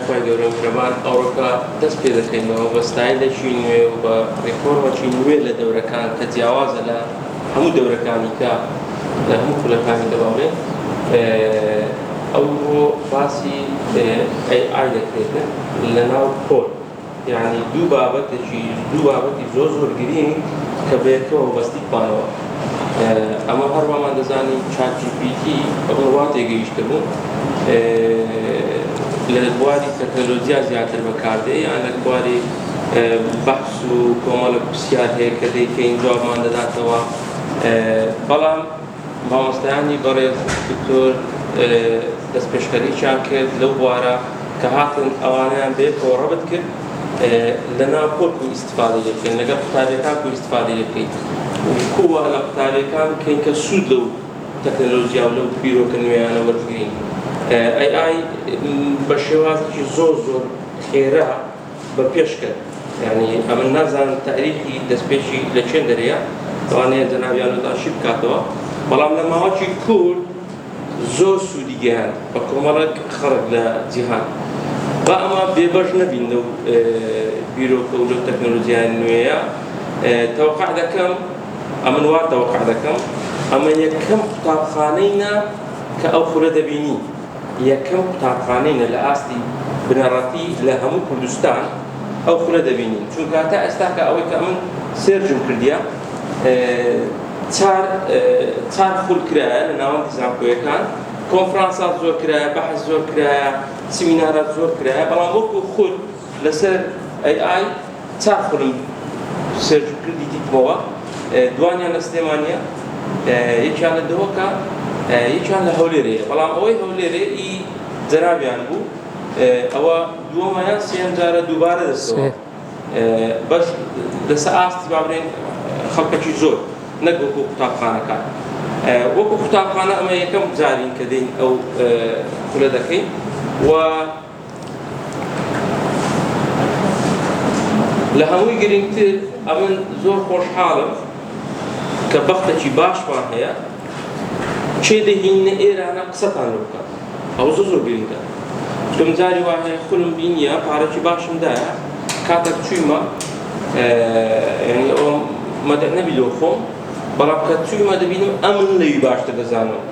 خوای گەورە میهرەبان ئەوڕۆکە دەست پێ دەکەینەوە بە ستایلێکی نوێ و بە ڕێکۆڕمێکی نوێ لە دەورەکان کە جیاوازە لە هەموو دەورەکانی کە لە هەموو خولەکانی دەباڵێن ئەوڕۆ باسی AI دەکرێتن لەناو کۆد یعنی دوو بابەتی زۆر گرنگ کە بەیەکەوە بەستی بانەوە ئەمە هەروەمان دەزانین ChatGPT ئەوڕوا تێگەیشتە بوو لە بواری تەکنۆلۆژیا زیاتر بەکاردێ یان لە بواری بەحس و کۆمەڵە پرسیار هەیە کە دەیکەین جوابمان دەداتەوە بەڵام مامۆستایانی بەڕێز دکتۆر دەستپێشخەریچیان کرد لەو بوارە کە هاتن ئەوانیان بێتەوە ڕەبت کرد لەناو کۆرک و ئیستیفادە لێ بکەین لەگەڵ قوتابیەکان و ئیستیفادە لێ بکەین کووە لە قوتابیەکان بکەین کە سوود لەو تەکنۆلۆژیا و لەو بیرۆکە نوێیانە وەربگرین AI بە شێوازێکی زۆر خێرا بەپێشکرد یعنی ئەمە نازانم تاریخی دەستپێشی لە چێن دەرەیە ئەوانەیە جەنابیان داشی بکاتەوە بەڵام لە ماوەی کورد زۆر سوودی گەیاند بە کۆمەڵێک خەڵک لە جیهان با ئەمە بێبەش نەبین لەو بیرۆکە و لەو تەکنۆلۆژیای نوێیە تەوەقع دەکەم ئەمن وا تەوەقع دەکەم ئەمە یەکەم قوتابخانەیە کە ئەو خولە دەبینی یەکەم قوتابخانەیە لە ئاستی بنەڕەتی لە هەموو کوردستان ئەو خولە دەبینین چونکە تا ئێستا کە ئەوەی کە من سێرجم کردیە چار خول کرایە لە ناوەندی زانکۆیەکان کۆنفرانسات زۆر کرایە بەحث زۆر کرایە سیمینارات زۆر کرایە بەڵام وەکو خول لەسەر AI چار خولم سێرجم کردی دیتمەوە دوانیان لە سلێمانیە یەکیان لە دەوەکە یەکیان لە هەولێرەیە بەڵام ئەوەی هەولێرەی جەنابیان بوو ئەوە دووەمەیان سێم جارە دووبارە دەستەوە بەش لەسەر ئاستی بابرێن خەڵکەکی زۆر نەک وەکو قوتابخانەکان وەکو قوتابخانە ئەمە یەکەم جارین کە دەین ئەو خولە دەکەین و لە هەمووی گرنگتر ئەمن زۆر خۆشحاڵم کە بەختێکی باشمان هەیە چێ دەهینە ئێرانە قسەتان لێ بکات ئەو زۆر گرنگە چکەم جاری وا هەیە خولم بینیە پارەکی باشمدایە کاتێک چوویمە یعنی ئەوە مەدە نەبی لۆ خۆم بەڵام کە چوویمە دەبینم ئەمن لەوی باشتر دەزانم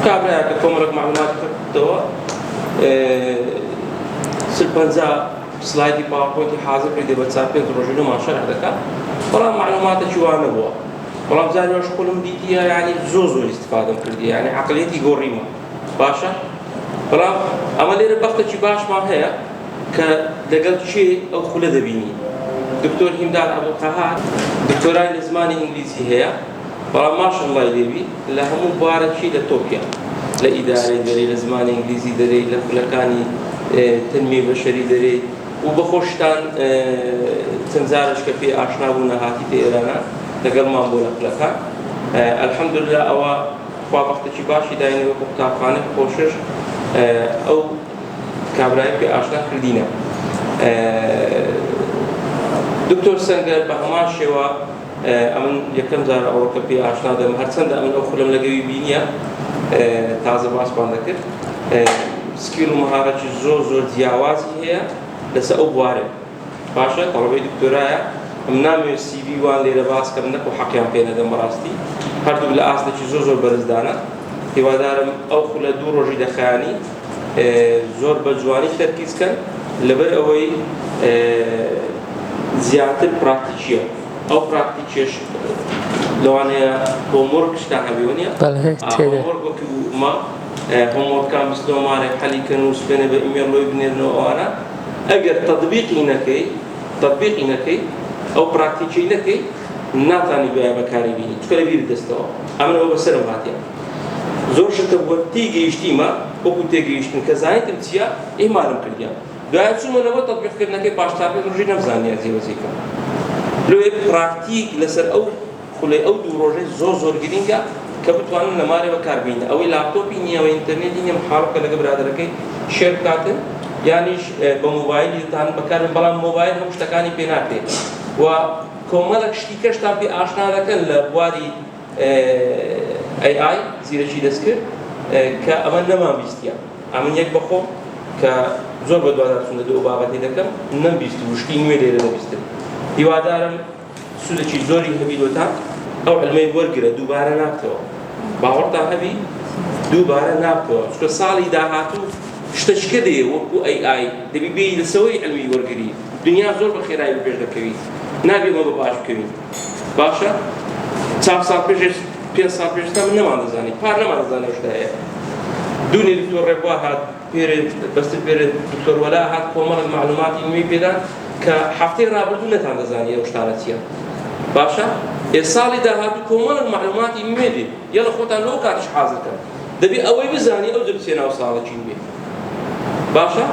کابراایە کە کۆمەڵێک معلومات کردەوە سلپەنجا سلایدی پاوەپۆینتی حازر کردی بە چار پێنج ڕۆژینەوە شەرح دەکات بەڵام معلوماتێکی وا نەبووە بەڵام جاری واش خۆلم دیتیە یعنی زۆر ئیستیفادەم کردی یعنی عەقڵیەتی گۆڕیمە باشە بەڵام ئەمە لێرە بەختێکی باشمان هەیە کە لەگەڵ چێ ئەو خولە دەبینی دکتۆر هیمدان عەبدولقەهار دکتۆرای لە زمانی ئینگلیزی هەیە بەڵام ماشەڵڵای لێوی لە هەموو بوارەکی لە تۆپیا لە ئیدارەی دەرەی لە زمانی ئینگلیزی دەرەی لە خولەکانی تەنمیە بەشەری دەرەی و بەخۆشتان چەند جارش کە پێ ئاشنا بوونە هاتیتە ئێرانە لەگەڵمان بۆ لە خولەکان ئەلحەمدوللا ئەوە خوا بەختێکی باشی داینەوە وەکو قوتابخانە خۆشش ئەو کابرای پێ ئاشنا کردینە دکتۆر سەنگەر بە هەمان شێوە ئەمن یەکەم جار ئەوڕۆکە پێ ئاشنا دەم هەرچەندە ئەمن ئەو خولەم لەگەوی بینیە تازە باسمان دەکرد سکیل و مەهارەتی زۆر جیاوازی هەیە لەسەر ئەو بوارێ باشە تەڵەبەی دکتۆرایە ئەم نامەوێت CV وان لێرە باس کەم نەکو حەقیان پێ نەدەم بەڕاستی هەردوو لە ئاستێکی زۆر بەرزدانە هیوادارم ئەو خولە دوو ڕۆژی دەخایانی زۆر بە جوانی تەرکیزکەن لەبەر ئەوەی زیاتر پراکتیکیە ئەو پراکتیکیش لەوانەیە هۆمۆرک شتان هەبێ نیە هۆمۆرک وەکو ما هۆمۆرکان بستۆمارێک حەلیکەن و سپێنە بە ئیمێڵ لۆی بنێرنەوە ئەوانە ئەگەر تەطبیقی نەکەی ئەو پراکتیکی نەکەی ناتانی بە بەکاری بینی چکە لە بیر دەستەوە ئەمنەوە بەسەرم هاتیە زۆر شتە بووە تێگەیشتیمە وەکو تێگەیشتن کە زانیتم چییە ئێمارم کردیان دوایە چوومەنەوە تەطبیقکردنەکەی پاشتار پێ ڕۆژی نەمزانیە جێبەجێکەم لەوێ پراکتیک لەسەر ئەو خولەی ئەو دوو ڕۆژەی زۆر گرینگە کە بتوانن لە مارێ بەکاربینە ئەوەی لاپتۆپی نییە و ئینتەرنێتی نییە محاڵەکە لەگە برادەرەکەی شێر بکاتن یانیش بە مۆبایلتان بەکارن بەڵام مۆبایل هەموو شتەکانی پێ ناکرێت و کۆمەڵێک شتی کەشتان پێ ئاشنا دەکەن لە بواری AI زیرەکی دەستکرد کە ئەمە نەمان بیستیە ئەمن یەک بەخۆم کە زۆر بە دوادار چوونە لەو بابەتی دەکەم نەمبیست وشکی نوێ لێرە نەبیستم هیوادارم سوودێکی زۆری هەبیدۆتان ئەو علمەی وەرگرە دووبارە نابتەوە باوەڕتان هەبی دووبارە نابتەوە چکە ساڵی داهاتوو شتەشکە دێ وەکو AI دەبی بێی لەسەوەی علمی وەرگری دنیا زۆر بە خێرایی پێش دەکەوی نابێمە بە باش بکەوین باشە 4 ساڵ پێش 5 ساڵ پێشتا من نەمان دەزانی پار نەمان دەزانێ شتایە دوونی دکتۆر ڕێبوا هات پێرێ بەستر پێرێ دکتۆر وەلا هات کۆمەڵک معلوماتی نوێی پێدان کە هەفتەی ڕابردوو نەتان دەزانی ئەو شتانە چییە باشە ساڵی داهاتوو کۆمەڵک معلوماتی نوێ دێ یەڵە خۆتان لەو کاتیش حازرکەن دەبێ ئەوەی بزانی ئەو دەبچێ ناو ساڵێکی نوێ باشە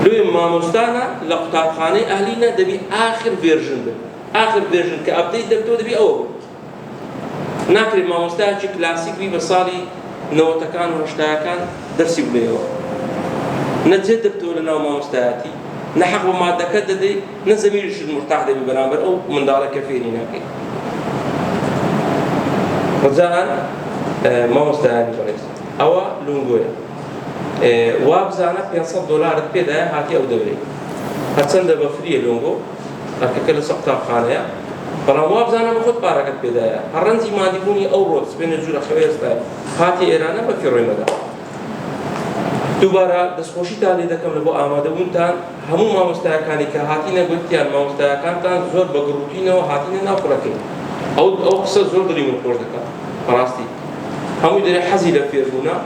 لێ مامۆستانە لە قوتابخانەی ئەهلیە دەبێ ئاخر ڤێرژن بن ئاخر ڤێرژن کە ئەپدەیت دەبێتەوە دەبێ ئەوە بن ناکرێت مامۆستایەکی کلاسیک بی بە ساڵی 90ەکان و 80ەکان دەرسی بڵێەوە نەجێت دەبتەوە لە ناو مامۆستایەتی نەحەق بە مادەکە دەدەی نە زەمیرشت مرتاح دەبی بەرامبەر ئەو منداڵە کە فێری ناکەی ڕجاء مامۆستایانی بەڕێز ئەوە لونگۆیە وا بزانە $500 پێدایە هاتی ئەو دەورەی هەرچەندە بە فریە لۆنگۆ هەرکەکە لەسەر قوتابخانەیە بەڵام وا بزانە بە خۆت پارەکەت پێدایە هەر ڕەنجی مادیبوونی ئەو ڕۆ سبێنە جوورە خەوێستا هاتی ئێرانە بە فێڕۆی مەدا دووبارە دەستخۆشیتان لێ دەکەم لە بۆ ئامادەبوونتان هەموو مامۆستایەکانی کە هاتینە گوتیان مامۆستایەکانتان زۆر بە گروپینەوە هاتینە ناو کوڕەکەی ئەو قسە زۆر دڵی من خۆش دەکات ڕاستی هەمووی دەرێ حەزی لە فێربوونە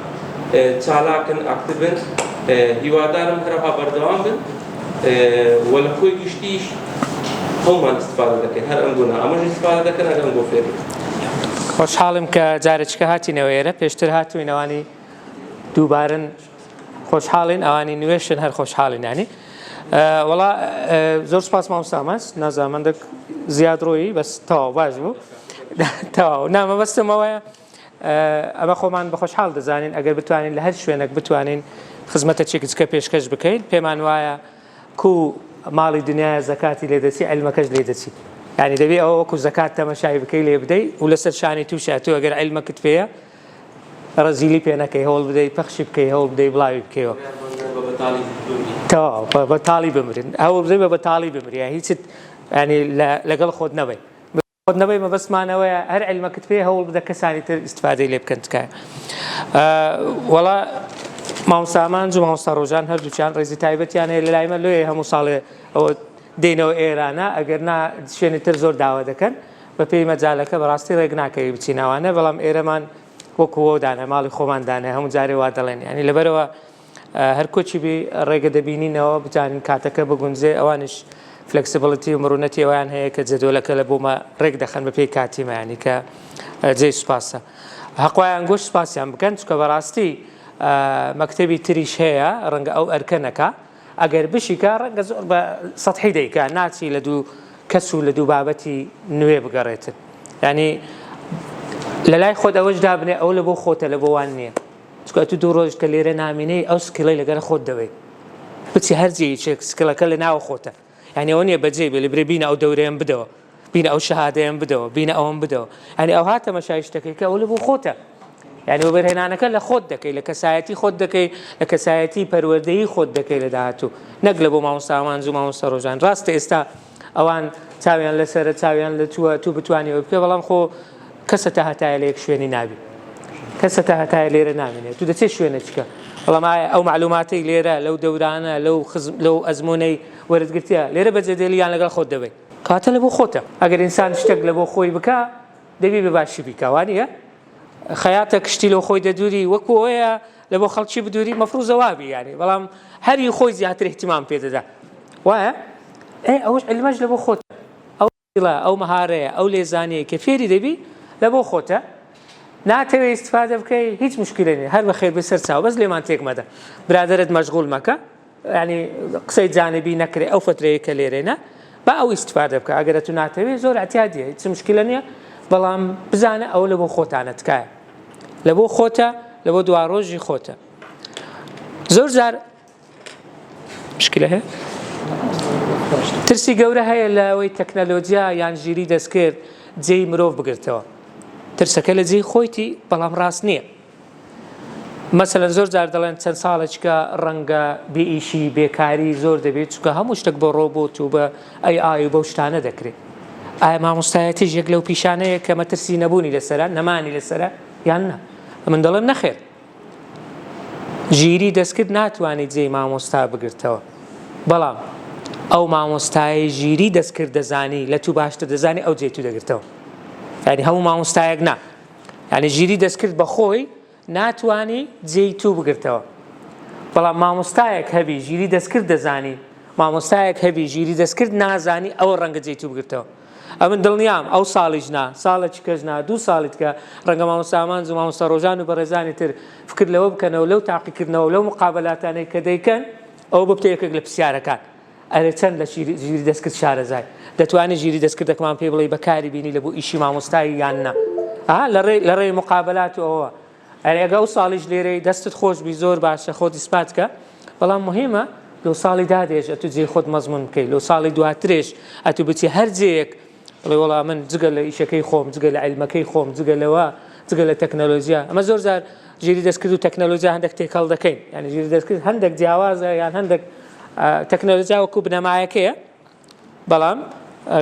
چالاکن ئاکتبن هیوادارم هەرەها بەردەوام بن وە لە خۆی گشتیش هەمومان استفادە دەکەین هەر ئەنگۆنا ئەمەش استفادە دەکەن هەر ئەنگۆ فێر خۆشحاڵم کە جارێککە هاتینەوە ئێرە پێشتر هاتووین ئەوانی دووبارن خۆشحاڵین ئەوانی نوێشن هەر خۆشحاڵین ینی وەڵا زۆر سپاس مامۆستا نازانمەندێک زیاد ڕۆیی بەس تەواو باش بوو تەواو نامەبەستمەوەیە ئەمە خۆمان بە خۆشحاڵ دەزانین ئەگەر بتوانین لە هەر شوێنێک بتوانین خزمەتە چێکچکە پێشکەش بکەین پێمان وایە کو ماڵی دنیای زەکاتی لێ دەچی عیلمەکەش لێ دەچی یعنی دەبێ ئەوە وەکو زەکات تەمەشای بکەی لێ بدەیت و لەسەر شانی تووشە تۆ ئەگەر عیلمەکت پێیە ڕەزیلی پێ نەکەی هەوڵ بدەیت پەخشی بکەی هەوڵ بدەیت بڵاوی بکەیەوە تەواو بەتاڵی بمرن هەوڵ بدەیت بە بەتاڵی بمری هیچت ینی لەگەڵ خۆت نەبێت خۆت نەبێ مەبەستمانەوەیە هەر عیلمەکت پێ هەوڵ بدە کەسانی تر ئیستفادەی لێ بکەن تکایە وەڵا مامۆستامان و مامۆستا ڕۆژان هەردووچیان ڕێزی تایبەتیان هەیە لە لایمە لێ هەموو ساڵێ ئەوە دێنەوە ئێرانە ئەگەر نا شوێنی تر زۆر داوا دەکەن بە پێی مەجالەکە بەڕاستی ڕێک ناکەی بچینەوانە بەڵام ئێرەمان وەکوەوە دانە ماڵی خۆماندانە هەموو جارێ وا دەڵێن ینی لەبەرەوە هەر کۆچی بی ڕێگە دەبینینەوە بتانین کاتەکە بگونجێ ئەوانش فلکسیبڵیتی و مرونەتی ئەویان هەیە کە جەدۆلەکە لە بۆمە ڕێک دەخەن بە پێی کاتیمەیانی کە جێی سوپاسە هەقوایان گۆشت سپاسیان بکەن چکە بەڕاستی مەکتەبی تریش هەیە ڕەنگە ئەو ئەرکەنەکە ئەگەر بشیکە ڕەنگە زۆر بە سەتحی دەیکە ناچی لە دوو کەس و لە دوو بابەتی نوێ بگەڕێتن ینی لە لای خۆت ئەوەش دابنێ ئەو لە بۆ خۆتە لە بۆوان نییە چکە تو دوو ڕۆژ کە لێرە نامینەی ئەو سکڵی لەگەر خۆت دەوێت بچی هەرجی چێک سکڵەکە لە ناوە خۆتە ینی ئەوە نییە بەجێ بێ لەبرێ بینە ئەو دەورەیەم بدەوە بینە ئەو شەهادەیەم بدەوە بینە ئەوم بدەوە ینی ئەو هاتە مەشایشتەکەی کە ئەو لە بۆ خۆتە ینی وەبەرهێنانەکە لە خۆت دەکەی لە کەسایەتی خۆت دەکەی لە کەسایەتی پەروەردەیی خۆت دەکەی لە داهاتوو نەک لە بۆ مامۆستامان و مامۆستا ڕۆژان ڕاستە ئێستا ئەوان چاویان لەسەرە چاویان لە تو بتوانیەوە بکە بەڵام خۆ کەسە تا هەتایە لە یەک شوێنی نابی کەسە تا هەتایە لێرە نامێنێت تو دەچێت شوێنێککە بەڵام ئەو معلوماتی لێرە لەو دەورانە لەو ئەزمونەی وەرزگرتیە لێرە بەجێدێلیان لەگەڵ خۆت دەبێت کاتە لە بۆ خۆتە ئەگەر ئینسان شتێک لە بۆ خۆی بکە دەبی بە باشی بیکەوانیە خەیاتە کشتی لەو خۆی دەدووری وەکو ئەوەیە لە بۆ خەڵکی بدووری مەفروزەوابی ینی بەڵام هەری خۆی زیاتر احتیمام پێدەدا وایە ئەوش علمەش لە بۆ خۆتە ئەو مەهارەیە ئەو لێزانەیە کە فێری دەبی لە بۆ خۆتە ناتەوێت ئیستفادە بکەی هیچ مشکلە نیە هەر بەخێر بەسەر چاو بەس لێمان تێک مەدە برادرت مەشغوڵ مەکە ینی قسەی جانبی نەکرێ ئەو فترەیە کە لێرێنە با ئەو ئیستفادە بکە ئەگەر تو ناتەوێت زۆر ئەتیادیە هیچ مشکلە نییە بەڵام بزانە ئەو لە بۆ خۆتانە تکایە لە بۆ خۆتە لە بۆ دوا ڕۆژی خۆتە زۆر جار مشکلە هەیە ترسی گەورە هەیە لە ئەوەی تەکنەلۆجیا یان ژیری دەستکرد جێی مرۆڤ بگرتەوە ترسەکە لە جێی خۆیتی بەڵام ڕاست نییە مەسەلەن زۆر جار دەڵێن چەند ساڵێکە ڕەنگە بێئیشی بێکاری زۆر دەبێت چونکە هەموو شتێک بۆ ڕۆبۆت و بە AI و بەو شتانە دەکرێت. ئایا مامۆستایەتیش یەک لەو پیشانەیە کە مەترسی نەبوونی لەسەرە نەمانی لەسەرە یان نە؟ من دەڵێم نەخێر. ژیری دەستکرد ناتوانێت جێی مامۆستا بگرتەوە، بەڵام ئەو مامۆستای ژیری دەستکرد دەزانی لە تو باشتر دەزانی ئەو جێی تو دەگرتەوە. یعنی هەموو مامۆستایەک نا، یعنی ژیری دەستکرد بە خۆی ناتوانی جێی تو بگرتەوە، بەڵام مامۆستایەک هەبی ژیری دەستکرد دەزانی، مامۆستایەک هەبی ژیری دەستکرد نازانی ئەوە ڕەنگە جێی تو بگرتەوە. ئەمن دڵنیام ئەو ساڵیش نا، ساڵێکی کەس نا، 2 ساڵیت کە ڕەنگە مامۆستا ئامانج و مامۆستا ڕۆژان و بەڕێزانی تر فکر لەوە بکەنەوە لەو تاقیکردنەوە لەو مقابلاتانەی کە دەیکەن ئەو ببتە یەکێک لە پرسیارەکان. ئەرێ چەند لە ژیری دەستکرد شارەزای دەتوانێت ژیری دەستکردەکەمان پێ بڵێ بەکاری بینی لە بۆ ئیشی مامۆستایی یان نا؟ لە ڕێی مقابلات و ئەوە ئەگە ئەو ساڵیش لێرەی دەستت خۆش بی زۆر باشە خۆت ئیسپات کە، بەڵام مهمە لەو ساڵی دادێش ئەتو جێی خۆت مەزمون بکەیت، لەو ساڵی دواترێش ئەتو بچی هەر جەیەک بڵێ وەڵا من جگە لە ئیشەکەی خۆم، جگە لە عیلمەکەی خۆم، جگە لەوە، جگە لە تەکنەلۆژیا. ئەمە زۆر جار ژیری دەستکرد و تەکنەلۆژیا هەندێک تێکەڵ دەکەین، یعنی ژیری دەستکرد هەندێک جیاوازە یان هەندێک تەکنەلۆژیا وەکو بنەمایەکەیە، بەڵام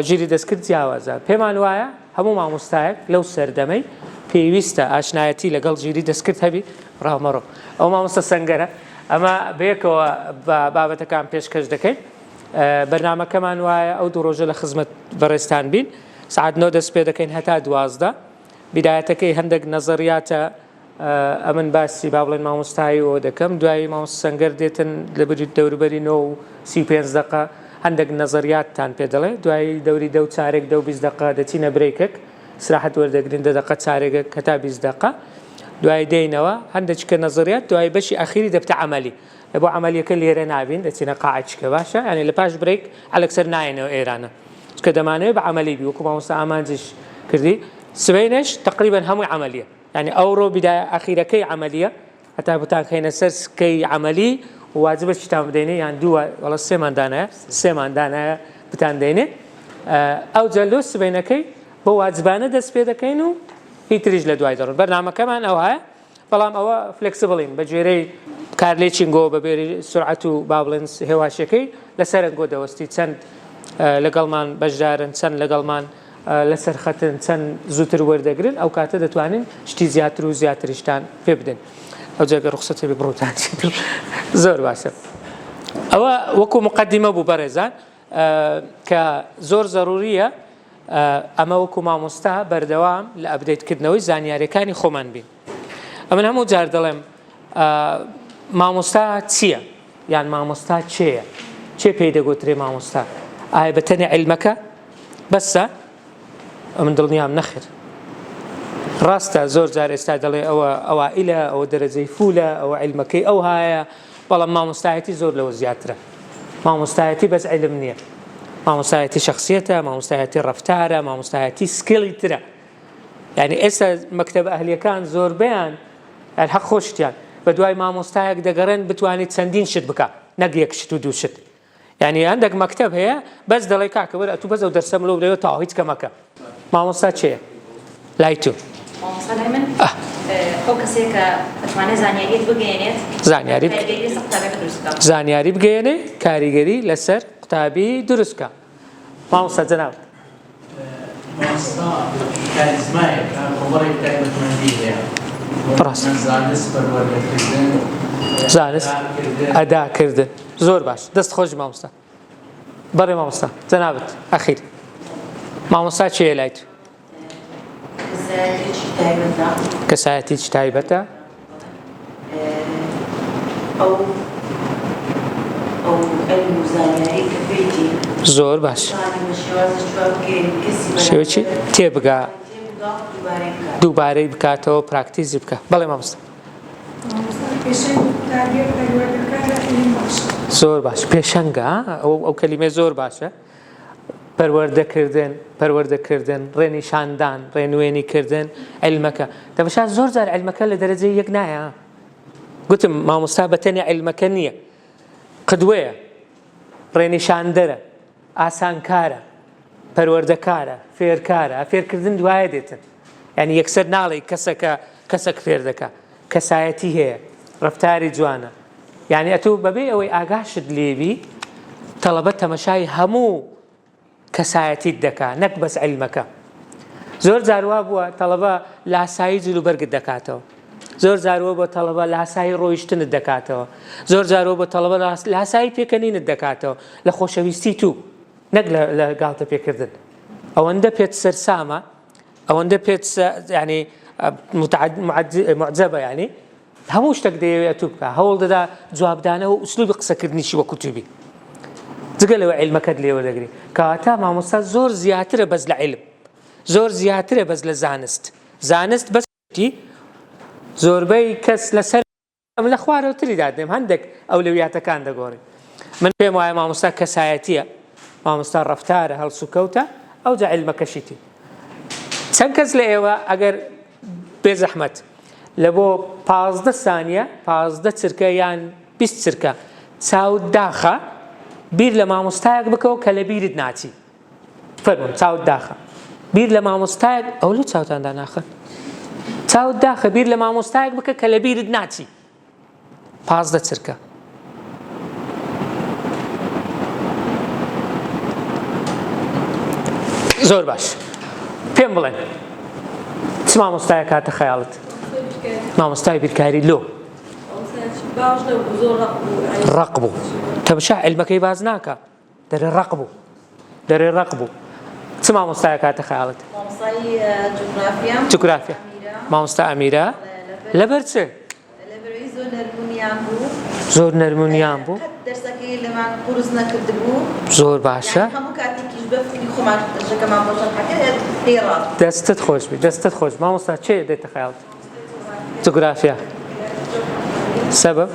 ژیری دەستکرد جیاوازە. پێمان وایە هەموو مامۆستایەک لەو سەردەمەی پێویستە ئاشنایەتی لەگەڵ ژیری دەستکرد هەبی ڕامەڕۆ. ئەو مامۆستا سەنگەرە. ئەمە بەیەکەوە بابەتەکان پێشکەش دەکەین. بەرنامەکەمان وایە ئەو دوو ڕۆژە لە خزمەت بەڕێستان بین، سعات 9 دەست پێ دەکەین هەتا 12. بیدایەتەکەی هەندێک نەزەریاتە ئەمن باسی با بڵێن مامۆستایی ئەوە دەکەم، دوایی مامۆستا سەنگەر دێتن لە بری دەوروبەری 9 و 35 دقە هەندێک نەزەریاتتان پێ دەڵێ، دوایی دەوری 10 چارێک 10 و 20 دقە دەچینە برێکێک سراحەت وەردەگرین 10 دقە چارێکێک هەتا 20 دقە، دوای دێینەوە هەندێککە نەزەریات، دوای بەشی ئەخیری دەبتە عەمەلی. لە بۆ عەمەلیەکە لێرە نابین دەچینە قاعچکە باشە، یعنی لە پاش برێک ئەلەکسەر نایەنەوە ئێرانە چکە دەمانەوێت بە عەمەلی بی وەکو مامۆستا ئامانجش کردی. سبەینەش تقریبەن هەمووی عەمەلیە، یعنی ئەوڕۆ بیدایە ئەخیرەکەی عەمەلیە هەتا بتان خەینە سەر سکەی عەمەلی واجبە چیتان بدەینێ یان دووە وەڵا سێمان دانایە بتان دەینێ. ئەو جەلۆ سبەینەکەی بۆ واجبانە دەست پێ دەکەین و هیتریش لە دوای دەڕۆن. بەرنامەکەمان ئەو هەیە، بەڵام ئەوە فلێکسبڵین بە جێرەی کارلێچینگۆ بەبێری سرعەت و با بڵێن هێواشەکەی لەسەرنگۆ دەوەستی، چەند لەگەڵمان بەشدارن، چەند لەگەڵمان لەسەر خەتن، چەند زووتر وەردەگرن، ئەو کاتە دەتوانین شتی زیاتر و زیاتریشتان پێ بدەین. ئەو جێگە ڕوخسەتی بێ بڕۆتان زۆر باشە. ئەوە وەکو مقدمە بوو بەڕێزان کە زۆر زەروریە ئەمە وەکو مامۆستا بەردەوام لە ئەپدەیتکردنەوەی زانیاریەکانی خۆمان بین. ئەمن هەموو جار دەڵێم مامۆستا چییە؟ یان مامۆستا چێیە؟ چێ پێی دەگوترێ مامۆستا؟ ئایا بەتەنێ عیلمەکە بەسە؟ ئەمن دڵنیام نەخێر. ڕاستە زۆر جار ئێستا دەڵێ ئەوە ئەوائلە، ئەوە دەرەجەی فولە، ئەوە عیلمەکەی ئەو هایە، بەڵام مامۆستایەتی زۆر لەوە زیاترە. مامۆستایەتی بەس عیلم نییە، مامۆستایەتی شخصیەتە، مامۆستایەتی ڕەفتارە، مامۆستایەتی سکیڵی ترە. یعنی ئێستا مەکتەب ئەهلیەکان زۆربەیان حەق خۆشتیان بە دوای مامۆستایەک دەگەڕێن بتوانێت چەندین شت بکە، نەک یەک شت و دوو شت. یعنی هەندێک مەکتەب هەیە بەس دەڵێ کاکە وەرە ئەتوو بەس ئەو دەرسەم لەو لەوێ تاوا هیچ کەمەکە. مامۆستا چێیە؟ لای تو مامۆستا لای من ئەو کەسێک کە دەتوانێت زانیاریت بگەێنێت، زانیاری بگەێنێ، کاریگەری لەسەر قوتابی دروستکە. مامۆستا جەناب مامۆستا کاریزمایەکە کۆمەڵێک تایبەتمەندی هەیە، زانست پەروەردەکردن، زانست ئەداکردن. زۆر باش، دەست خۆش مامۆستا. بەڕێ مامۆستا جەنابەت ئەخیر مامۆستا چێیە لای تو؟ کەسایەتیی تایبەتە؟ ئەو علم و زانیاری کە پێیتی زۆر باش. شێوەی تێبگا دووبارەی بکاتەوە پراکتیزی بکە. بەڵێ مامۆستا. زۆر باش، پێشەنگە ئەو کەلیمە زۆر باشە. پەروەردەکردن، ڕێنیشاندان، ڕێنوێنیکردن، عیلمەکە. دەبشات زۆر جار عیلمەکە لە دەرەجەی یەک نایە. گوتم مامۆستا بەتەنێ عیلمەکە نییە، قدوەیە، ڕێنیشاندەرە، ئاسانکارە، پەروەردەکارە، فێرکارە. فێرکردن دوایە دێتن، یعنی یەکسەر ناڵێ کەسەک فێر دەکا، کەسایەتی هەیە، ڕفتاری جوانە یعنی ئەتوو بەبێ ئەوەی ئاگاشت لێبی تەڵەبە تەمەشای هەموو کەسایەتیت دەکا نەک بەس عیلمەکە زۆر جاروا بووە تەڵەبە لاسایی جلوبەرگت دەکاتەوە زۆر جارەوە بۆ تەڵەبە لاسایی ڕۆیشتنت دەکاتەوە زۆر جارەوە بۆ تەڵەبە لاسایی پێکەنینت دەکاتەوە لە خۆشەویستی تو نەک لە گاڵتە پێکردن ئەوەندە پێت سەرسامە ئەوەندە پێت ینی معجەبە ینی هەموو شتێک دەیەوێت تو بکە هەوڵ دەدا جوابدانەوە ئوسلوبی قسەکردنیشی وەکو توبی جگە لەوە عیلمەکەت لێوە دەگری کەواتە مامۆستا زۆر زیاترە بەس لە عیلم زۆر زیاترە بەس لە زانست بەستی زۆربەی کەس لەسەر ئەم لە خوارەوتری دادێم هەندێک ئەولەویاتەکان دەگۆڕی من پێم وایە مامۆستا کەسایەتیە مامۆستا ڕەفتارە هەڵسوکەوتە ئەو جا عیلمەکەشیتی چەند کەس لە ئێوە ئەگەر بێزەحمەت لە بۆ 15 سانیە 15 چرکە یان 20 چرکە چاوت داخە بیر لە مامۆستایەک بکەوە کە لە بیرت ناچی فەرموون چاوت داخە بیر لە مامۆستایەک ئەو لە چاوتاندا ناخن چاوت داخە بیر لە مامۆستایەک بکە کە لە بیرت ناچی 15 چرکە زۆر باش پێم بڵێن چ مامۆستایە کاتە خەیاڵت مامۆستای بیرکاری لۆ ڕق بوو تەمەشا عیلمەکەی باز ناکە دەرێ ڕق بوو چ مامۆستایە کاتە خەیاڵت جوگرافیا مامۆستا ئەمیرە لەبەر چ زۆر نەرمونیان بوو دەرسەکەی لەمان قورس نەکردبوو زۆر باشە هەموو کاتێکیش بەفری خۆمان دەرسەکەمان بۆشەکە پێڕات دەستت خۆش مامۆستا چێ دێتە خەیاڵت جوگرافیا سەبەب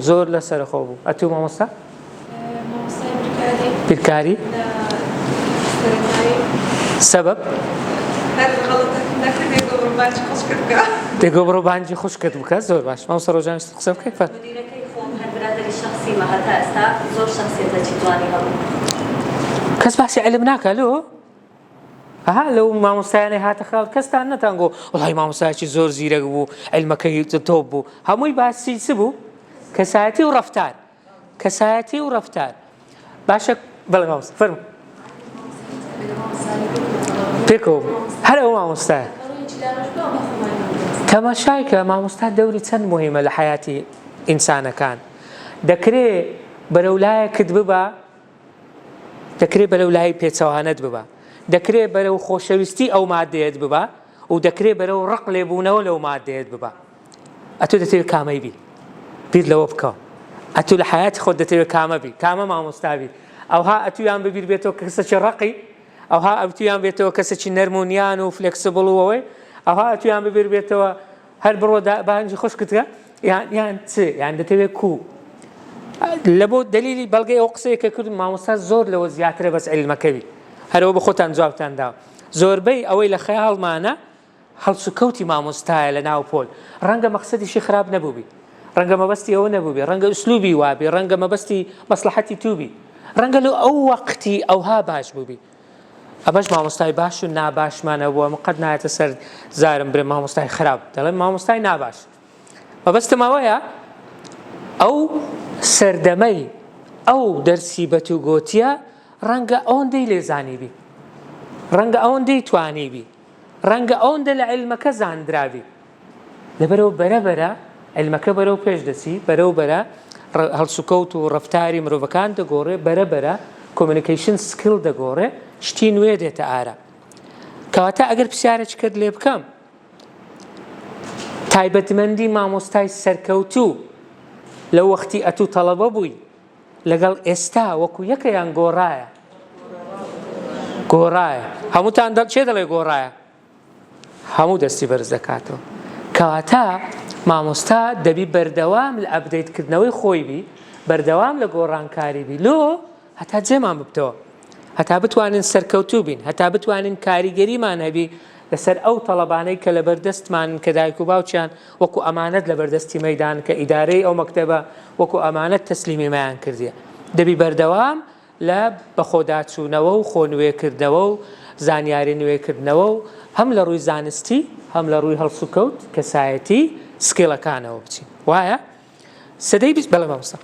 زۆر لە سەرخۆ بوو ئەتوو مامۆستا بیرکاری سەبەب دێگۆ بڕۆ بانجی خوشکت بکە زۆر باش مامۆستا ڕۆژان قسە بکەیت فەر مدیرەکەی خۆم هەر برادری شخصیمە هەتا ئێستا زۆر شخصیەتێکی جوانی هەبوو کەس باسی عیلم ناکە لۆ ئەها لەو مامۆستایانەی هاتە خەڵ کەستان نەتانگۆ وڵای مامۆستایەکی زۆر زیرەک بوو عیلمەکەی تۆپ بوو هەمووی باسی چ بوو کەسایەتی و ڕەفتار باشە بەڵێ مامۆستا فەرموو پێکەوە هەر ئەو مامۆستایە تەماشای کە مامۆستا دەوری چەند مهمە لە حیاتی ئینسانەکان دەکرێت بەرەولایەکت ببە دەکرێت بەرەولای پێچەوانت ببە دەکرێت بەرەو خۆشەویستی ئەو مادەیەت ببە و دەکرێت بەرەو ڕق لێبوونەوە لەو مادەیەت ببە ئەتوو دەتەوێت کامەی بی بیر لەوە بکەوە ئەتوو لە حیاتی خۆت دەتەوێت کامە بی کامە مامۆستا بی ئەوها ئەتویان ببیر بێتەوە کەسێکی ڕقی ئەوها ئەتویان بێتەوە کەسێکی نەرمونیان و فلێکسبڵ وەوەی ئەوها ئەتویان ببیر بێتەوە هەر بڕۆ بانجی خۆشکتە یان چ یان دەتەوێت کوو لە بۆ دلیلی بەڵگەی ئەو قسەیە کە کرد مامۆستا زۆر لەوە زیاترە بەس عیلمەکەوی هەرەوە بە خۆتان جوابتان داوە زۆربەی ئەوەی لە خەیاڵمانە هەڵسوکەوتی مامۆستایە لە ناو پۆل ڕەنگە مەقسەدیشی خراپ نەبووبی ڕەنگە مەبەستی ئەوە نەبووبی ڕەنگە ئوسلوبی وابی ڕەنگە مەبەستی مەسلحەتی تووبی ڕەنگە لەو ئەو وەقتی ئەوها باش بووبی ئەبەش مامۆستای باش و ناباشمانە بووە قەت نایەتە سەر زارم برێ مامۆستای خراپ دەڵێن مامۆستای ناباش مەبەستم ئەوەیە ئەو سەردەمەی ئەو دەرسی بەتوگۆتیە ڕەنگە ئەوەندەی لێزانیبی ڕەنگە ئەوەندەی توانیبی ڕەنگە ئەوەندە لە عیلمەکە زاندراوی لەبەرەوە بەرەبەرە عیلمەکە بەرەو پێش دەچی بەرەوبەرە هەڵسوکەوت و ڕەفتاری مرۆڤەکان دەگۆڕێ بەرەبەرە کۆمیونیکیشن سکیل دەگۆڕێ شتی نوێ دێتە ئارە کەواتە ئەگەر پرسیارێکت لێ بکەم تایبەتمەندی مامۆستای سەرکەوتوو لە وەختی ئەتوو تەڵەبە بووی لەگەڵ ئێستا وەکو یەکەیان گۆڕایە هەمووتان چێ دەڵێ گۆڕایە هەموو دەستی بەرز دەکاتەوە کەواتە مامۆستا دەبی بەردەوام لە ئەپدەیتکردنەوەی خۆی بی بەردەوام لە گۆڕانکاری بی لۆ هەتا جێمان ببتەوە هەتا بتوانین سەرکەوتوو بین هەتا بتوانین کاریگەریمان هەبی لەسەر ئەو تەڵەبانەی کە لە بەردەستمان کە دایک و باوچیان وەکو ئەمانەت لە بەردەستی مەیدان کە ئیدارەی ئەو مەکتەبە وەکو ئەمانەت تەسلیمی مایان کردیە دەبی بەردەوام لە بەخۆداچوونەوە و خۆنوێکردنەوە و زانیاری نوێکردنەوە و هەم لە ڕووی زانستی هەم لە ڕووی هەڵسوکەوت کەسایەتی سکێڵەکانەوە بچین وایە سەدەی بیست بەڵێ مامۆستا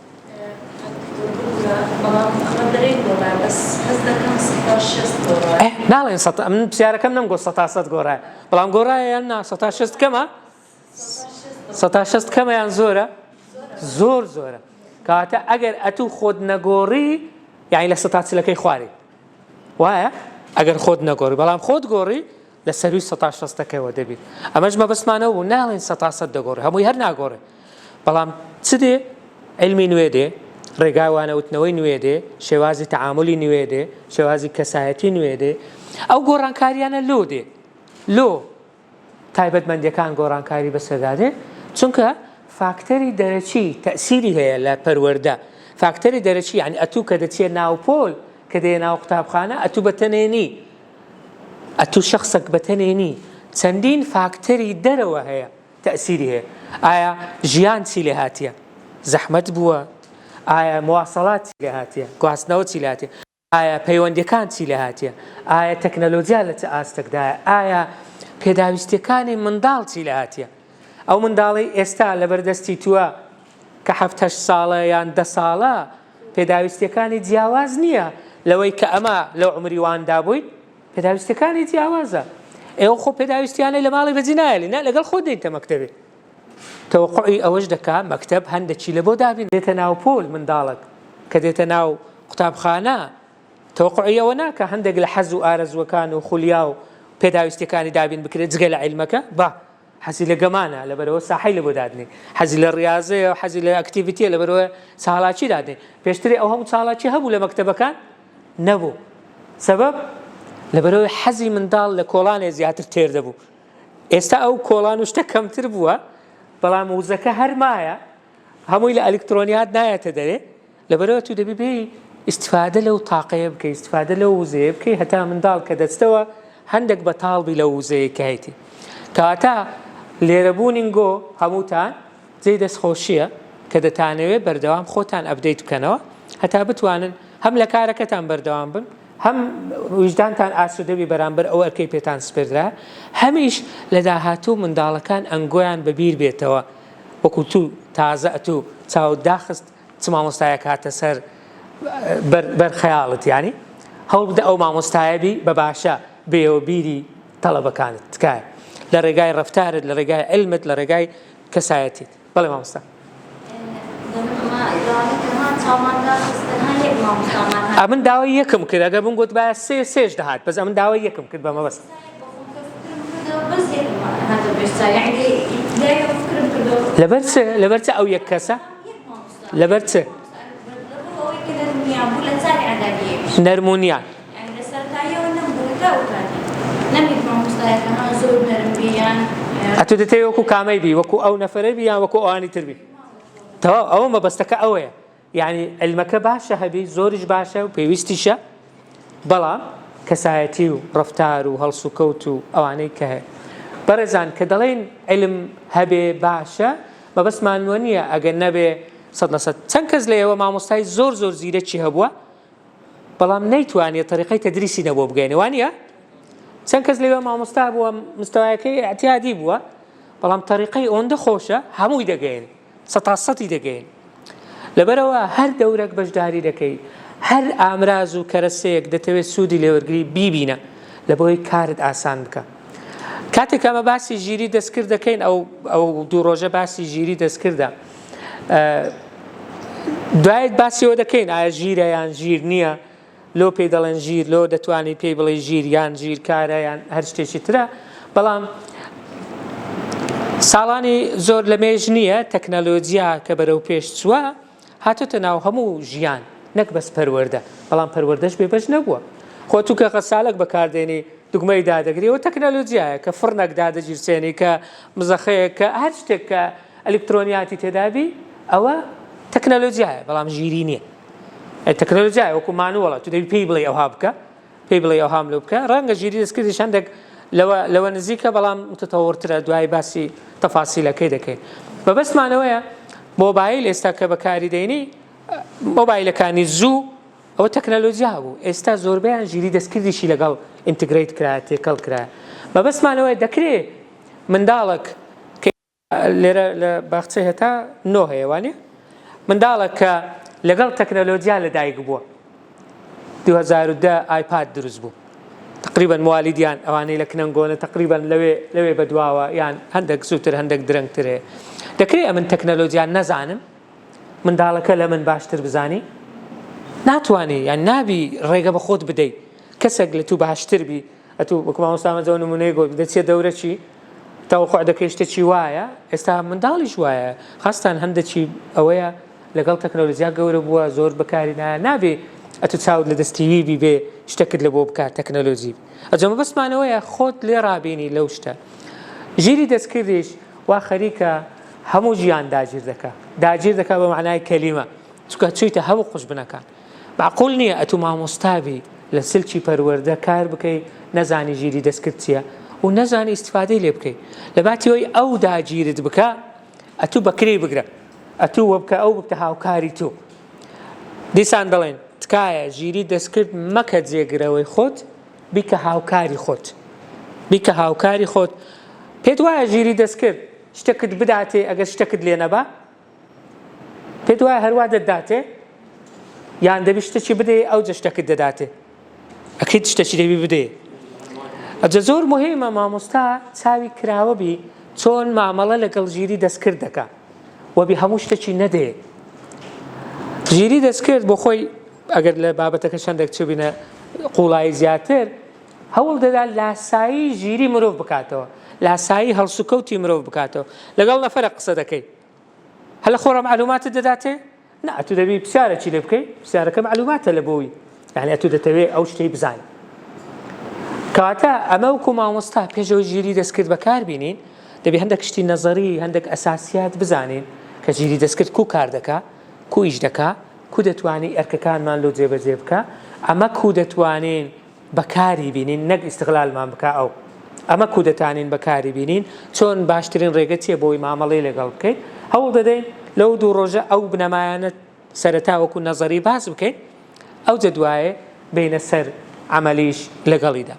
ناڵێن من پرسیارەکەم نەمگۆ 100 گۆڕایە بەڵام گۆڕایە یان نا 160 کەمە 160 کەمە یان زۆرە زۆرە کاتە ئەگەر ئەتوو خۆت نەگۆڕی یعنی لە 100 چلەکەی خواری وایە ئەگەر خۆت نەگۆڕی بەڵام خۆت گۆڕی لە سەروی 160ەکەیەوە دەبیت ئەمەش مەبەستمانەوە بوو ناڵێن 100 دەگۆڕی هەمووی هەر ناگۆڕێ بەڵام چ دێ علمی نوێ دێ ڕێگای وانەوتنەوەی نوێ دێ شێوازی تەعاملی نوێ دێ شێوازی کەسایەتی نوێ دێ ئەو گۆڕانکاریانە لۆ دێ لۆ تایبەتمەندیەکان گۆڕانکاری بەسەردادێ چونکە فاکتەری دەرەچی تەسیری هەیە لە پەروەردە فاکتەری دەرەچی یعنی ئەتوو کە دەچێت ناو پۆل کە دێ ناو قوتابخانە ئەتوو بەتەنێنی ئەتوو شخصێک بەتەنێنی چەندین فاکتەری دەرەوە هەیە تەسیری هەیە ئایا ژیان چی لێ هاتیە زەحمەت بووە ئایا مواصلات چی لێ هاتیە گواستنەوە چی لێ هاتیە ئایا پەیوەندیەکان چی لێ هاتیە ئایا تەکنەلۆجیا لە چه ئاستێکدایە ئایا پێداویستیەکانی منداڵ چی لێ هاتیە ئەو منداڵی ئێستا لە بەردەستی تووە کە 7 ساڵە یان 10 ساڵە پێداویستیەکانی جیاواز نییە لەوەی کە ئەمە لەو عمری واندا بوویت پێداویستەکانی جیاوازە ئێوە خۆ پێداویستیانەی لە ماڵی بەجی نایەلی نا لەگەڵ خۆ دێتە مەکتەبێ تەوەقعی ئەوەش دەکا مەکتەب هەندێکی لە بۆ دابین دێتە ناو پۆل منداڵک کە دێتە ناو قوتابخانە تەوەقعی ئەوە ناکە هەندێک لە حەز و ئارەزوەکان و خولیا و پێداویستیەکانی دابین بکرێت جگە لە عیلمەکە با حەزی لە گەمانە لەبەرەوە ساحەی لە بۆ دادنێ حەزی لە ڕاضەیە و حەزی لە ئەکتیڤیتیە لەبەرەوە چالاکی دادنێ پێشتری ئەو هەموو چالاکی هەبوو لە مەکتەبەکان نەبوو سەبەب لەبەرەوەی حەزی منداڵ لە کۆڵانێ زیاتر تێر دەبوو ئێستا ئەو کۆڵان و شتە کەمتر بووە بەڵام وزەکە هەرمایە هەمووی لە ئەلکترۆنیات نایەتە دەرێ لەبەرەوە تو دەبی بێ ئیستیفادە لەو تاقەیە بکەی ئیستیفادە لەو وزەیە بکەی هەتا منداڵ کە دەچتەوە هەندێک بەتاڵبی لە وزەیە کە هەیەی کەواتە لێرەبوونینگۆ هەمووتان جێی دەستخۆشیە کە دەتانەوێت بەردەوام خۆتان ئەپدەیت بکەنەوە هەتا بتوانن هەم لە کارەکەتان بەردەوام بن هەم وجدانتان ئاسوودەبی بەرامبەر ئەو ئەرکەی پێتان سپێردرا هەمیش لە داهاتوو منداڵەکان ئەنگۆیان بەبیر بێتەوە وەکو تو تازە ئەتوو چاوت داخست چ مامۆستایەک هاتە سەر بەرخەیاڵت ینی هەوڵ بدە ئەو مامۆستایەبی بە باشە بێەوە بیری تەڵەبەکانت تکایە لە ڕێگای ڕەفتارت لە ڕێگای علمت لە ڕێگای کەسایەتیت بەڵێ مامۆستا ئەمن داوای یەکم کرد ئەگەر بم گوت باە سێش دەهات بەس ئەمن داوای یەکم کرد بەمە بەس لەبەر چ ئەو یەک کەسە لەبەر چ نەرمونیان ئەتو دەتەوێت وەکو کامەی بی وەکو ئەو نەفەرەی بی یان وەکو ئەوانی تر بی تەواو ئەوە مەبەستەکە ئەوەیە یعنی علمەکە باشە هەبی زۆریش باشە و پێویستیشە بەڵام کەسایەتی و ڕەفتار و هەڵس و کەوت و ئەوانەی کە هەیە بەڕێزان کە دەڵێن علم هەبێ باشە مەبەستمان نییە ئەگەر نەبێ 100% چەند کەس لە ئێوە مامۆستای زۆر زیرەکی هەبووە بەڵام نەیتوانێت تەریقەی تەدریسی نەبووە بگەینە وانە چەند کەس لەوێ مامۆستا بووە مستەوایەکەی ئەتیادی بووە بەڵام تەریقەی ئەوەندە خۆشە هەمووی دەگەین 100% دەگەین لەبەرەوە هەر دەورێک بەشداری دەکەی هەر ئامراز و کەرەسەیەک دەتەوێت سوودی لێوەرگری بیبینە لە بۆی کارت ئاسان بکە کاتێک ئەمە باسی ژیری دەستکرد دەکەین ئەو دوو ڕۆژە باسی ژیری دەستکردە دوایت باسیەوە دەکەین ئایا ژیرە یان ژیر نییە لۆ پێی دەڵێن ژیر لۆ دەتوانانی پێی بڵێ ژیر یان ژیر کارە یان هەر شتێکی ترە بەڵام ساڵانی زۆر لە مێژ نییە تەکنەلۆجیا کە بەرەو پێش چووە هاتوتە ناو هەموو ژیان نەک بەس پەروەردە بەڵام پەروەردەش بێبەش نەبووە خۆ تو کە قەسالک بەکاردێنی دوگمەی دادەگریەوە تەکنەلۆجیایە کە فڕنەک دادەگیرسێنی کە مزەخەیە کە هەر شتێک کە ئەلکترۆنیاتی تێدابی ئەوە تەکنەلۆجیایە بەڵام ژیری نییە تەکنەلۆجیایە وەکو مانووەڵە تو دەبی پێی بڵێ ئەوها بکە پێی بڵێ ئەوهام لێ بکە ڕەنگە ژیری دەستکردی هەندێک لەوە نزیکە بەڵام متتەوەرترە دوای باسی تەفاسیلەکەی دەکەین بەبەستمانەوەیە مۆبایل ئێستا کە بەکاری دەینی مۆبایلەکانی زوو ئەوە تەکنەلۆجیا بوو ئێستا زۆربیان ژیری دەستکردیشی لەگەڵ ئینتگریت کرا تێکەڵ کرا بە بەسمانەوەی دەکرێت منداڵک لێرە لە باخچەی هەتا نۆ هەیە وانێ منداڵک کە لەگەڵ تەکنەلۆجیا لەدایک بووە 2010 ئایپاد دروست بوو تقریبا موالیدیان ئەوانەی لە کنەنگۆنە تقریبا لەوێ بەدواوە یان هەندێک زووتر هەندێک درەنگتر هەیە دەکرێت ئەمن تەکنەلۆجیان نەزانم منداڵەکە لە من باشتر بزانی ناتوانێ یان نابی ڕێگە بە خۆت بدەیت کەسێک لە تو باشتر بی ئەتوو وەکو مامۆستامەزەوە نمونەیە گۆت دەچێت دەورەچی تاوەخوا دەکەی شتێکی وایە ئێستا منداڵیش وایە خاستان هەندێکی ئەوەیە لەگەڵ تەکنەلۆجیا گەورە بووە زۆر بەکاری نابێ ئەتو چاوت لە دەستیوی بێ شتێکت لە بۆ بکات تەکنەلۆجی ئەجەمە بەسمانەوەیە خۆت لێ ڕابینی لەو شتە ژیری دەستکردیش وا خەریکە هەموو ژیان داگیر دەکا بە معنای کەلیمە چونکە چوویتە هەموو خوش بنەکان معقول نییە ئەتو مامۆستابی لە سلکی پەروەردە کار بکەی نەزانی ژیری دەستکرد چییە و نەزانی ئیسیفادەی لێ بکەی لە باتیەوەی ئەو داگیرت بکە ئەتوو بەکرێ بگرە ئەتوو وە بکە ئەو بکە هاوکاری تو دیسان دەڵێن تکایە ژیری دەستکرد مەکە جێگرەوەی خۆت بیکە هاوکاری خۆت پێت وایە ژیری دەستکرد شتێکت بداتێ ئەگەر شتێکت لێ نەبا پێت وایە هەروە دەداتێ یان دەبی شتێکی بدێ ئەو جە شتێکت دەداتێ ئەکەیت شتێکی دەبی بدێ ئەجە زۆر مهمە مامۆستا چاوی کراوەبی چۆن مامەڵە لەگەڵ ژیری دەستکرد دەکا وەبی هەموو شتێکی نەدێ ژیری دەستکرد بۆ خۆی ئەگەر لە بابەتەکە شەندێک چ بینە قوڵایی زیاتر هەوڵ دەدا لاسایی ژیری مرۆڤ بکاتەوە لاسایی هەڵسوکەوتی مرۆڤ بکاتەوە لەگەڵ نەفەرە قسە دەکەی هەل لە خۆڕە معلوماتت دەداتێ نا ئەتوو دەبی پرسیارێکی لێ بکەی پرسیارەکە معلوماتە لە بۆی یعنی ئەتوو دەتەوێت ئەو شتەی بزانی کەواتە ئەمە وەکو مامۆستا پێشەوەی ژیری دەستکرد بەکاربینین دەبی هەندێک شتی نەزەری هەندێک ئەساسیات بزانین کە ژیری دەستکرد کو کار دەکا کو ئیش دەکا کو دەتوانی ئەرکەکانمان لۆ جێبەجێ بکە ئەمە کو دەتوانین بەکاری بینین نەک ئیستیغلالمان بکە ئەو ئەمە کو دەتانین بەکاری بینین چۆن باشترین ڕێگە چیە بۆی مامەڵەی لەگەڵ بکەیت هەوڵ دەدەین لەو دوو ڕۆژە ئەو بنەمایانە سەرەتا وەکو نەزەری باس بکەین ئەو جە دوایە بینە سەر عملیش لەگەڵیدا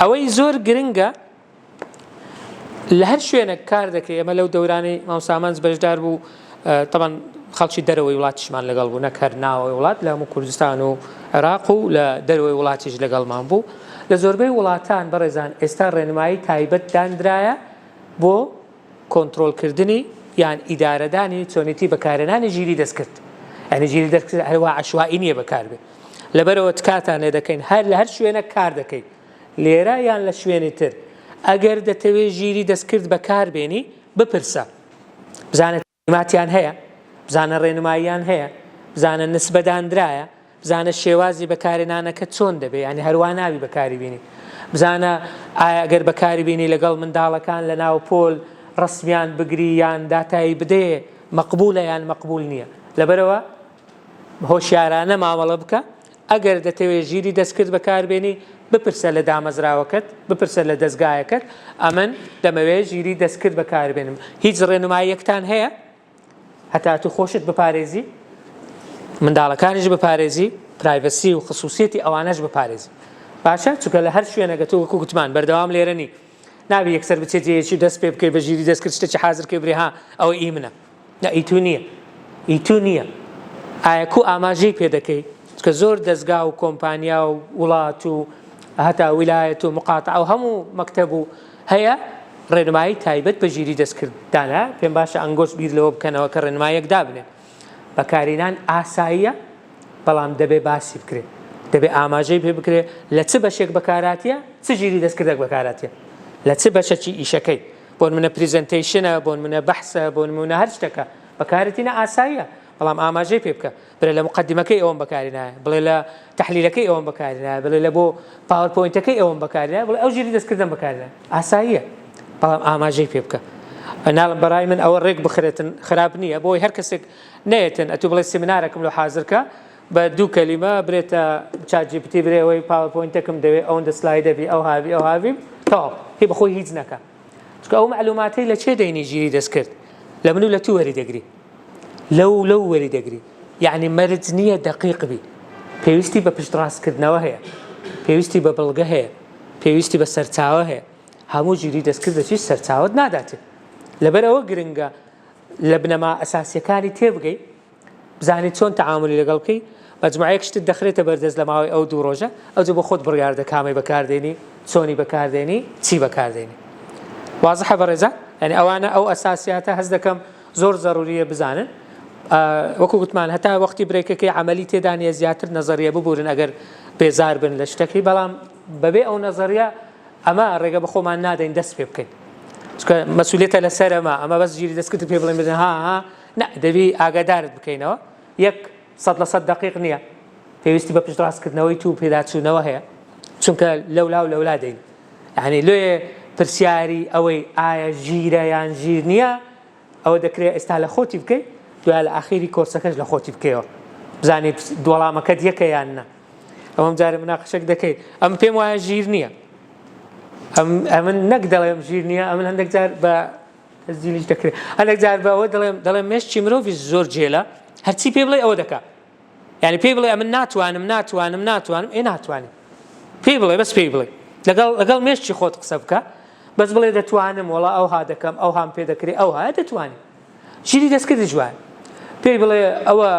ئەوەی زۆر گرنگە لە هەر شوێنە کار دەکەی ئەمە لەو دەورانی مامۆسامانز بەشدار بوو طبعا خەڵکی دەرەوەی وڵاتیشمان لەگەڵ بوو نەک هەر ناوەوەی وڵات لە هەموو کوردستان و عێراق و لە دەرەوەی وڵاتیش لەگەڵمان بوو لە زۆربەی وڵاتان بەڕێزان ئێستا ڕێنمایی تایبەت دانرایە بۆ کۆنتڕۆڵکردنی یان ئیدارەدانی چۆنیتی بەکارهێنانی ژیری دەستکرد یعنی ژیری دەستکرد هەروە عەشوائی نییە بەکاربێت لەبەرەوە تکاتان لێ دەکەین هەر لە هەر شوێنە کار دەکەیت لێرە یان لە شوێنی تر ئەگەر دەتەوێت ژیری دەستکرد بەکاربێنی بپرسە بزانە تەلیماتیان هەیە بزانە ڕێنماییان هەیە بزانە نسبەدانرایە بزانە شێوازی بەکارهێنانەکە چۆن دەبێت یعنی هەروە ناوی بەکاری بینی بزانە ئایا ئەگەر بەکاری بینی لەگەڵ منداڵەکان لە ناو پۆل ڕسمیان بگری یان داتایی بدێ مەقبولە یان مەقبول نییە لەبەرەوە هۆشیارانە مامەڵە بکە ئەگەر دەتەوێت ژیری دەستکرد بەکاربێنی بپرسە لە دامەزراوەکەت بپرسە لە دەستگایەکەت ئەمن دەمەوێت ژیری دەستکرد بەکاربێنم هیچ ڕێنماییەکتان هەیە هەتا تو خۆشت بپارێزی منداڵەکانیش بپارێزی پرایڤەسی و خصوصیەتی ئەوانەش بپارێزی باشە چونکە لە هەر شوێنەکە تۆ وەکو گوتمان بەردەوام لێرە نی نابی یەکسەر بچێت جێیەکی دەست پێ بکەی بە ژیری دەستکرد شتێکی حازر کەی بڕێ ها ئەوە ئی منە ئیتو نییە ئایا کو ئاماژەی پێ دەکەی کە زۆر دەستگا و کۆمپانیا و وڵات و هەتا ویلایەت و مقاتع و هەموو مەکتەب و هەیە ڕێنمایی تایبەت بە ژیری دەستکرددانە پێم باشە ئەنگۆش بیر لەوە بکەنەوە کە ڕێنماییەک دابنێن بەکارهێنان ئاساییە بەڵام دەبێ باسی بکرێت دەبێ ئاماژەی پێ بکرێت لە چ بەشێک بەکاراتیە چ ژیری دەستکردێک بەکاراتیە لە چ بەشەکی ئیشەکەی بۆ منە پریزنتیشنە بۆ منە بەحسە بۆ منە هەر شتەکە بەکارەتینە ئاساییە بەڵام ئاماژەی پێ بکە بڵێ لە مقدمەکەی ئەوم بەکارهێنایە بڵێ لە تەحلیلەکەی ئەوم بەکارهێنایە بڵێ لە بۆ پاوەرپۆینتەکەی ئەوم بەکارهێنایە بڵێ ئەو ژیری دەستکردن بەکارهێنایە ئاساییە بەڵام ئاماژەی پێ بکە ناڵم بەڕای من ئەوە ڕێک بخرێتن خراپ نییە بۆی هەر کەسێک نەیەتن ئەتوو بڵێ سیمینارێکم لە حازرکە بە دوو کەلیمە برێتە چات جی پی تی برێەوەی پاوەرپۆینتەکەم دەوێت ئەوەندە سلای دەبی ئەو هاوی تەواو هی بەخۆی هیچ نەکە چونکە ئەو معلوماتەی لە چێ دەینی ژیری دەستکرد لە من و لە تو وەری دەگری لەو وەری دەگری یعنی مەرج نییە دەقیق بی پێویستی بە پشتڕاستکردنەوە هەیە، پێویستی بە بڵگە هەیە، پێویستی بە سەرچاوە هەیە. هەموو ژیری دەستکرد دەچی سەرچاوت ناداتێت. لەبەرەوە گرنگە لە بنەما ئەساسیەکانی تێبگەی، بزانیت چۆن تەعاملی لەگەڵ بکەی. مەجموعەیەک شتت دەخرێتە بەردەست لە ماوەی ئەو 2 ڕۆژە، ئەوجا بۆ خۆت بڕیاردە کامی بەکاردێنی، چۆنی بەکاردێنی، چی بەکاردێنی. وازحە بەڕێزە؟ یعنی ئەوانە ئەو ئەساسیاتە هەست دەکەم زۆر زەروریە بزانن. وەکو گوتمان هەتا وەختی برێکەکەی عملی تێدا نیە زیاتر نەزەریە ببورن ئەگەر بێزار بن لە شتێکی، بەڵام بەبێ ئەو نەزەریە ئەمە ڕێگە بە خۆمان نادەین دەست پێ بکەین. چونکە مەسئولیەتە لەسەر ئەمە بەس ژیری دەستکرد پێ بڵێن بدەن ها نە، دەبی ئاگادارت بکەینەوە. 100% دقیق نییە، پێویستی بە پشتڕاستکردنەوەی تو پێداچوونەوە هەیە، چونکە لەولا دەین. یعنی لێ پرسیاری ئەوەی ئایا ژیرە یان ژیر نییە ئەوە دەکرێت ئێستا لە خۆتی بکەیت، دوای لە ئاخیری کۆرسەکەش لە خۆتی بکەیەوە، بزانیت وەڵامەکەت یەکە یان نە. ئەوەم جارە مناقەشەک دەکەیت ئەم پێم وایە ژیر نییە، ئەمن نەک دەڵێم ژیر نییە، ئەمن هەندێک جار بە زیلیش دەکرێت، هەندێک جار بە ئەوە دەڵێم مێشتی مرۆڤی زۆر جێلە، هەرچی پێ بڵێ ئەوە دەکات. یعنی پێی بڵێ ئەمن ناتوانم ناتوانم پێی بڵێ بەس پێی بڵێ لەگەڵ مێشتی خۆت قسە بکە، بەس بڵێ دەتوانم وەڵا ئەوها دەکەم ئەوهام پێ دەکرێت ئەوها دەتوانێت. ژیری دەستکردی جوان پێی بڵێ ئەوە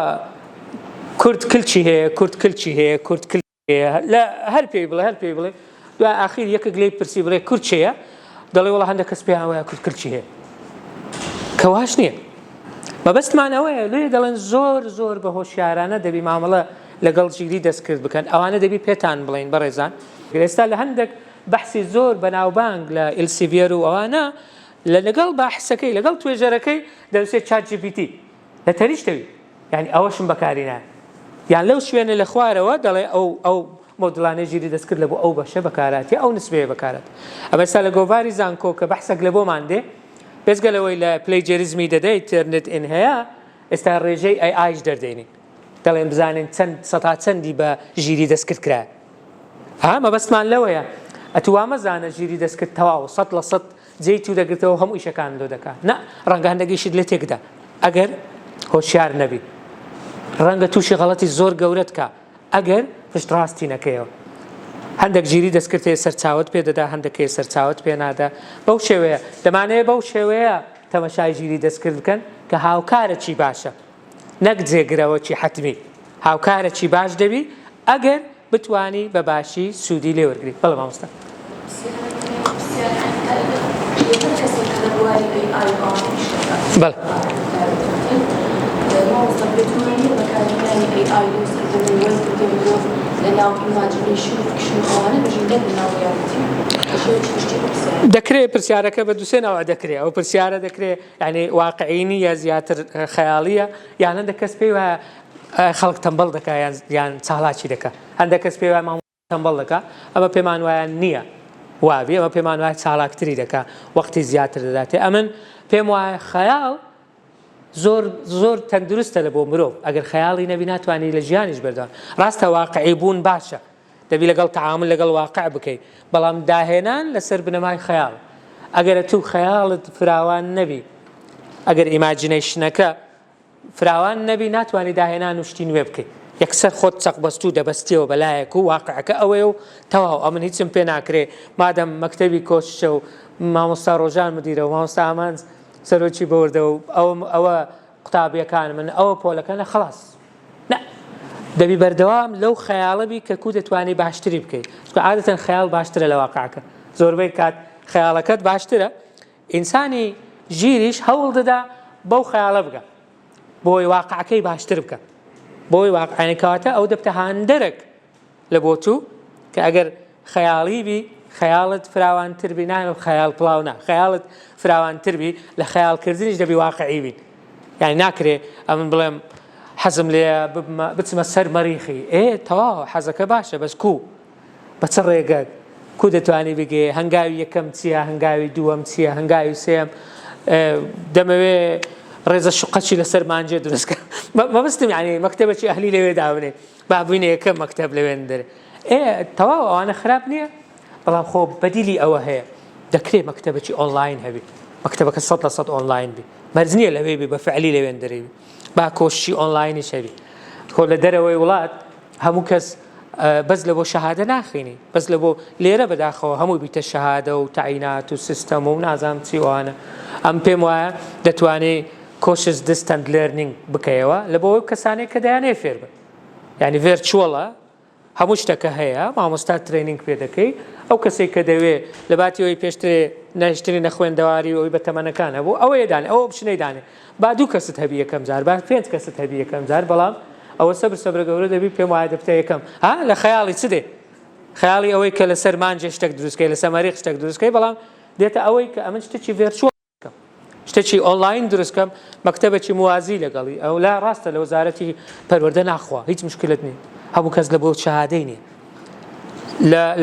کورد کلچی هەیە، کورد کلچی هەیە، کورد کلچی هەیە، لە هەر پێی بڵێ دوای ئاخیر یەکێک لێی پرسی بڵێ کورد چییە، دەڵێ وەڵا هەندێک کەس پێیان وایە کورد کلچی هەیە، کەواش نییە. مەبەستمان ئەوەیە لێ دەڵێن زۆر بە هۆشیارانە دەبی مامەڵە لەگەڵ ژیری دەستکرد بکەن، ئەوانە دەبی پێتان بڵێن بەڕێزان. ئێستا لە هەندێک بەحسی زۆر بەناوبانگ لە ئلسیڤێر و ئەوانە لەگەڵ بەحسەکەی لەگەڵ توێژەرەکەی دەوسێت چات GPT لە تەریشتەوی، یعنی ئەوەشم بەکارینە، یان لەو شوێنە لە خوارەوە دەڵێ ئەو مۆدڵانەی ژیری دەستکرد لە بۆ ئەو بەشە بەکاراتی ئەو نسبەیە بەکارات. ئەمە ئێستا لە گۆڤاری زانکۆ کە بەحسێک لە بۆمان دێ بێزگەلەوەی لە پلەیجەریزمی دەدەیت ترنت ئین هەیە، ئێستا ڕێژەی ئایش دەردێنین، دەڵێن بزانین چەندی بە ژیری دەستکرد کرا. مەبەستمان لەوەیە ئەتووا مەزانە ژیری دەستکرد تەواو 100% جێی تو دەگرێتەوە هەموو ئیشەکان لۆ دەکات. نە، ڕەنگە هەندێکیشت لێ تێکدا ئەگەر هۆشیار نەبی، ڕەنگە تووشی غەڵەتی زۆر گەورەت کە ئەگەر پشتڕاستی نەکەیەوە. هەندێک ژیری دەستکردێ سەرچاوت پێ دەدا، هەندێکی سەرچاوت پێ نادا. بەو شێوەیە دەمانەیە بەو شێوەیە تەمەشای ژیری دەستکرد بکەن کە هاوکارەکی باشە، نەک جێگرەوەکی حتمی. هاوکارەکی باش دەبی ئەگەر بتوانی بە باشی سوودی لێ وەرگری. بەڵێ مامۆستا. بەڵێ دەکرێت پرسیارەکە بە دووسێنەوە دەکرێت. ئەو پرسیارە دەکرێت یعنی واقعینی یا زیاتر خەیاڵیە، یان هەندێک کەس پێی وایە خەڵک تەمبەڵ دەکات یان چاڵاکی دەکات، هەندێک کەس پێی وایە مامۆستا تەمبەڵ دەکات. ئەمە پێمان وایە نییە وابی، ئەمە پێمان وایە چاڵاکتری دەکات، وەختی زیاتر دەداتێ. ئەمن پێم وایە خەیاڵ زۆر تەندروستە لە بۆ مرۆڤ، ئەگەر خەیاڵی نەبی ناتوانانی لە ژیانیش بەردەوام. ڕاستە واقعی بوون باشە، دەبی لەگەڵ تەعامل لەگەڵ واقع بکەیت، بەڵام داهێنان لەسەر بنەمای خەیاڵ. ئەگەر تو خەیاڵت فراوان نەبی، ئەگەر ئیماجینەیشنەکە فراوان نەبی، ناتوانانی داهێنان و شتی نوێ بکەیت. یەکسەر خۆت چەقبەستوو دەبەستیەوە بەلایەک و واقعەکە ئەوەیە و تەواو ئەمن هیچم پێ ناکرێ مادەم مەکتەبی کۆششە و مامۆستا ڕۆژان مدیرە و مامۆستا ئامانج سەرۆکی بەوردەوە ئەوە قوتابیەکان من ئەوە پۆلەکەنە خلاص. نە، دەبی بەردەوام لەو خەیاڵەبی کە کو دەتوانی باشتری بکەیت، چونکە عادەتەن خەیاڵ باشترە لە واقعەکە. زۆربەی کات خەیاڵەکەت باشترە، ئینسانی ژیریش هەوڵ دەدا بەو خەیاڵە بگە بۆی واقعەکەی باشتر بکە، بۆی واقعەکەواتە ئەو دەبتە هاندەرێک لە بۆ تو کە ئەگەر خەیاڵی بی خەیاڵت فراوانتر بی، نامە خەیاڵ پڵاونا، خەیاڵت فراوانتر بی لە خەیاڵکردنیش دەبی واقعی بین. یعنی ناکرێ ئەمن بڵێم حەزم لێ بچمە سەر مەریخی، تەواو حەزەکە باشە، بەس بە چ ڕێگەک کو دەتوانی بگێ، هەنگاوی یەکەم چییە، هەنگاوی دووەم چییە، هەنگاوی سێم، دەمەوێ ڕێزە شقەچی لەسەر مانجێ دروستکە. مەبەستم یعنی مەکتەبێکی ئەهلی لەوێ دابنێ، با بووینە یەکەم مەکتەب لەوێن دەرێ. تەواو ئەوانە خراپ نییە، بەڵام خۆ بەدیلی ئەوە هەیە دەکرێت مەکتەبێکی ئۆنلاین هەبی، مەکتەبەکە 100% ئۆنلاین بی، مەرج نییە لەوێ بی بە فعلی لەوێن دەرێ بی، با کۆشی ئۆنلاینی شەبی. خۆ لە دەرەوەی وڵات هەموو کەس بەس لە بۆ شەهادە ناخینی بەس لە بۆ لێرە بەداخەوە هەمووی بیتە شەهادە و تعینات و سیستەم و نازانم چی وانە ئەم پێم وایە دەتوانێت کۆشس دیستەنت لێرنینگ بکەیەوە لە بۆ کەسانێک کە دەیانێ فێر بن یعنی ڤێرچوەڵە هەموو شتەکە هەیە مامۆستا ترینینگ پێ دەکەی ئەو کەسێک کە دەوێت لە باتی ئەوی پێشترێ نەشتری نەخوێندەواری ئەوی بە تەمەنەکان هەبوو ئەوەیە دانێ ئەوە بشنەی دانێ با دوو کەست هەبی یەکەم جار با 5 کەست هەبی یەکەم جار بەڵام ئەوە سەبرە گەورە دەبی پێم وایە دەبتە یەکەم لە خەیاڵی چ دێ خەیاڵی ئەوەی کە لەسەر مانجێ شتێک دروستکەی لەسەر مەریخ شتێک دروستکەی بەڵام دێتە ئەوەی کە ئەمن شتێکی ڤێرچوەڵ شتێکی ئۆنلاین دروستکەم مەکتەبێکی موازی لەگەڵی ئەو لا ڕاستە لە وەزارەتی پەروەردە ناخوا هیچ مشکلت نییە هەموو کەس لە بۆ شەهادەی نییە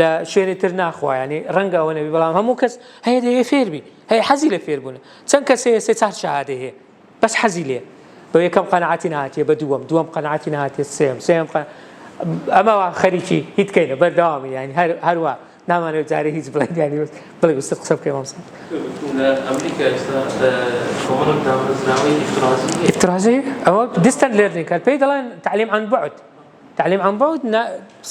لە شوێنی تر ناخوا ینی ڕەنگە ئەوە نەبی بەڵام هەموو کەس هەیە دەیە فێربی هەیە حەزی لە فێربوون چەند کەس هەیە 3-4 شەهادەی هەیە بەس حەزی لێ بە یەکەم قەنەعەتی نهاتیە بە دووەم قەنەعەتی نهاتێت سێم ئەمەوە خەریکی هیچ کەینە بەردەوامی ینی هەروە نامانێت جارێ هیچ بڵێن ینی بڵێ وستت قسە بکەی مامۆستا لە ئەمریکا ئێستا کۆمەڵێک دامەزراوەی ئیفترازی ئەوە دیستەنت لێرنینگ کات پێی دەڵێن تعلیم عن بعد تعلیم عن بعد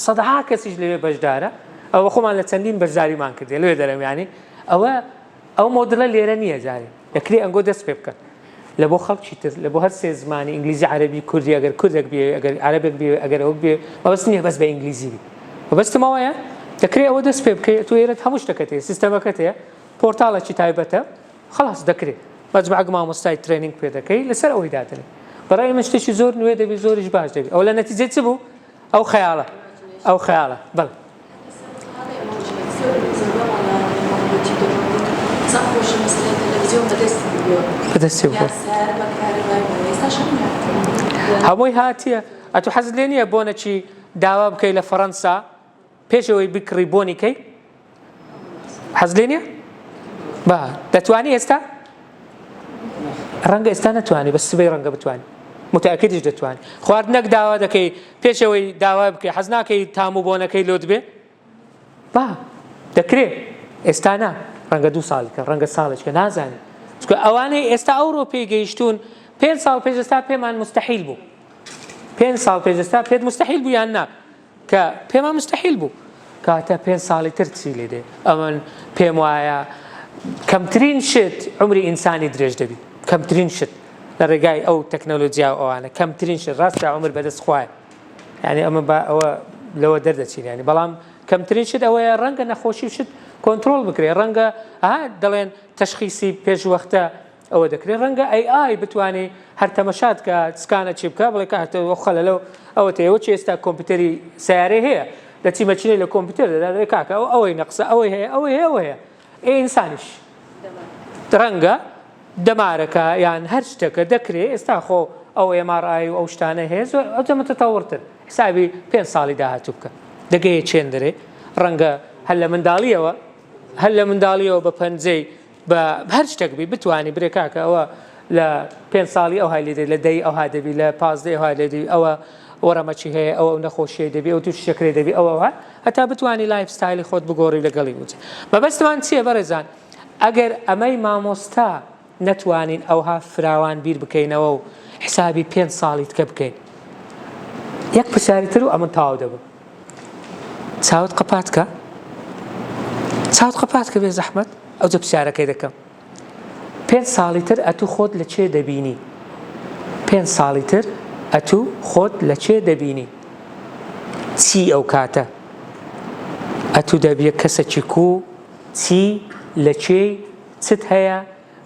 سەدەها کەسیش لەوێ بەشدارە ئەوە خۆمان لە چەندین بەشداریمان کردێ لەوێ دەرەم ینی ئەو مۆدلە لێرە نییە جارێ دەکرێت ئەنگۆ دەست پێ بکەن لە بۆ خەڵکی تر لە بۆ هەر سێ زمانی ئینگلیزی عەرەبی کوردی ئەگەر کوردێک بێ ئەگەر عەرەبێک بێ ئەگەر ئەو بێ مەبەست نییە بەس بە ئینگلیزی بی مەبەستمەوەیە دەکرێت ئەوە دەست پێ بکەیت تو ئێرە هەموو شتەکەت هەیە سیستەمەکەت هەیە پۆرتاڵێکی تایبەتە خلاص دەکرێت مەجموعەک مامۆستای ترینینگ پێ دەکەی لەسەر ئەوەی دادنێ بەڕای من شتێکی زۆر نوێ دەبی زۆریش باش دەبی ئەو لە نەتیجە چ بوو ئەو خەیاڵە بەڵێ بەدەستی بوو هەمووی هاتیە ئەتو حەزت لێ نییە بۆ نەچی داوا بکەی لە فەڕەنسا پێشەوەی بکڕی بۆنی کەی حەز لێ نییە با دەتوانی ئێستا ڕەنگە ئێستا نەتوانی بە سبەی ڕەنگە بتوانی متأکدیش دەتوانی خواردنەک داوا دەکەی پێشەوەی داوا بکەی حەز ناکەی تام و بۆنەکەی لۆت بێ با دەکرێت ئێستا نا ڕەنگە 2 ساڵێکە ڕەنگە ساڵێکە نازانی چکە ئەوانەی ئێستا ئەوڕۆپی گەیشتون 5 ساڵ پێش ئێستا پێمان مستحیل بوو 5 ساڵ پێش ئێستا پێت مستحیل بوو یان نا کە پێمان مستحیل بوو کاتە 5 ساڵی تر چی لێ دێ ئەمن پێم وایە کەمترین شت عمری ئینسانی درێژ دەبی کەمترین شت لە ڕێگای ئەو تەکنۆلۆجیا ئەوانە کەمترین شت ڕاستە عمر بەدەست خوایە یعنی ئەمە ئەوە لەوە دەردەچین ینی بەڵام کەمترین شت ئەوەیە ڕەنگە نەخۆشی شت کۆنتترۆل بکرێ ڕەنگە دەڵێن تەشخیصی پێشوەختە ئەوە دەکرێت ڕەنگە ئای بتوانێت هەر تەمەشات کە سکانە چی بکە بڵێ کاتەوە خەلە لەو ئەوە تەوە چی ئێستا کۆمپیوتەری سیارێ هەیە دەچی مەچینەی لە کۆمپیوتەر دەدات کاکە ئەوەی نەقسە ئەوەی هەیە ئەوەیە ئینسانیش ڕەنگە دەمارەکە یان هەر شتێکە دەکرێت ئێستا خۆ ئەو MRI و ئەو شتانە هەیە زۆر ئەوجەمە تەتەوڕتر حسابی 5 ساڵی داهاتوو بکە دەگەیە چێندرێ ڕەنگە هەر لە منداڵیەوە بە پەنجەی بە هەر شتێک بی بتوانی برێ کاکە ئەوە لە 5 ساڵی ئەو های لێدەی لە 10 ئەوها دەبی لە 15 ئەوها لێدەبی ئەوە وەڕەمەچی هەیە ئەوە نەخۆشیە دەبی ئەو توش شەکرێ دەبی ئەوە هەتا بتوانی لایف ستایلی خۆت بگۆڕی لەگەڵی وچێ مەبەستمان چییە بەڕێزان ئەگەر ئەمەی مامۆستا نەتوانین ئەوها فراوان بیر بکەینەوە و حسابی 5 ساڵی تکە بکەین یەک پرسیاری تر و ئەمن تاو دەبم چاوت قەپات کە بێ زەحمەت ئەوجە پرسیارەکەی دەکەم 5 ساڵی تر ئەتوو خۆت لە چێ دەبینی 5 ساڵی تر ئەتوو خۆت لە چێ دەبینی چی ئەو کاتە ئەتوو دەبیە کەسێکی کوو چی لە چێ چت هەیە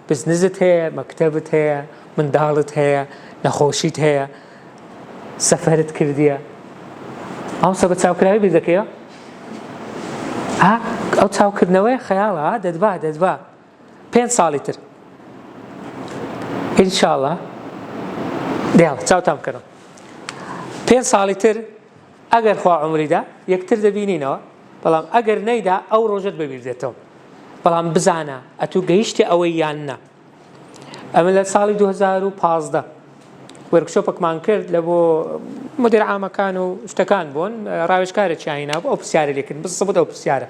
بزنزت هەیە مەکتەبت هەیە منداڵت هەیە نەخۆشیت هەیە سەفەرت کردیە ئەوسە بە چاوکراوی بیر دەکەیە ئەو چاوکردنەوەی خەیاڵە دەدبا 5 ساڵی تر ئینشاءڵڵا دیاڵە چاوتان بکەنەوە 5 ساڵی تر ئەگەر خوا عمریدا یەکتر دەبینینەوە بەڵام ئەگەر نەیدا ئەو ڕۆژت بەبیر دێتەوە بەڵام بزانە ئەتوو گەیشتی ئەوەی یان نا ئەمە لە ساڵی 2015 وەرکشۆپێکمان کرد لە بۆ مدیر عامەکان و شتەکان بوون ڕاوێژکارێکی هێنا ئەو پرسیارە لێکردن بزەبوو ئەو پرسیارە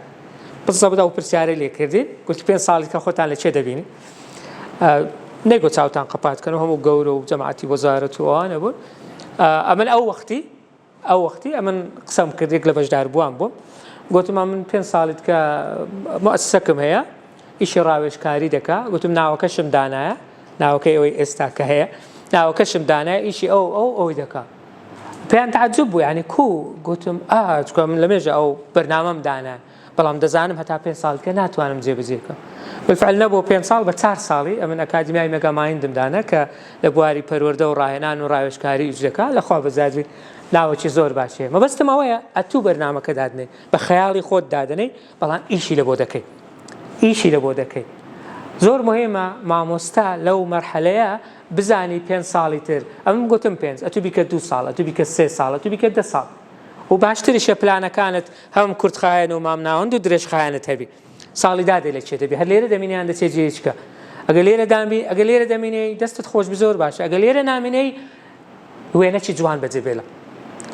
ئەو پرسیارە لێکردین گوتی 5 ساڵی کە خۆتان لە چێ دەبینی نەیگۆ چاوتان قەپاتکەن و هەموو گەورە و جەماعەتی وەزارەت و ئەوانە بوون ئەمن ئەو وەختی ئەو وەختی ئەمن قسەم کرد یەک لە بەشدار بووان بووم گوتم من 5 ساڵت کە مؤسسەکەم هەیە ئیشی ڕاوێژکاری دەکا گوتم ناوەکەشم دانایە ناوەکەی ئەوەی ئێستا کە هەیە ناوەکەشم دانایە ئیشی ئەوەی دەکا پێیان تعجب بوو یعنی گوتم چکە من لەمێژە ئەو بەرنامەم دانایە بەڵام دەزانم هەتا 5 ساڵکە ناتوانم جێبەجێکە بالفعل نەبوو 5 ساڵ بە 4 ساڵی ئەمن ئەکادمیای مەگامایندم دانا کە لە بواری پەروەردە و ڕاهێنان و ڕاوێژکاری ئیجرەکە لەخوا بەزادوی لاوەکی زۆر باشەیە مەبەستم ئەوەیە ئەتوو بەرنامەکە دادنێ بە خەیاڵی خۆت دادنەی بەڵام ئیشی لە بۆ دەکەی زۆر مهمە مامۆستا لەو مەرحەلەیە بزانی 5 ساڵی تر ئەمن گوتم 5 ئەتوو بیکە 2 ساڵ ئەتوو بیکە 3 ساڵ ئەتوو بیکە 10 ساڵ و باشتریشە پلانەکانت هەم کورتخایەن و مامناوەند و درێژخایەنت هەبی ساڵی دادێ لە چێ دەبی هەر لێرە دەمینیان دەچێت جێچکە ئەگە لێرە دەمینەی دەستت خۆش زۆر باشە ئەگە لێرە نامینەی وێنەی جوان بەجێبێڵە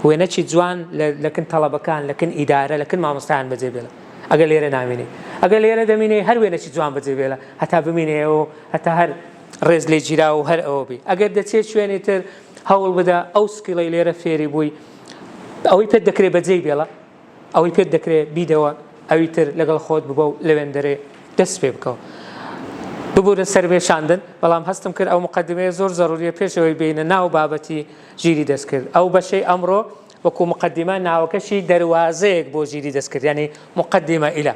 وێنەی جوان لەکن تەڵەبەکان لەکن ئیدارە لەکن مامۆستایان بەجێبێڵە ئەگە لێرە نامینەی ئەگە لێرە دەمینەی هەر وێنەی جوان بەجێبێڵە هەتا بمینەوە هەتا هەر ڕێز لێ گیرا و هەر ئەوە بی ئەگەر دەچێت شوێنی تر هەوڵ بدە ئەو سکیڵەی لێرە فێری بووی ئەوەی پێت دەکرێت بەجێ بێڵە ئەوەی پێت دەکرێت بیدەوە ئەوی تر لەگەڵ خۆت ببە و لەوێندەرێ دەست پێ بکەوە ببوورە سەربێشاندن بەڵام هەستم کرد ئەو مقدمەیە زۆر زەڕوریە پێشەوەی بینە ناو بابەتی ژیری دەست کرد ئەو بەشەی ئەمڕۆ وەکو مقدمە ناوەکەشی دەروازەیەک بۆ ژیری دەست کرد یعنی مقدمە ئیلە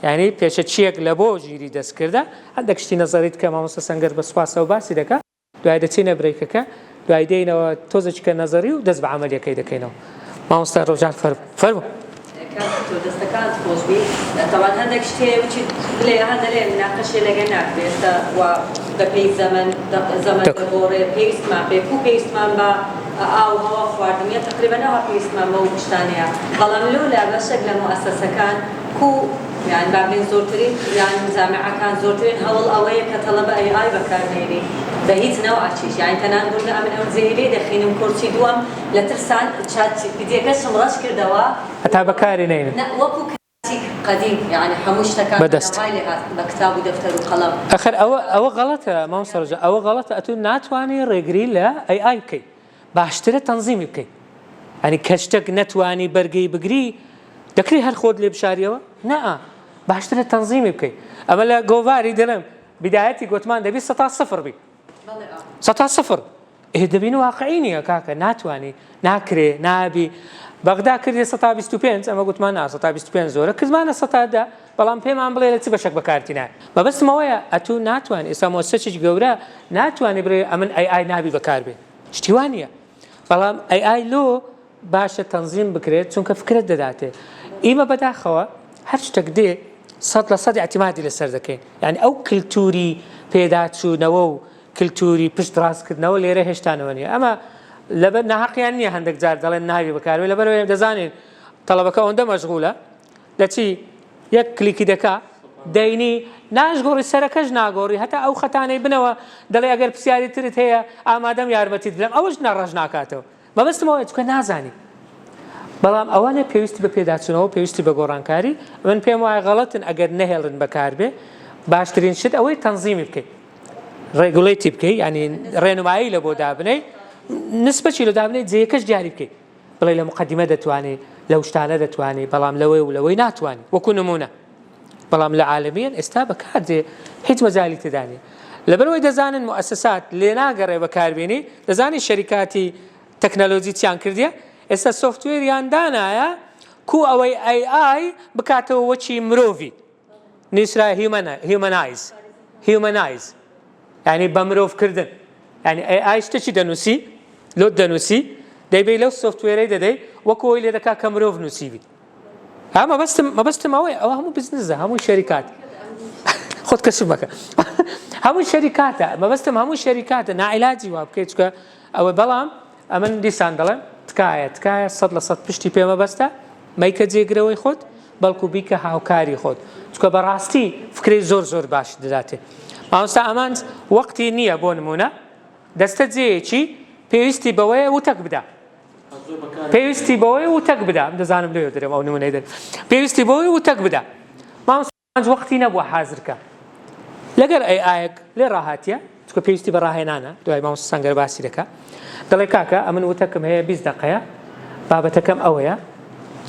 یعنی پێشە چیەک لە بۆ ژیری دەستکردە هەندێک شتی نەزەریت کە مامۆستا سەنگەر بە سوپاسەوە باسی دەکات دوای دەچینە برێکەکە دوای دێنەوە تۆزێککە نەزەری و دەست بە عەمەلیەکەی دەکەینەوە مامۆستا ڕۆژان فەرموو دەستەکانت خۆشبی تەوان هەندێک شتێ بڵێ هەندێک مناقەشێ لەگە ناکرێت و بە پێی زەمن دەگۆڕێ پێویستمان پێ و پێویستمان بە ئاو هەوا خواردنیە تقریبەنەوە پێویستمان بە و پشتانەیە بەڵام لەولا بەشێک لە مؤسسەکان یان بابلین زۆرترین یان جامعەکان زۆرترین هەوڵ ئەوەیە کە تەڵەبە AI بەکارهێنێ بە هیچ نەوعچیش یان تەنان بوونە ئەمن ئەو جێهێلێ دەخینم کورسی دووەم لە ترسان چاتGPTەکەشم ڕەش کردەوە هەتا بەکاری نێنن وەکو کاتێک قەدیم یعنی هەموو شتەکان بە کتاب و دەفتەر و قەڵەم ئەخر ئەوە غەڵەتە مامۆستا ڕۆژان ئەوە غەڵەتە ئەتوو ناتوانێ ڕێگری لە AI بکەیت باشترە تەنزیمی بکەیت ینی کە شتێک نەتوانی بەرگەی بگری دەکری هەر خۆت لێ بشاریەوە نەئە باشترە تەنزیمی بکەیت ئەمە لە گۆڤاری دەڵێم بدایەتی گوتمان دەبی 100 بی 100 دەبین واقعی نییە کاکە ناتوانانی ناکرێ نابی بەغدا کردی 125 ئەمە گوتمان 125 زۆرە کردمانە 100دا بەڵام پێمان بڵێ لە چ بەشێک بەکارتیە مەبەستمەوەیە ئەتوو ناتوانانی ئێستا مؤسسەیەکی گەورە ناتوانێت بڵێ ئەمن AI نابی بەکاربێ شتیوان نییە بەڵام AI لۆ باشە تەنزیم بکرێت چونکە فکرت دەداتێ ئیمە بەداخەوە هەر شتێک دێ 100% اعتیمادی لەسەر دەکەین یعنی ئەو کللتوری پێداچوونەوە و کللتوری پشت ڕاستکردنەوە لێرە هێشتانەوە نیە ئەمە لەبەر ناحەقیان نییە هەندێک جار دەڵێن ناوی بەکارێ لەبەرەوەی دەزانین تەڵەبەکە ئەوەندە مەشغولە لە چی یەک کلیکی دەکا دەینی ناشگۆڕی سەرەکەش ناگۆڕی هەتا ئەو خەتانەی بنەوە دەڵێ ئەگەر پرسیاری ترت هەیە ئامادەم یارمەتیت بدەم ئەوەش نەڕەش ناکاتەوە مەبەستمەوەی چکە نازانی بەڵام ئەوانە پێویستی بە پێداچوونەوە پێویستی بە گۆڕانکاری من پێم وایە غەڵەتن ئەگەر نەهێڵن بەکاربێ باشترین شت ئەوەی تەنزیمی بکەیت ڕێگوڵێتی بکەیت ینی ڕێنمایی لە بۆ دابنەی نسبەتی لە دابنەی جێیەکەش دیاری بکەیت بڵێ لە مقدمە دەتوانێت لەو شتانە دەتوانێت بەڵام لەوەی و لەوەی ناتوانێت وەکو نمونە بەڵام لە عالەمیان ئێستا بەکاردێ هیچ مەجالی تێدانێ لەبەرەوەی دەزانن مؤسسات لێ ناگەڕێ بەکاربێنی دەزانی شەریکاتی تەکنەلۆجی چیان کردیە ئێستا سۆفتوێریان دانایە کو ئەوەی AI بکاتەوە وەچی مرۆڤی نیسرا هیومەنایز یعنی بە مرۆڤکردن یعنی AI شتێکی دەنووسی لۆت دەنووسی دەیبێ لەو سۆفتوێرەی دەدەی وەکو ئەوی لێ دەکا کە مرۆڤ نووسیبی مەبەستم ئەوەیە ئەوە هەموو بزنسە هەموو شەریکات خۆت کەسب مەکە هەموو شەریکاتە مەبەستم هەموو شەریکاتە نائیلاجی وا بکەیت چکە ئەوە بەڵام ئەمن دیسان دەڵێن تکایە 100% پشتی پێمە بەستە مەیکە جێگرەوەی خۆت بەڵکو بیکە هاوکاری خۆت چکە بەڕاستی فکری زۆر باش دەداتێ مامۆستا ئەمان وەقتی نییە بۆ نمونە دەستە جێیەکی پێویستی بەوەیە وتەک بدە پێویستی بەوەی وتەک بدە دەزانم لێ دەرێم ئەو نمونەی دەن پێویستی بەوەی وتەک بدە مامۆستا وەقتی نەبووە حازرکە لەگەر ئایەک لێ ڕاهاتیە چکە پێویستی بە ڕاهێنانە دوای مامۆستا سەنگەر باسی دەکا دەڵێ کاکە ئەمن وتەکم هەیە 20 دقەیە بابەتەکەم ئەوەیە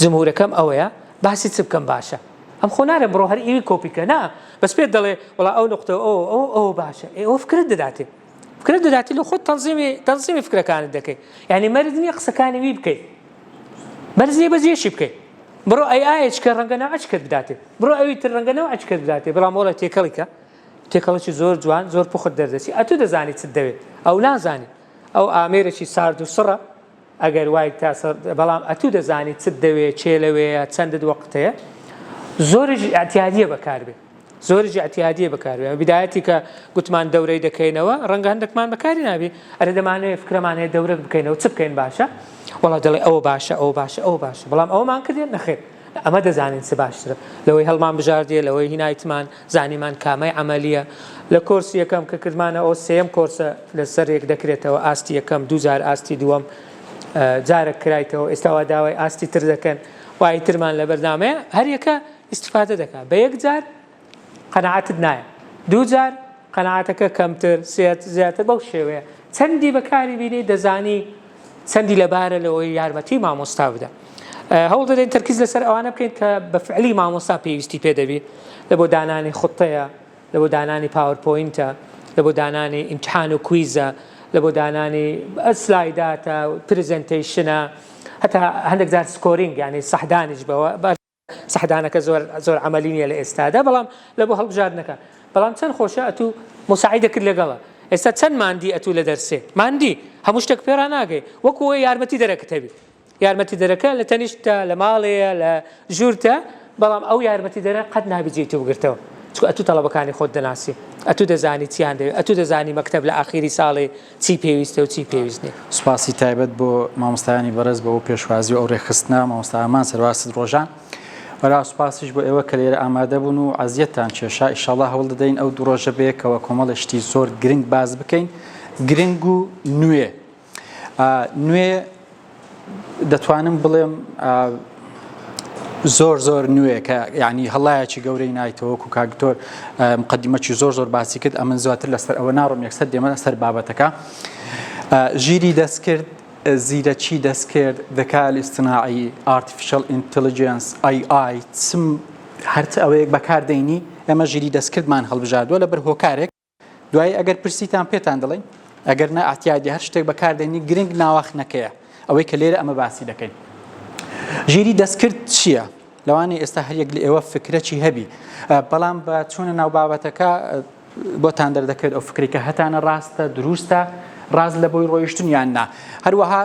جمهورەکەم ئەوەیە باسی چ بکەم باشە ئەم خۆ نارە بڕۆ هەر ئیوی کۆپیکە نا بەس پێت دەڵێ وڵا ئەو نقطە ئەو باشە ئەوە فکرت دەداتێ فکرت دەداتی لە خۆت تەنزیمی فکرەکانت دەکەی یعنی مەرج نییە قسەکانی وی بکەیت مەرج نییە بەجێشی بکەیت بڕۆ ئەیچکە ڕەنگەنەوە ئەچکرد بداتێ بڕۆ ئەوی تر ڕەنگەنەوە ئەچکرد بداتێ بەڵام وڵە تێکەڵیکە تێکەڵکی زۆر جوان زۆر پوخت دەردەچی ئەتو دەزانی چت دەوێت ئەو نازانی ئەو ئامێرەی سارد و سڕە ئەگەر وای تا بەڵام ئەتو دەزانی چت دەوێت چێ لەوەیە چەندت وەقتەیە زۆرش ئەتیادیە بەکاربێت زۆرج ئەتیادیە بەکاربێت بدایەتی کە گوتمان دەورەی دەکەینەوە ڕەنگە هەندێکمان بەکاری نابێ ئەرە دەمانەوێت فکرەمانەیە دەورە بکەینەوە چ بکەین باشە وڵا دەڵێ ئەوە باشە ئەو باشە ئەو باشە بەڵام ئەومان کردێن نەخێر ئەمە دەزانین چ باشترە لەوەی هەڵمان بژاردیە لەوەی هینایتمان زانیمان کامەی عملیە لە کۆرسی یەکەم کە کردمانە ئەو سێم کۆرسە لەسەر یەک دەکرێتەوە ئاستی یەکەم دووجار ئاستی دووەم جارە کرایتەوە ئێستاوا داوای ئاستی تر دەکەن وای ترمان لە بەردامەیە هەر یەکە ئیستیفادە دەکات بە یەک جار قەناعەتت نایە دووجار قەناعەتەکە کەمتر سێت زیاتر بەو شێوەیە چەندی بەکاری بینی دەزانی چەندی لەبارە لەوەی یارمەتی مامۆستا بدە هەوڵ دەدەین تەرکیز لەسەر ئەوانە بکەین کە بە فعلی مامۆستا پێویستی پێ دەبێت لە بۆ دانانی خوتەیە لە بۆ دانانی پاوەرپۆینتە لە بۆ دانانی ئیمتحان و کویزە لە بۆ دانانی سلایداتە پرزنتیشنە هەتا هەندێک جار سکۆرینگ یعنی سەحدانیش بەوە سەحدانەکە زۆر عملی نیە لە ئێستادا بەڵام لە بۆ هەڵبژاردنەکە بەڵام چەند خۆشە ئەتوو مساعیدە کرد لەگەڵە ئێستا چەند ماندی ئەتوو لە دەرسێ ماندی هەموو شتێک پێرا ناگەی وەکو ئەوەی یارمەتی دەرەکەتەبی یارمەتی دەرەکە لە تەنیشتە لە ماڵەیە لە ژوورتە بەڵام ئەو یارمەتی دەرە قەت نابجێتی وگرتەوە چکە ئەتوو تەڵەبەکانی خۆت دەناسی ئەتوو دەزانی چیان دەوێت ئەتوو دەزانی مەکتەب لە ئاخیری ساڵێ چی پێویستە و چی پێویست نیە سوپاسی تایبەت بۆ مامۆستایانی بەڕێز بەوە پێشوازی و ئەو ڕێخستنە مامۆستامان سەرواست ڕۆژان وەرا سوپاسیش بۆ ئێوە کە لێرە ئامادە بوون و عەزیەتتان کێشا ئیشەڵڵا هەوڵ دەدەین ئەو دوو ڕۆژە بەیەکەوە کۆمەڵە شتی زۆر گرنگ باز بکەین گرنگ و نوێ نوێ دەتوانم بڵێم زۆر نوێ کە یعنی هەڵایەکی گەورەی نایتەوە و کاکتۆر مقدمەکی زۆر باسی کرد ئەمن زیاتر لەسەر ئەوە ناڕۆم یەکسەر دێمە سەر بابەتەکە ژیری دەستکرد زیرەکی دەستکرد دەکا ئیستناعی ئارتیفیشەل ئینتەلیجەنس AI چم هەرچ ئەوەیەک بەکاردەینی ئێمە ژیری دەستکردمان هەڵبژاردووە لەبەر هۆکارێک دوای ئەگەر پرسیتان پێتان دەڵێن ئەگەر نە ئاحتیاجی هەر شتێک بەکاردێنی گرنگ ناوەخنەکەیە ئەوەی کە لێرە ئەمە باسی دەکەین ژیری دەستکرد چییە؟ لەوانەیە ئێستا هەر یەک لە ئێوە فکرەکی هەبی بەڵام بە چوونە ناو بابەتەکە بۆتان دەردەکەوێت ئەو فکری کە هەتانە ڕاستە دروستە ڕاز لە بۆی ڕۆیشتن یان نا هەروەها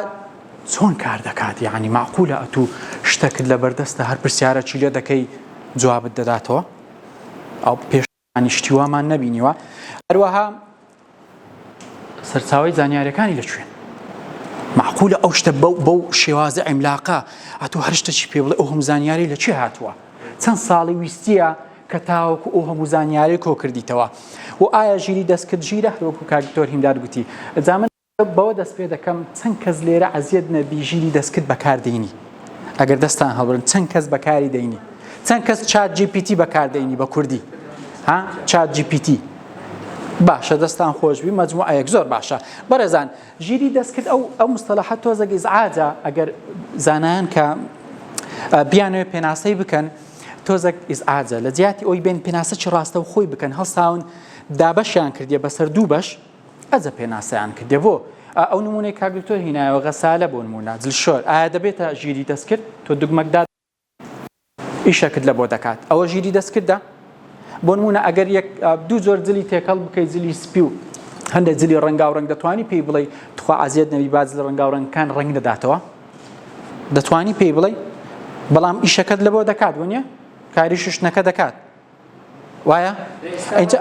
چۆن کار دەکات یعنی معقولە ئەتوو شتەکرد لە بەردەستە هەر پرسیارەکی لێ دەکەی جوابت دەداتەوە ئەو پێشانی شتیوامان نەبینیوە هەروەها سەرچاوەی زانیاریەکانی لەکوێن معقولە ئەو شتە بەو شێوازە عیملاقە ئەتوو هەر شتێکی پێ بڵێ ئەو هەموو زانیاری لەکوێ هاتووە چەند ساڵی ویستیە کە تاوەکو ئەو هەموو زانیاری کۆ کردیتەوە و ئایا ژیری دەستکرد ژیرە هەروەکو کاکتۆر هیمداد گوتی ئەجا بەوە دەست پێ دەکەم چەند کەس لێرە عەزیەت نەبی ژیری دەستکرد بەکاردەینی ئەگەر دەستان هەڵبرن چەند کەس بەکاری دەینی چەند کەس چات GPT بەکاردەینی بە کوردی ها چات GPT باشە دەستان خۆشبی مەجموعەیەک زۆر باشە بەڕێزان ژیری دەستکرد ئەو مستەلاحەت تۆزەگە ئیزعاجە ئەگەر زانایان کە بیانەوێ پێناسەی بکەن تۆزێک ئیزعاجە لە جیاتی ئەوی بین پێناسەی ڕاستە و خۆی بکەن هەڵساون دابەشیان کردیە بەسەر دوو بەش ئەجە پێناسەیان کردێ بۆ ئەو نمونەی کاکتۆر هینایەوە غەسالە بۆ نمونە جلشۆر ئایا دەبێتە ژیری دەستکرد تۆ دوگمەکدا ئیشەکرد لە بۆ دەکات ئەوە ژیری دەستکردە بۆ نمونە ئەگەر دوو زۆر جلی تێکەڵ بکەیت جلی سپی و هەندێک جلی ڕەنگا و ڕەنگ دەتوانی پێی بڵێ تخوا عەزیەت نەبی باز لە ڕەنگا و ڕەنگەکان ڕەنگ دەداتەوە دەتوانی پێی بڵێ بەڵام ئیشەکەت لە بۆ دەکات وانە کاری شوشنەکە دەکات وایە ئەیجا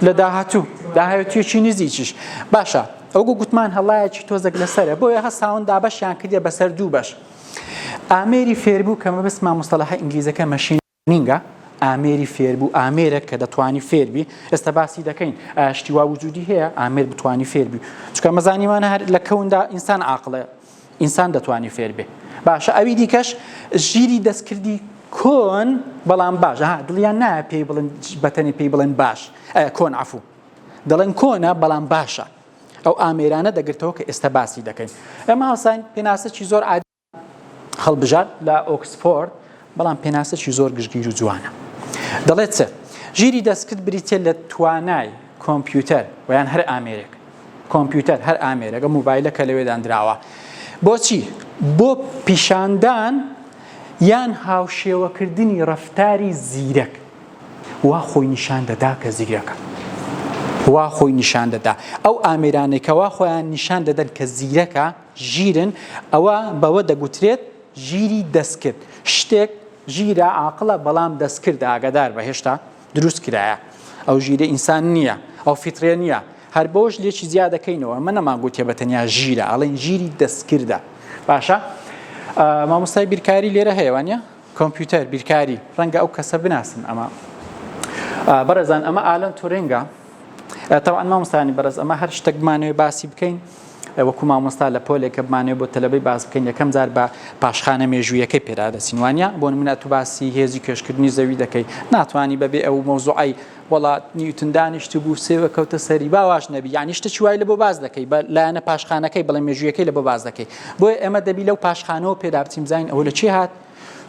لە داهاتوویەکی نزیکیش باشە ئەو گوتمان هەڵایەکی تۆزێک لەسەرە بۆیە هەستاون دابەشیان کردێ بەسەر دوو بەش ئامێری فێربوو کە مەبەستمان مستەلاحە ئینگلیزەکە مەشین لەرنینگە ئامێری فێربوو ئامێرە کە دەتوانی فێربی ئێستا باسی دەکەین شتیوا وجودی هەیە ئامێر بتوانی فێربی چکە مەزانیمانە هەر لە کەوندا ئینسان عاقڵە ئینسان دەتوانی فێربێ باشە ئەوی دیکەش ژیری دەستکردی کۆن بەڵام باش دڵیان نایە پێی بڵێن بەتەنی پێی بڵێن باش کۆن عەفوو دەڵێن کۆنە بەڵام باشە ئەو ئامێرانە دەگرتەوە کە ئێستا باسی دەکەین ئەمە هەسان پێناسەکی زۆر عادی هەڵبژار لە ئۆکسفۆرد بەڵام پێناسەی زۆر گشتگیر و جوانە دەڵێت چ ژیری دەستکرد بریتێ لە توانای کۆمپیوتەر ویان هەر ئامێرێک کۆمپیوتەر هەر ئامێرەکە موبایلە کە لەوێدان دراوە بۆچی بۆ پیشاندان یان هاوشێوەکردنی ڕەفتاری زیرەک وا خۆی نیشان دەدا کە زیرەکە وا خۆی نیشان دەدا ئەو ئامێرانێک کەوا خۆیان نیشان دەدەن کە زیرەکە ژیرن ئەوە بەوە دەگوترێت ژیری دەستکرد شتێک ژیرە عاقڵە بەڵام دەستکرد ئاگادار بە هێشتا دروست کرایە ئەو ژیرە ئینسان نییە ئەو فیترێ نییە هەر بۆش لێکی زیاد دەکەینەوە من نەماگوتێ بە تەنیا ژیرە ئەڵێن ژیری دەستکردە باشە مامۆستای بیرکاری لێرە هەیەوانە کۆمپیوتەر بیرکاری ڕەنگە ئەو کەسە بناسن ئەمە بەرەزان ئەمە ئالەن تورینگە تەواان مامۆستانی بەرز ئەمە هەر شتێک بمانەوێ باسی بکەین وەکو مامۆستا لە پۆلێکە بمانێ بۆ تەلەبەی باز بکەین یەکەم جار بە پاشخانە مێژوویەکەی پێدادەچینوانە بۆ نمونە تو باسی هێزی کێشکردنی زەوی دەکەی ناتوانانی بەبێ ئەو مۆزوعی وڵات نیوتن دانیشت بوو سێوە کەوتە سەری باواش نەبی یعنی شتێکی وای لە بۆ باز دەکەی بە لایەنە پاشخانەکەی بەڵێ مێژوویەکەی لە بۆ باز دەکەی بۆیە ئێمە دەبی لەو پاشخانەوە پێدا بچین بزانین ئەوە لە چی هات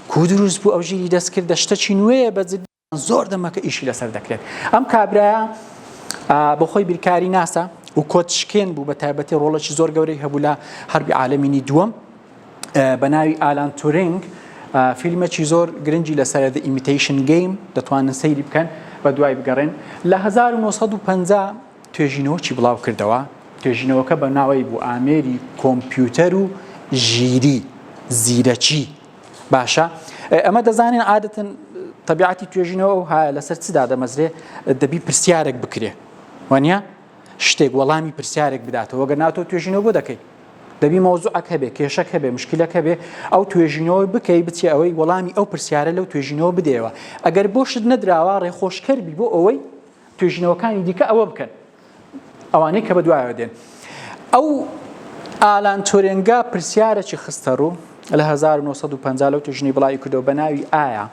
کو دروست بوو ئەو ژیری دەستکردە شتێکی نوێیە بەجددی زۆر دەمەکە ئیشی لەسەر دەکرێت ئەم کابرایە بۆ خۆی بیرکاری ناسا و کۆتشکێن بوو بە تایبەتی ڕۆڵەکی زۆر گەورەی هەبوو لە هەربی عالەمینی دووەم بە ناوی ئالان تورینگ فیلمێکی زۆر گرنگی لەسەر The Imitation Game دەتوانن سەیری بکەن بە دوای بگەڕێن لە 1950 توێژینەوەکی بڵاو کردەوە توێژینەوەکە بە ناوی بوو ئامێری کۆمپیوتەر و ژیری زیرەکی باشە ئەمە دەزانین عادەتەن طبیعەتی توێژینەوە و لەسەر چدا دەمەزرێ دەبی پرسیارێک بکرێ وانە شتێک وەڵامی پرسیارێک بداتەوە گەر ناتۆ توێژینەوە بۆ دەکەیت دەبی مۆزوعەک هەبێ کێشەک هەبێ مشکلەک هەبێ ئەو توێژینەوە بکەی بچێ ئەوەی وەڵامی ئەو پرسیارە لەو توێژینەوە بدەیەوە ئەگەر بۆ شت نەدراوە ڕێخۆشکەربی بۆ ئەوەی توێژینەوەکانی دیکە ئەوە بکەن ئەوانەی کە بە دوایەوە دێن ئەو ئالان تورینگە پرسیارێکی خستە ڕوو لە 1950 لەو توێژینەی بڵاوی کردەوە بە ناوی ئایا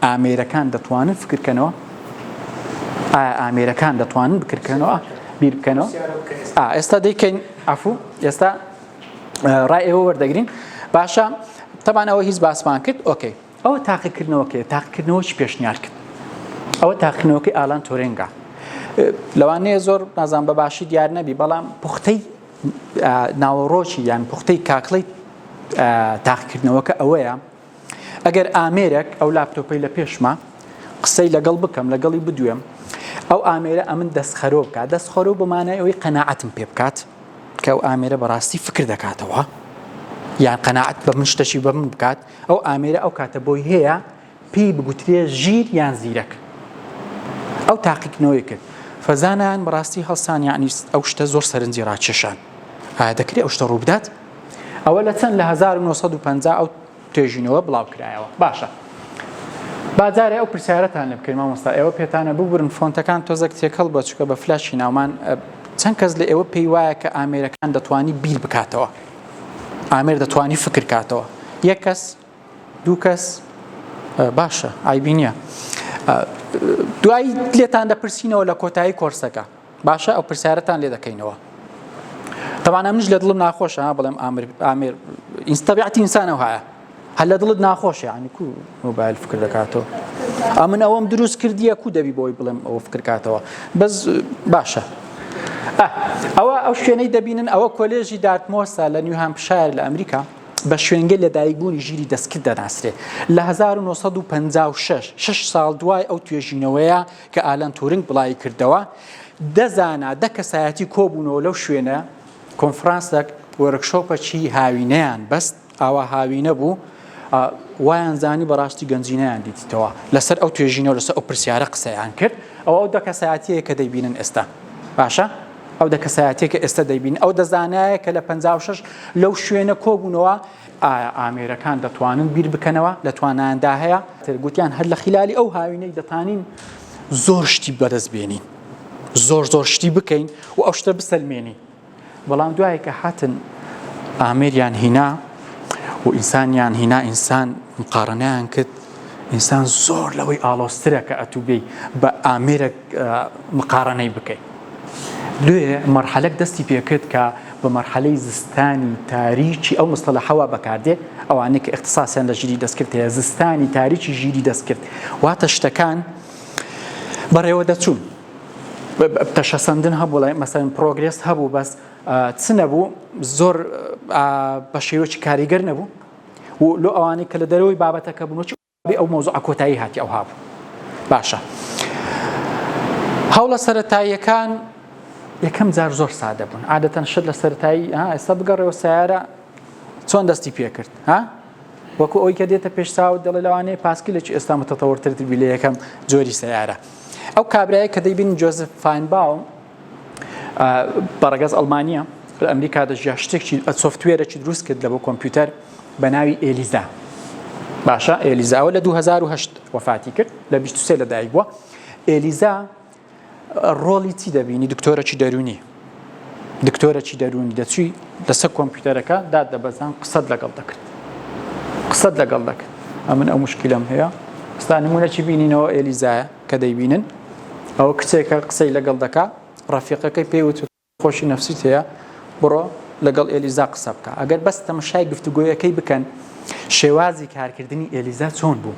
ئامێرەکان دەتوانن فکرکەنەوە ئایا ئامێرەکان دەتوانن بکردکەنەوە بیر بکەنەوە ئێستا دەیکەین ئەفوو ئێستا ڕای ئێوە وەردەگرین باشە تەبان ئەوە هیچ باسمان کرد ئۆکەی ئەوە تاقیکردنەوەکەیە تاقیکردنەوەی پێشنیار کرد ئەوە تاقیکردنەوەکەی ئالان تورینگە لەوانەیە زۆر نازان بە باشی دیار نەبی بەڵام پوختەی ناوەڕۆکی یان پوختەی کاکڵەی تاقیکردنەوەکە ئەوەیە ئەگەر ئامێرێک ئەو لاپتۆپەی لە پێشمە قسەی لەگەڵ بکەم لەگەڵی بدوێم ئەو ئامێرە ئەمن دەستخەرۆ بکات دەستخەرۆ بمانای ئەوەی قەناعەتم پێ بکات کە ئەو ئامێرە بەڕاستی فکر دەکاتەوە یان قەناعەت بە من شتەشی بە من بکات ئەو ئامێرە ئەو کاتە بۆی هەیە پێی بگوترێ ژیر یان زیرەک ئەو تاقیکردنەوەی کرد فەزانان بەڕاستی هەڵسان یعنی ئەو شتە زۆر سەرنجی ڕاکێشان دەکرێت ئەو شتە ڕوو بدات ئەوە لە چەند لە 1950 ئەو توێژینەوە بڵاو کرایەوە باشە بازارێ ئەو پرسیارەتان لێ بکەین مامۆستا ئێوە پێتانە ببورن فۆنتەکان تۆزێک تێکەڵ بە چووکە بە فلاشی ناومان چەند کەس لە ئێوە پێی وایە کە ئامێرەکان دەتوانی بیر بکاتەوە ئامێر دەتوانی فکر کاتەوە یەک کەس دوو کەس باشە ئایبی نییە دوایی لێتان دەپرسینەوە لە کۆتایی کۆرسەکە باشە ئەو پرسیارەتان لێ دەکەینەوە طبعا منش لە دڵم ناخۆشە بڵێم ئامێر طبیعەتی ئینسانە هەیە هەل لە دڵت ناخۆشە یعنی کو مۆبایل فکر دەکاتەوە من ئەوەم دروست کردیە کو دەبی بۆی بڵێم ئەوە فکر کاتەوە بەس باشە ئەوە ئەو شوێنەی دەبینن ئەوە کۆلێژی دارتمۆستا لە نیو هامپشایر لە ئەمریکا بە شوێنگە لە دایکبوونی ژیری دەستکرد دەناسرێ لە 1956 6 ساڵ دوای ئەو توێژینەوەیە کە ئالان تورینگ بڵاوی کردەوە دەزانا دە کەسایەتی کۆبوونەوە لەو شوێنە کۆنفرانسێک وەرکشۆپەکی هاوینەیان بەست ئاوا هاوینە بوو وایان زانی بەڕاستی گەنجینەیان دیتیتەوە لەسەر ئەو توێژینەوە لەسەر ئەو پرسیارە قسەیان کرد ئەو دە کەسایەتیەیە کە دەیبینن ئێستا باشە ئەو دە کەسایەتێک کە ئێستا دەیبین ئەو دەزانایە کە لە 56 لەو شوێنە کۆبوونەوە ئامێرەکان دەتوانن بیر بکەنەوە لە توانایاندا هەیە گوتیان هەر لە خلالی ئەو هاوینەی دەتانین زۆر شتی بەدەست بێنین زۆر شتی بکەین و ئەو شتە بسەلمێنین بەڵام دوایە کە هاتن ئامێریان هینا و ئینسانیان هینا ئینسان مقارنەیان کرد ئینسان زۆر لەوەی ئاڵۆسترە کە ئەتوبێی بە ئامێرە مقارنەی بکەیت لێ مەرحەلەك دەستی پێکرد کە بە مەرحەلەی زستانی تاریکی ئەو مستەلەحەوە بەکاردێ ئەوانەی کە اختصاسیان لە ژیری دەستکرد هەیە زستانی تاریکی ژیری دەستکرد واتە شتەکان بەڕێوە دەچوون تەشەسەندن هەبوو مەسەن پرۆگرێس هەبوو بەس چ نەبوو زۆر بە شێوەیەکی کاریگەر نەبوو و لۆ ئەوانەی کە لە دەرەوەی بابەتەکە بوونەوە ئەو مۆزوع کۆتایی هاتی ئەو هابوو باشە هەوڵە سەرەتاییەکان یەکەم جار زۆر سادە بوون عادەتەن شت لە سەرەتایی ئێستا بگەڕێەوە سیارە چۆن دەستی پێکرد وەکو ئەوی کە دێتە پێش چاوت دەڵێ لەوانەیە پاسکیلێکی ئێستا متەتەوەرتر بی لە یەکەم جۆری سیارە ئەو کابرایە کە دەیبین جۆزف فاینباوم بەڕەگەز ئەڵمانیە لە ئەمریکا دەژیا شتێکی سۆفتوێرێکی دروست کرد لە بۆ کۆمپیوتەر بە ناوی ئێلیزا باشە ئێلیزاوە لە 2008 وەفاتی کرد لە 23 لەدایک بووە ئێلیزا ڕۆڵی چی دەبینی دکتۆرەکی دەرونی دکتۆرەکی دەرونی دەچوی لەسەر کۆمپیوتەرەکە داد دەبەزان قسەت لەگەڵ دەکرد ئەمن ئەو مشکلم هەیە ئێستا نمونەکی بینینەوە ئێلیزایە کە دەیبینن ئەوە کچێکە قسەی لەگەڵ دەکا ڕەفیقەکەی پێوت خۆشی نەفسیت هەیە بڕۆ لەگەڵ ئێلیزا قسە بکە ئەگەر بەس تەمەشای گفتوگۆیەکەی بکەن شێوازی کارکردنی ئێلیزا چۆن بوو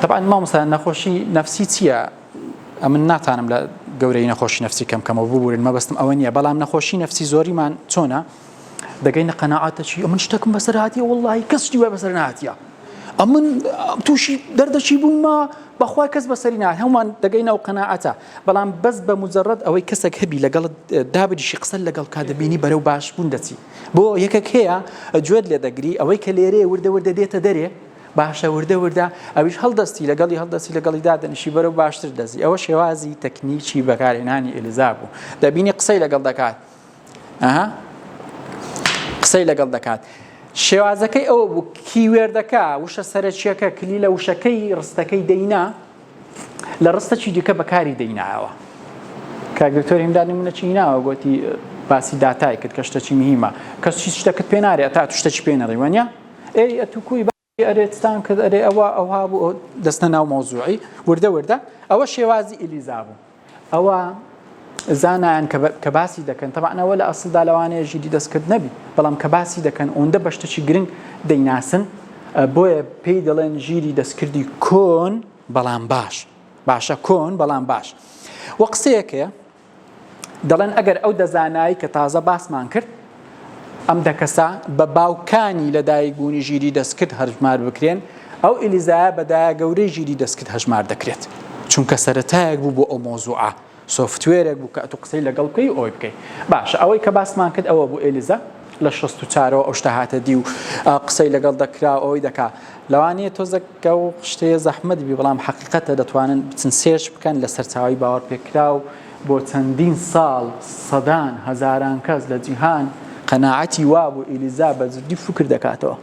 طبعا مامۆستا نەخۆشی نەفسی چییە ئەمن ناتانم لە گەورەی نەخۆشی نەفسی کەمکەمەوە ببورن مەبەستم ئەوە نییە بەڵام نەخۆشی نەفسی زۆریمان چۆنە دەگەینە قەناعاتەکی ئەمن شتێکم بەسەر هاتیە وەڵڵاهی کەس شتی وای بەسەر نهاتیە ئەمن تووشی دەردەچی بوومە بەخوای کەس بەسەری نهات هەمومان دەگەینە ئەو قەناعەتە بەڵام بەس بە مجەڕەد ئەوەی کەسێک هەبی لەگەڵ دابریشی قسە لەگەڵ کا دەبینی بەرەو باشبوون دەچی بۆ یەکێک هەیە گوێت لێ دەگری ئەوەی کە لێرێ وردە وردە دێتە دەرێ باشە وردە ئەویش هەڵدەستی لەگەڵی دادەنیشی بەرەو باشتر دەزی ئەوە شێوازی تەکنیکی بەکارهێنانی ئێلیزا بوو دەبینی قسەی لەگەڵ دەکات قسەی لەگەڵ دەکات شێوازەکەی ئەوە بوو کیوێردەکە وشە سەرچیەکە کلی لە وشەکەی ڕستەکەی دەینا لە ڕستەکی دیکە بەکاری دەیناوە کاگرتۆری هیمدانی منەچی ناوە گوتی باسی داتای کرد کە شتێکی مهمە کەس هیچ شتێکت پێ نارێت تا تو شتێکی پێ نەڕی وانیا ئێ ئەتوکوی ئەرێتستان کرد ئەرێ ئەوها بوو دەستە ناو مۆزوعی وردە ئەوە شێوازی ئێلیزا بوو ئەوە زانایان کە باسی دەکەن تەبعەوە لە ئەسڵدا لەوانەیە ژیری دەستکرد نەبی بەڵام کە باسی دەکەن ئەوەندە بە شتێکی گرنگ دەیناسن بۆیە پێی دەڵێن ژیری دەستکردی کۆن بەڵام باشە کۆن بەڵام باش وە قسەیەکەیە دەڵێن ئەگەر ئەو دەزانایی کە تازە باسمان کرد ئەم دەکەسا بە باوکانی لەدایک بوونی ژیری دەستکرد هەژمار بکرێن ئەو ئێلیزایە بەدایە گەورەی ژیری دەستکرد هەژمار دەکرێت چونکە سەرەتایەک بوو بۆ ئەو مۆزوعە سۆفتوێرێک بوو کە تو قسەی لەگەڵ بکەی ئەوی بکەیت باشە ئەوەی کە باسمان کرد ئەوە بوو ئێلیزا لە 64ەوە ئەو شتە هاتە دی و قسەی لەگەڵ دەکرا ئەوەی دەکا لەوانەیە تۆزەکە و شتەیە زەحمەت بی بەڵام حەقیقەتە دەتوانن بچن سێرچ بکەن لە سەرچاوی باوەڕ پێکرا و بۆ چەندین ساڵ سەدان هەزاران کەس لە جیهان قەناعەتی وا بوو ئێلیزا بە جدی فکر دەکاتەوە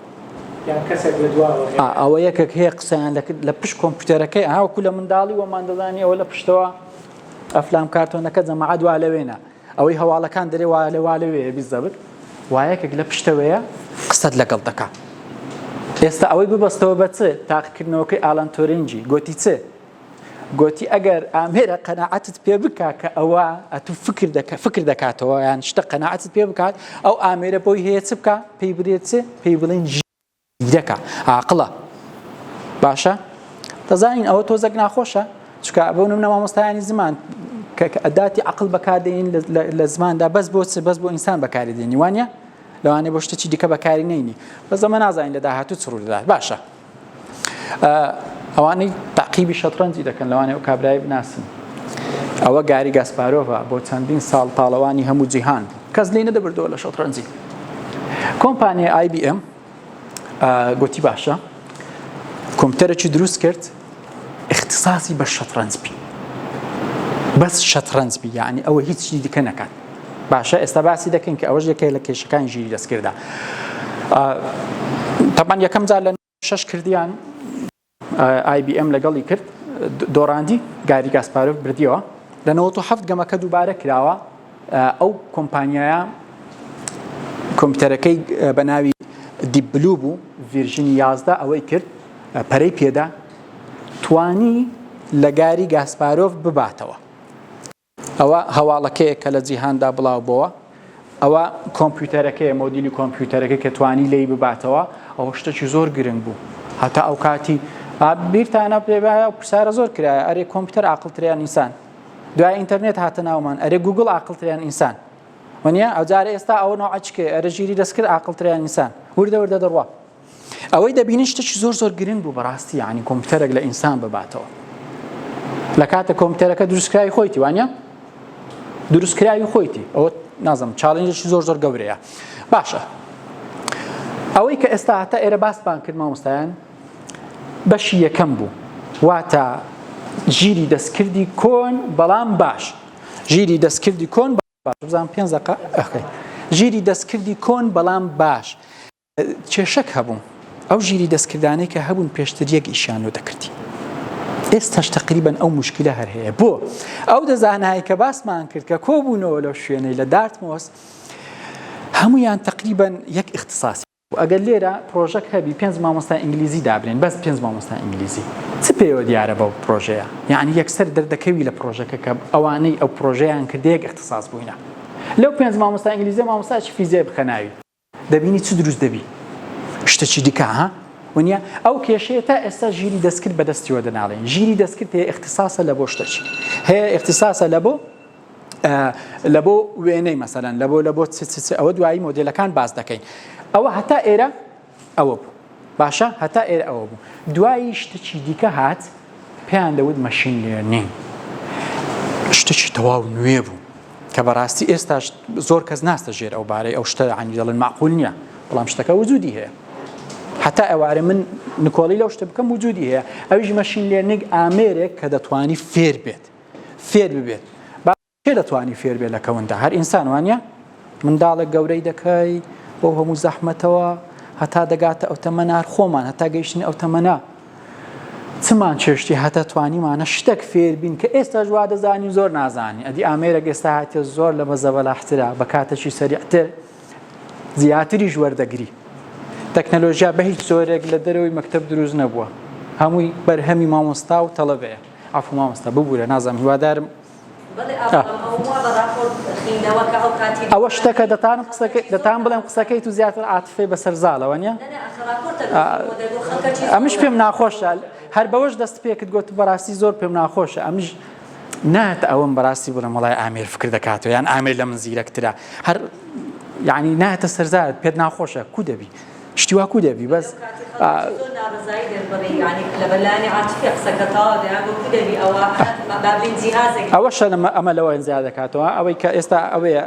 ئەوە یەکێک هەیە قسەیان لە پشت کۆمپیوتەرەکەی وەکو لە منداڵی وەمان دەزانی ئەوە لە پشتەوە ئەفلام کارتۆنەکە جەماعەت وا لەوێنە ئەوەی هەواڵەکان دەرێ وا لەوەیە بیزەبت وایەکێک لە پشتەوەیە قسەت لەگەڵ دەکات ئێستا ئەوەی ببەستەوە بە چ تاقیکردنەوەکەی ئالان تۆرینجی گوتی چ گوتی ئەگەر ئامێرە قەناعەتت پێ بکا کە ئەوە ئەتو فکر دەکاتەوە یان شتە قەناعەتت پێ بکات ئەو ئامێرە بۆی هەیە چ بکە پێی برێت چ پێی بڵێن ژیرەکە عاقڵە باشە دەزانین ئەوە تۆزێک ناخۆشە چکە بۆ نمونە مامۆستایانی زمان کە ئەداتی عەقڵ بەکاردێنین لە زماندا بەس بۆ ئینسان بەکاردێنی وانە لەوانەیە بۆ شتێکی دیکە بەکاری نەینی بەس ئەمە نازانین لە داهاتوو چ ڕوو دەدات باشە ئەوانەی تاقیبی شەترەنجی دەکەن لەوانەیە ئەو کابرای بناسن ئەوە گاری گاسپارۆڤە بۆ چەندین ساڵ پاڵەوانی هەموو جیهان کەس لێ نەدەبردەوە لە شەترەنجی کۆمپانیای IBM گوتی باشە کۆمپیوتەرێکی دروست کرد اختصاصی بە شەترەنج بی بەس شەترەنج بی یعنی ئەوە هیچی دیکە نەکات باشە ئێستا باسی دەکەین کە ئەوەش یەکێک لە کێشەکانی ژیری دەستکردە تەبەن یەکەم جار لە 6 کردیان IBM لەگەڵی کرد دۆڕاندی گاری گاسپارۆڤ بردیەوە لە 97 گەمەکە دووبارە کراوە ئەو کۆمپانیایە کۆمپیوتەرەکەی بە ناوی دیپ بلو بوو ڤیرژین 11 ئەوەی کرد پەرەی پێدا توانی لە گاری گاسپارۆڤ بباتەوە ئەوە هەواڵەکەیە کە لە جیهاندا بڵاو بووە ئەوە کۆمپیوتەرەکەی مۆدیلی کۆمپیوتەرەکەی کە توانی لی بباتەوە ئەوە شتێکی زۆر گرنگ بوو هەتا ئەو کاتی بیرتانە پێ پرسیارە زۆر کرایە ئەرێ کۆمپیوتەر عاقڵتریان ئینسان دوای ئینتەرنێت هاتە ناومان ئەرێ گوگڵ عاقڵتریان ئینسان وەنیە ئەوجارە ئێستا ئەوە نوعچکێ ئەرە ژیری دەستکرد عاقڵتریان ئینسان وردە وردە دەڕوا ئەوەی دەبینن شتێکی زۆر زۆر گرنگ بوو بەڕاستی یعنی کۆمپیوتەرێک لە ئینسان بباتەوە لە کاتە کۆمپیوتەرەکە دروستکراوی خۆیتی وانە دروستکراوی خۆیتی ئەوە نازم چاڵنجێکی زۆر زۆر گەورەیە باشە ئەوەی کە ئێستا هەتا ئێرە باسمان کرد مامۆستایان بەشی یەکەم بوو واتە ژیری دەستکردی کۆن بەڵام باش ژیری دەستکردی کۆن بزانام 5 دقیقە ئەخەی ژیری دەستکردی کۆن بەڵام باش کێشەک هەبوو ئەو ژیری دەستکردانەی کە هەبوون پێشتر یەک ئیشانۆ دەکردی ئێستاش تقریبەن ئەو مشکلە هەر هەیە بۆ ئەو دەزانایی کە باسمان کرد کە کۆبوونەوە لەو شوێنەی لە دارتمۆس هەمویان تقریبەن یەک اختصاسی ئەگەر لێرە پرۆژەک هەبی 5 مامۆستا ئینگلیزی دابرێن بەس 5 مامۆستا ئینگلیزی چ پێوە دیارە بەو پرۆژەیە یعنی یەکسەر دەردەکەوی لە پرۆژەکە کە ئەوانەی ئەو پرۆژەیان کردە یەک اختصاس بووینە لەو 5 مامۆستا ئینگلیزی مامۆستاچی فیزیای بخەناوی دەبینی چ دروست دەبی شتێکی دیکە ها ونیە ئەو کێشەیە تا ئێستا ژیری دەستکرد بەدەستیوە دەناڵێن ژیری دەستکرد هەیە اختصاسە لە بۆ شتێکی هەیە اختصاسە لە بۆ وێنەی مەسەلەن لە بۆ ئەوە دوایی مۆدێلەکان باز دەکەین ئەوە هەتا ئێرە ئەوە بوو باشە هەتا ئێرە ئەوە بوو دوایی شتێکی دیکە هات پێیان دەوت مەشین لێرنینگ شتێکی تەواو نوێ بوو کە بەڕاستی ئێستا زۆر کەس ناستە ژێر ئەو بارەی ئەو شتە عنی دەڵێن معقول نییە بەڵام شتەکە وجودی هەیە حتا ئەوارە من نکۆڵی لەو شتە بکەم وجودی هەیە ئەویش مەشین لێرنینگ ئامێرێک کە دەتوانی فێر ببێت کێ دەتوانی فێر بێت لە کەوندا هەر ئینسان وانە منداڵێک گەورەی دەکەی بۆ هەموو زەحمەتەوە هەتا دەگاتە ئەو تەمەنار خۆمان هەتا گەیشتنی ئەو تەمەنا چمان چێشتی هەتا توانیمانە شتێک فێر بین کە ئێستا ژوا دەزانی زۆر نازانی ئەدی ئامێرێک ئێستا هاتیە زۆر لە بەزە بەلاحترا بە کاتەکی سەریعتر زیاتریش وەردەگری تەکنەلۆژیا بە هیچ زۆرێک لە دەرەوەی مەکتەب دروست نەبووە هەمووی بەرهەمی مامۆستا و تەڵەبەیە ئافو مامۆستا ببوورە نازانم هیوادارم ئەوە شتەکە دەتان بڵێم قسەکەی تو زیاتر عاتفەی بەسەر زاڵەوە نیە ئەمش پێم ناخۆشە هەر بەوەش دەست پێکرد گوت بەڕاستی زۆر پێم ناخۆشە ئەمش نات ئەوەم بەڕاستی بڵێم وڵای ئامێر فکر دەکاتەوە یان ئامێر لە من زیرەکترا هەر یعنی ناتە سەرزارت پێت ناخۆشە کو دەبی شتیوا کو دەبی بەس ئەوەشە ئەمە لەوە زیاد دەکاتەوە ئەوەی کە ئێستا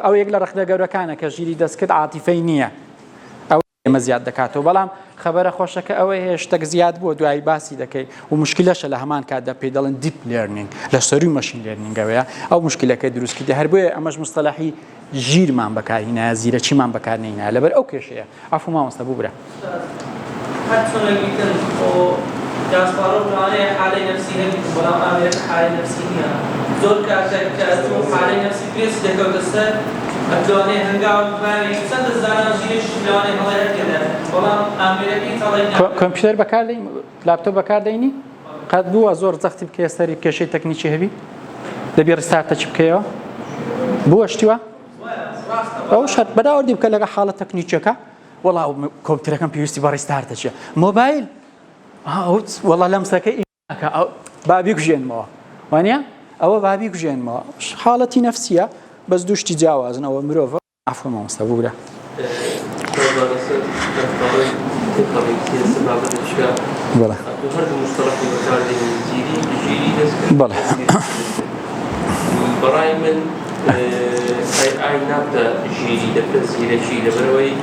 ئەو یەک لە ڕەخنە گەورەکانە کە ژیری دەستکرد عاتیفەی نییە ئەو ئێمە زیاد دەکاتەوە بەڵام خەبەرە خۆشەکە ئەوەی هەیە شتێک زیاد بووە دوایی باسی دەکەی و مشکلەشە لە هەمان کاتدا پێی دەڵێن دیپ لێرنینگ لە سەروی مەشین لێرنینگەوەیە ئەو مشکلەکەی دروستکردی هەر بۆیە ئەمەش مستەلاحی ژیرمان بەکارهێنا زیرەکیمان بەکارنهێنا لەبەر ئەو کێشەیە ئافو مامۆستا ببورە جاسپارۆ حالەی نەفسی هەبی بەڵام ئامێرەکە حالەی نەفسی نییە زۆر کاتێک کە حالەی نەفسی پێس دەکەوتە سەر ئەتوانێ هەنگاو بباری چەندە زانان ژیرێکی لەوانەیە هەڵەیە هەکەدە بەڵام ئامێرەکەی تەڵی کۆمپیوتەر بەکاردەین لاپتۆپ بەکاردەینی قەت بووە زۆر زەختی بکە سەری کێشەی تەکنیکی هەبی دەبێ ڕستارتە چی بکەیەوە بووە شتیوە ئەو شەرت بەداوەردی بکە لەگە حاڵە تەکنیکیەکە وەڵاو کۆمپیوتەرەکەم پێویستی بە ڕستارتە چیە مۆبایل وەڵا لەمسەکە بابی کوژێنمەوە وانە ئەوە بابی کوژێنمەوە حاڵەتی نەفسیە بەس دوشتی جیاوازن ئەوە مرۆڤ ئافۆ مامۆستا ببورە بەڵێ بەڕای من ئای نابدە ژیری دەبێت زیرەکی لەبەرەوەی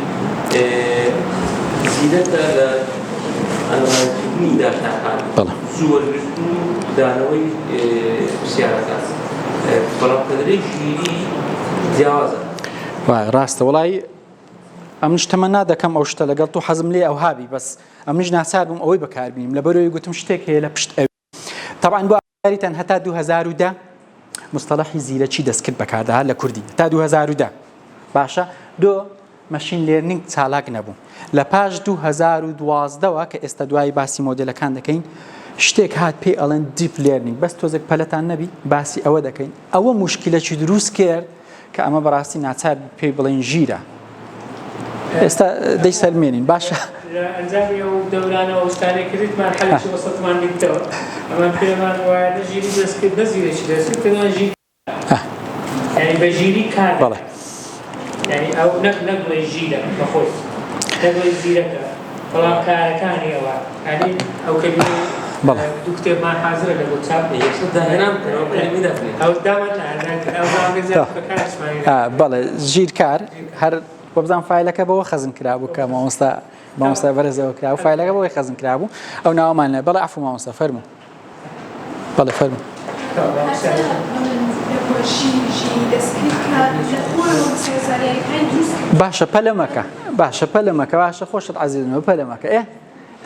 زیرەتە لە ئەناڵیزکردنی داشتەکان زووەرگرتن و دانەوەی پرسیارەکان بەڵام قەدرەی ژیری جیاوازە ڕاستە وڵای ئەمش تەمەنا دەکەم ئەو شتە لەگەڵ تو حەزم لێ ئەو هابی بەس ئەمش ناسار بووم ئەوەی بەکاربینیم لەبەرەوەی گوتم شتێک هەیە لە پشت ئەوی طبعاً بۆ ئاگاریتان هەتا 2010 مستەلاحی زیرەکی دەستکرد بەکاردەها لە کوردی تا 2010 باشە مەشین لێرنینگ چالاک نەبوو لە پاش 2012ەوە کە ئێستا دوای باسی مۆدلەکان دەکەین شتێک هات پێی ئەڵێن دیپ لێرنینگ بەس تۆزێک پەلەتان نەبی باسی ئەوە دەکەین ئەوە موشکیلەکی دروست کرد کە ئەمە بەڕاستی ناچار پێی بڵێن ژیرە ئێستا دەی سەرمێنین باشە ئەنجامی ئەو دەورانە ئەوستانەی کردیتمان حەلێکی وەسەڵمان دیتەوە ئەمان پێمان وایە ژیری دەستکرد بە زیرەکی دەستکرد پێمان ژیر یعنی بە ژیری کار بەڵێ یعنی ئەو نەک بڵێ ژیرە بەخۆی نەبڵێ زیرەکە بەڵام کارەکانی ئەوە یعنی ئەو کەلیمە دوو کتێبمان حازرە لە بۆ چاپ ئەو دامان بەڵێ ژیرکار هەر بەبزان فایلەکە بەوە خەزم کرابوو کە مامۆستا بەرزەوە کرابوو فایلەکە بەوەی خەزم کرابوو ئەو ناوەمان لێ بەڵێ عەفو مامۆستا فەرموو بەڵێ فەرموو باشە پەلەمەکە باشە خۆشت عەزیزمە پەلەمەکە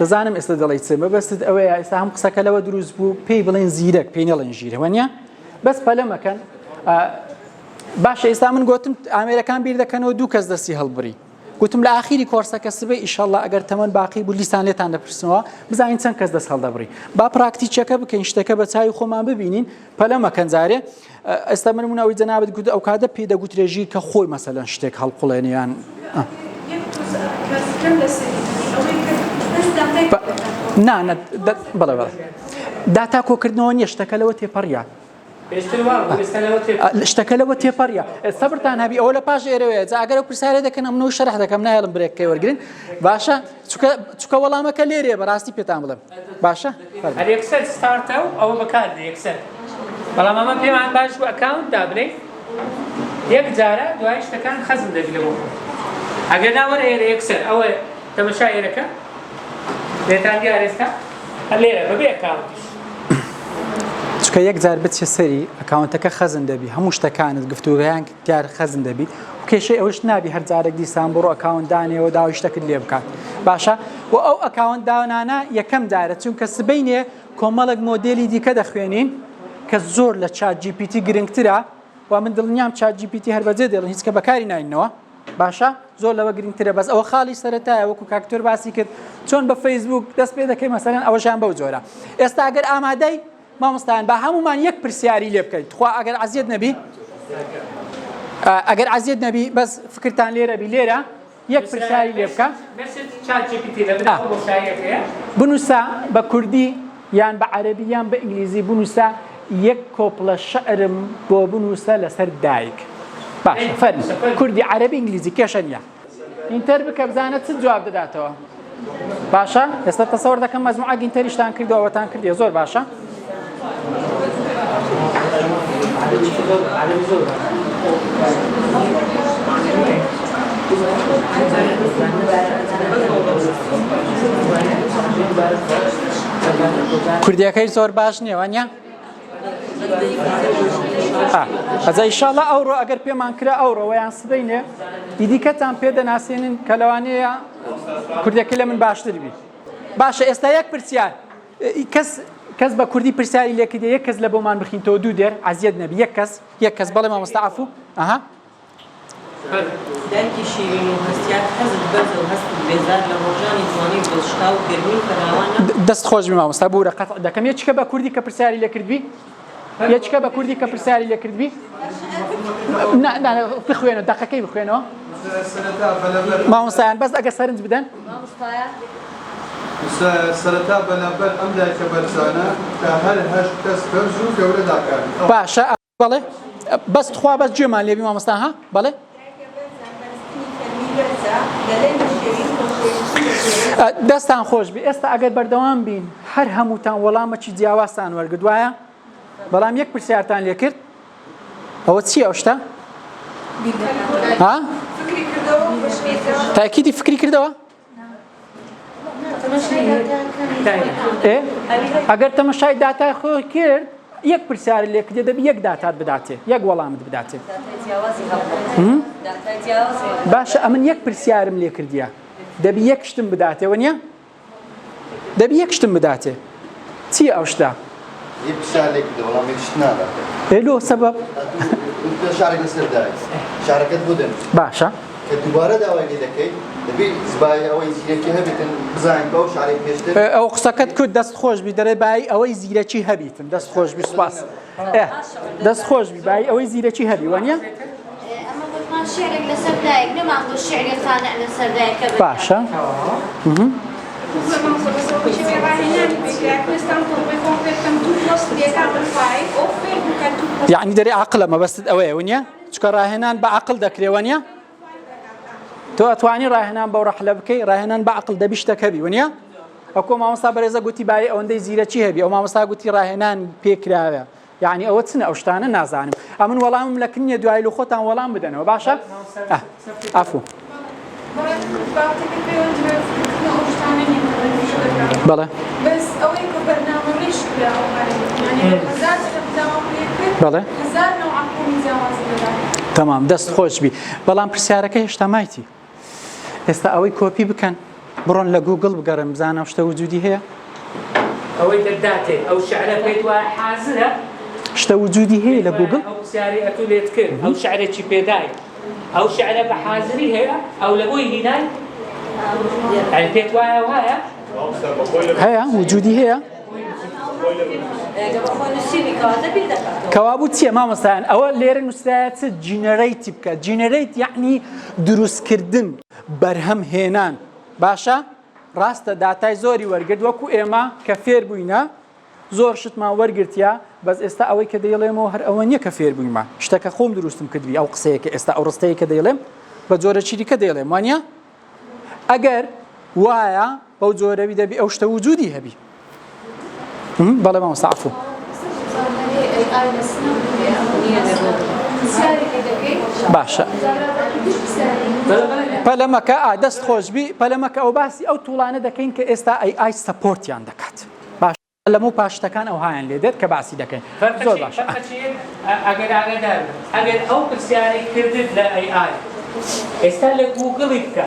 دەزانم ئێستا دەڵێیت چێ مەبەستت ئەوەیە ئێستا هەم قسەکە لەوە دروست بوو پێی بڵێن زیرەک پێی نەڵێن ژیرە وەنیە بەس پەلەمەکەن باشە ئێستا من گوتم ئامێرەکان بیر دەکەنەوە دوو کەس دەستی هەڵبڕی گوتم لە ئاخیری کۆرسەکە سبەی ئیشەڵڵا ئەگەر تەمەن باقی بوو لیستان لێتان دەپرسنەوە بزانین چەند کەس دەست هەڵدەبڕی با پراکتیکەکە بکەین شتەکە بە چاوی خۆمان ببینین پەلەمەکەن جارێ ئێستا من نمونەوەی جەنابەت گوت ئەو کاتە پێی دەگوترێ ژیر کە خۆی مەسەلەن شتێک هەڵقوڵێنیان نا بەڵێ داتا کۆکردنەوە نیە شتەکە لەوە تێپەڕیە شتەکە لەوە تێپەڕیە سەبرتان هەبی ئەوە لە پاش ئێرەوەیە جا ئەگەر ئەو پرسیارە دەکەن ئەمنەوە شەرح دەکەم نایڵم برێکەکەی وەرگرن باشە چووکە وەڵامەکە لێرێ بەڕاستی پێتان بڵێم باشە یەکسەر ستارتە و ئەوە بەکاردێ یەکسەر بەڵام ئەمە پێمان باش بوو ئەکاونت دابنێ یەک جارە دوای شتەکان خەزم دەبی لەبۆ ئەگەر ناوەرە ئێرە یەکسەر ئەوە تەمەشا ئێرەکە لێتان دیار ئێستا لێرە بەبێ ئەکاونتیش چکە یەک جار بچێ سەری ئەکاونتەکە خەزم دەبی هەموو شتەکانت گفتوگەیان دیار خەزم دەبی و کێشەی ئەوش نابی هەر جارێک دیسان بڕۆ ئەکاونت دانێەوە داوای شتەکەت لێ بکات باشە و ئەو ئەکاونت داوانانە یەکەم جارە چونکە سبەینێ کۆمەڵک مۆدێلی دیکە دەخوێنین کە زۆر لە چات جی پی تی گرنگترە و من دڵنیام چات جی پی تی هەر بەجێ دێڵن هیچ کە بەکاری ناینەوە باشە زۆر لەوە گرنگترە بەس ئەوە خاڵی سەرەتایە وەکو کاکتۆر باسی کرد چۆن بە فەیسبوک دەست پێ دەکەی مەسەلەن ئەوەشان بەو جۆرە ئێستا ئەگەر ئامادەی مامۆستایان با هەمومان یەک پرسیاری لێ بکەیت خوا ئەگەر عەزیەت نەبی بەس فکرتان لێرە بی لێرە یەک پرسیاری لێ بکە بنووسە بە کوردی یان بە عەرەبی یان بە ئینگلیزی بنووسە یەک کۆپڵە شەعرم بۆ بنووسە لەسەر دایک باشە فەرمی کوردی عەرەبی ئینگلیزی کێشە نییە ئینتەر بکە بزانێت چ جواب دەداتەوە باشە ئێستا تەسەوەر دەکەم مەجموعە ئینتەریشتان کردەوە ئەوەتان کردیە زۆر باشە کوردیەکەی زۆر باش نییە وانە ئەجا ئیشاڵڵا ئەوڕۆ ئەگەر پێمان کرا ئەوڕۆوەیان سبەینێ دیدیکەتان پێدەناسێنن کە لەوانەیە کوردەکەی لە من باشتر بی باشە ئێستا یەک پرسیار کەس بە کوردی پرسیاری لێکردێ یەک کەس لە بۆمان بخینتەوە دوو دێر عەزیەت نەبی یەک کەس بەڵێ مامۆستا عەفوو دایکی شیرین و هەستیار حەزت بەرزە و هەست بێزار لە ڕۆژانی جوانی دڵشتا و گەرمی فراوانە دەست خۆشبی مامۆستا بوورە قەتع دەکەم یەکێکە بە کوردی کە پرسیاری لێکردبی یەکێکە بە کوردی کە پرسیاری لێکردبی بخوێنەوە دەقەکەی بخوێنەوە مامۆستایان بەس ئەگە سەرنج بدەن سەرەتا بەلەبەر ئەم دایکە بەرزانە کە هەر هەشت کەس بەرز و گەورە داکات باشە بەڵێ بەس تخوا بەس گوێمان لێبی مامۆستا ها بەڵێ دەستان خۆش بی ئێستا ئەگەر بەردەوام بین هەر هەمووتان وەڵامەکی جیاوازتان وەرگدوایە بەڵام یەک پرسیارتان لێ کرد ئەوە چییە ئەو شتە؟ تاکیدی فکری کردەوە؟ ئەگەر تەمەشای داتای خۆی کرد یەک پرسیار لێ کردێ دەبی یەک داتات بداتێ یەک وەڵامت بداتێ باشە ئەمن یەک پرسیارم لێ کردیە دەبی یەک شتم بداتێ وەنیە؟ دەبی یەک شتم بداتێ چییە ئەو شتە؟ یەک پرسیار لێ کردێ وەڵام یەک شت نادات ئێلۆ سەبەب شارێک لەسەر دایک شارەکەت بۆ دەن باشە کە دووبارە داوای لێ دەکەیت دەبێت زبای ئەوەی زیرەکی هەبێتن بزانین بەو شعرێک پێشتر ئەو قسەکەت کرد دەست خۆش بی دەرێ بای ئەوەی زیرەکی هەبیتم دەست خۆش بی سوپاس دەست خۆش بی بای ئەوەی زیرەکی هەبی وانە ئەمە گوتمان شعرێک لەسەر دایک نەمان بۆ شعری خانە لەسەر دایکە باشە یعنی دەرێ عەقڵە مەبەستت ئەوەیە ونیە چکە ڕاهێنان بە عەقڵ دەکرێ وانە تۆ ئەتوانی ڕاهێنان بەو ڕەحلە بکەی ڕاهێنان بە عەقڵ دەبی شتێک هەبی ونیە ئەوکۆ مامۆستا بەرێزە گوتی بای ئەوەندەی زیرەکی هەبی ئەو مامۆستا گوتی ڕاهێنان پێکراوە یعنی ئەوە چنە ئەو شتانە نازانم ئەمن وەڵامم لە کنیە دوای لە خۆتان وەڵام بدەنەوە باشە ئافو بەڵێ بەس ئەوەی کە بەرنامە ڕێژ کرا بەڵێ تەمام دەست خۆش بی بەڵام پرسیارەکە هێشتا مایتی ئێستا ئەوەی کۆپی بکەن بڕۆن لە گوگڵ بگەڕن بزانم شتە وجودی هەیە ئەوەی دەداتێ ئەو شعرە پێیت وایە حازرە شتە وجودی هەیە لە گوگڵ ئەو پرسیاری ئەتو لێت کرد ئەو شعرێکی پێدای ئەو شعرە بە حازری هەیە ئەو لە بۆی هینای پێت وایە وایە هەیە وجودی هەیە کەوابوو چییە مامۆستایان ئەوە لێرە نووسرایە چ جینەرەیتی بکە جینەرەیت یعنی دروستکردن بەرهەم هێنان باشە ڕاستە داتای زۆری وەرگرت وەکو ئێمە کە فێر بووینە زۆر شتمان وەرگرتیا بەس ئێستا ئەوەی کە دەیڵێمەوە هەر ئەوە نییە کە فێر بوویمە شتەکە خۆم دروستم کردوی ئەو قسەیەکە ئێستا ئەو ڕستەیە کە دەیڵێم بە جۆرە چیریکە دەیڵێم وانە ئەگەر وایە بەو جۆرەوی دەبی ئەو شتە وجودی هەبی بەڵێ مامۆستا عەفو باشە پەلەمەکە دەست خۆشبی پەلەمەکە ئەو باسی ئەو توڵانە دەکەین کە ئێستا ئای سەپۆرتیان دەکات باش لەمە پاشتەکان ئەو هایان لێ دێت کە باسی دەکەین زۆر باشە ئەگەر ئاگادار ئەگەر ئەو پرسیارەی کردت لە AI ئێستا لە گوگڵی بکە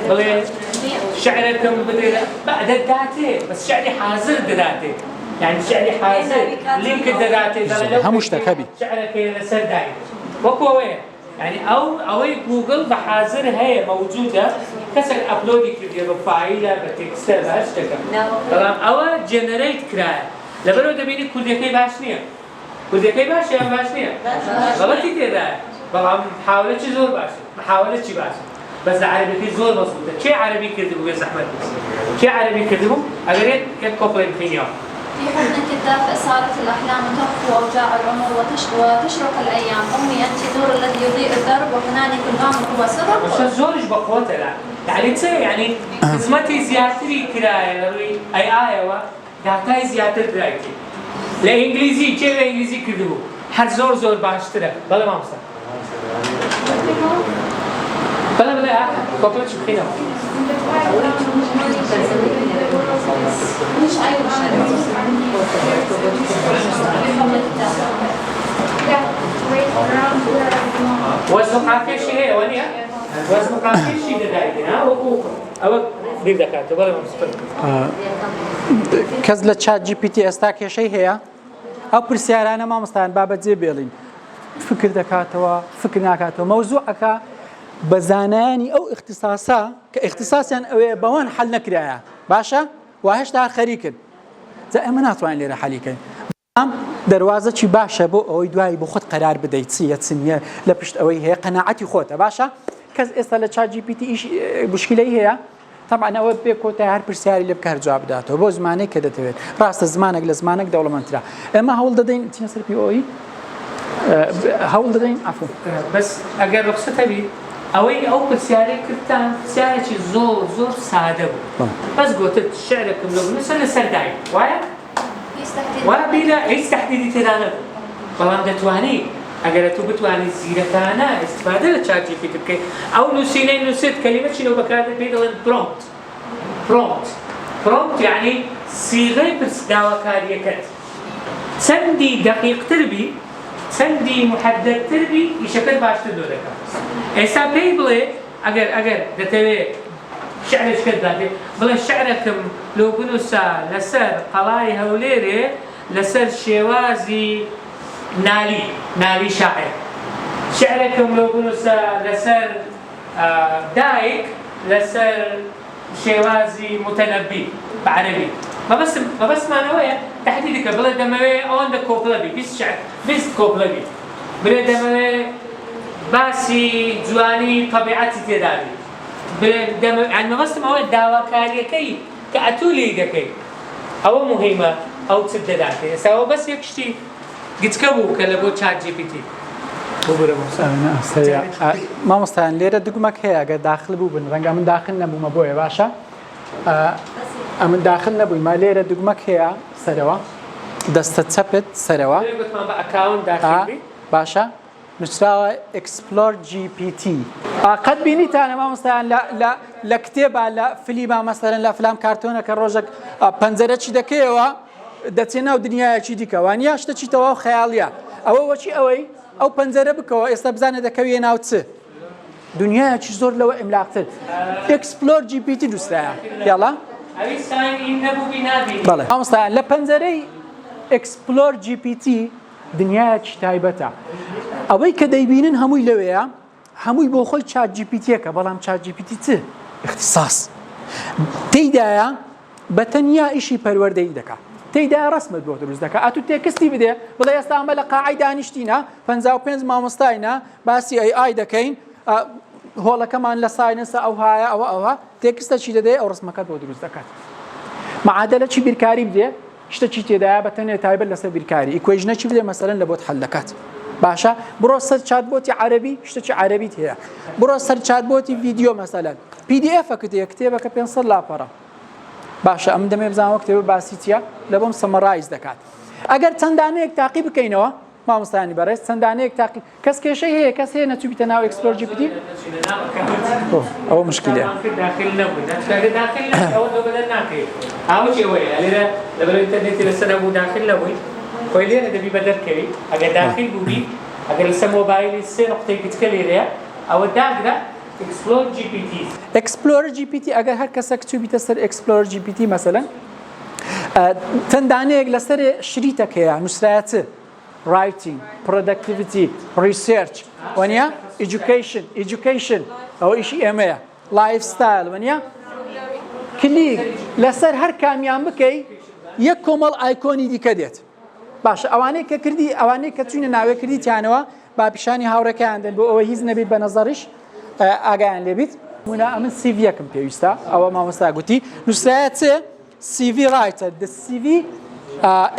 بڵێ شعرەکەم بدێ دەداتێ بەس شعری حازر دەداتێ يعني شعري حازر لينك دەداتێ هەموو شتێک هەبی شعرەکەی لەسەر دای وەکۆوەیە يعني ئەوەی گوگڵ بە حازر هەیە مەوجودە کەسێک ئەپلۆدی کردێ بە فایلە بە تێکستە بە هەر شتێکە بەڵام ئەوە جێنەرەیت کرایە لەبەرەوە دەبینی کوردەکەی باش نییە کوردەکەی باشە یان باش نییە غەڵەتی تێدایە بەڵام محاولەی زۆر باشە محاولەی باشە بەس لە عەرەبیەکەی زۆر مەزبوطە کێ عەرەبی کردبوو بێ زەحمەت کێ عەرەبی کردبوو ئەگەر یەک کۆپڵێ بخوێنیەوە في حزنك الدافئ صارت الأحلام تخفو وأوجاع العمر وتشرق الأيام أمي أنت النور الذي يضيء الدرب وحنانك الغامق هو سبب زورش بقوته لا يعني تي يعني خدمتي زياتري كرايه لوي اي ايوا داتاي زياتر درايتي لا انجليزي كي لا انجليزي كدو هر زور باشتره بلا ما مصر بلا كوبلش بخينا وزن عافية شيء ونيا وزن عافية شيء دايما أو بير دكاتة ولا مستقل کەس لە چات GPT ئێستا کێشەی هەیە ئەو پرسیارانە مامۆستایان بابەت جێ بێڵین فکر دەکاتەوە فکر ناکاتەوە مەوزوعەکە بە زانایانی ئەو اختصاسا کە اختصاسیان ئەوەیە بەوان حەل نەکرایە باشە و هێشتا خەریکن جا ئێمە ناتوانین لێرە حەلیکەین بەڵام دەواازەی باشە بۆ ئەوەی دوای بۆ خۆت قەرار بدەیت چیە چنیە لە پشت ئەوەی هەیە قەناعەتی خۆتە باشە کەس ئێستا لە چات GPT مشکلەی هەیە طبعا ئەوە بێ کۆتای هەر پرسیاری لێ بکە هەر جواب بداتەوە بۆ زمانێک کە دەتەوێت ڕاستە زمانێک لە زمانێک دەوڵەمەندترا ئێمە هەوڵ دەدەین چینە سەر POE هەوڵ دەدەین عەفو بەس ئەگەر ڕخسەت هەبی ئەوەی ئەو پرسیارەی کردتان پرسیارێکی زۆر سادە بوو بەس گوتت شعرەکەم لە بنووسە لەسەر دای وایە وایە بیرە هیچ تەحدیدی تێدا نەبوو بەڵام دەتوانی ئەگەر تو بتوانیت زیرەکانە ئیستفادە لە چات GPT بکەیت ئەو نووسینەی نووسێت کەلیمەچینەوە بەکاردێت پێی دەڵێن پرۆمپت یعنی سیغەی پرسداواکاریەکەت چەندی دەقیقتر بی چەندی محەدەدتر بی ئیشەکەت باشتر دۆ دەکات ئێستا پێی بڵێ ئەگەر دەتەوێت شعرێکت دادێ بڵێ شعرەکەم لۆ بنووسە لەسەر قەڵای هەولێرێ لەسەر شێوازی نالی شاعر شعرەکەم لۆ بنووسە لەسەر دایک لسر شێوازی متەنەبی بعربی مەبەستمانەوەیە تهدیدەکە بڵێ دەمەوێت ئەوەندە کۆپڵە بی 20 کۆپڵە بی بڵێ دەمەوێت باسی جوانی طبیعەتی تێدا بی بڵێ مەبەستم ئەوەیە داواکاریەکەی کە ئەتوو لێی دەکەی ئەوە مهمە ئەو چ دەداتێ ئێستا ئەوە بەس یەک شتی گچکە بوو کە لە بۆ چات جی پی تی مامۆستایان لێرە دوگمەک هەیە ئەگەر داخل بوو بن ڕەنگە من داخل نەبوومە بۆیە باشە ئەمن داخل نەبووی ما لێرە دوگمەک هەیە سەرەوە دەستە چەپت سەرەوە باشە نووسراوە ئەکسپلۆر جی پی تی قەت بینیتانە مامۆستایان لە کتێبە لە فلیما مەسەرەن لە فلام کارتۆنەکە ڕۆژێک پەنجەرە چی دەکەیەوە دەچێ ناو دنیایەکی دیکە وانیا شتە چیتەوە و خەیاڵیە ئەوە وەچی ئەوەی ئەو پەنجەرە بکەوە ئێستا بزانێت دەکەوێ ناو چ دنیایەکی زۆر لەوە ئیملاقتر ئەکسپلۆر جی پی تی نووسرایە یاڵا بەڵێ مامۆستایان لە پەنجەرەی ئەکسپلۆر جی پی تی دنیایەکی تایبەتە ئەوەی کە دەیبینن هەمووی لەوەیە هەمووی بۆ خۆی چات جی پی تیەکە بەڵام چات جی پی تی چ اختصاص تێیدایە بە تەنیا ئیشی پەروەردەیی دەکات تێیدا ڕسمت بۆ دروست دەکات ئەتو تێکستی بدێ بڵێ ئێستا ئەمە لە قاعەی دانیشتینە 55 مامۆستاینە باسی ئای دەکەین هۆڵەکەمان لە ساینەسە ئەوهایە ئەوە تێکستە چی دەدەێ ئەو ڕسمەکەت بۆ دروست دەکات معادلە چی بیرکاری بدێ شتێکی تێدایە بە تەنێ تایبەت لەسەر بیرکاری ئیکوێژنە چی بدێ مەسەلەن لە بۆت حەل دەکات باشە بڕۆ سەر چاتبۆتی عەرەبی شتێکی عەرەبیت هەیە بڕۆ سەر چاتبۆتی ڤیدیۆ مەسەلەن PDF-ەکەت هەیە کتێبەکە 500 لاپەڕە باشە ئەم دەمێ بزانەوە کتێبە باسی چییە لە بۆم سەمەڕایز دەکات ئەگەر چەندانەیەک تاقی بکەینەوە مامۆستایانی بەڕێز چەندانەیەک تاقی کەس کێشەی هەیە کەس هەیە نەچووبیتە ناو ئەکسپلۆر جی پی تی ئەوە مشکلە لەبەر ئینتەرنێتی لەسەر هەبوو داخل نەبووی خۆی لێرە دەبی بە دەرکەوی ئەگەر داخل بووبی ئەگەر لەسەر مۆبایلی 3 نقطەی کچکە لێرەیە ئەوە داگرە ئەکسپلۆر جی پی تی ئەکسپلۆر جی پی تی ئەگەر هەر کەسێک چووبیتە سەر ئەکسپلۆر جی پی تی مەسەلەن چەندانەیەک لەسەر شریتەکەیە نووسرایە چ writing, productivity, research وانیا education ئەوە ئیشی ئێمەیە lifestyle وانیا کلیک لەسەر هەر کامیان بکەی یەک کۆمەڵ ئایکۆنی دیکە دێت باشە ئەوانەی کە کردی ئەوانەی کە چوونە ناوێ کردیتیانەوە با پیشانی هاوڕەکەیان دێن بۆ ئەوە هیچ نەبیت بە نەزەڕیش ئاگایان لێبیت ئەمن CV یەکم پێویستە ئەوە مامۆستا گوتی نووسرایە چێ CV writer the CV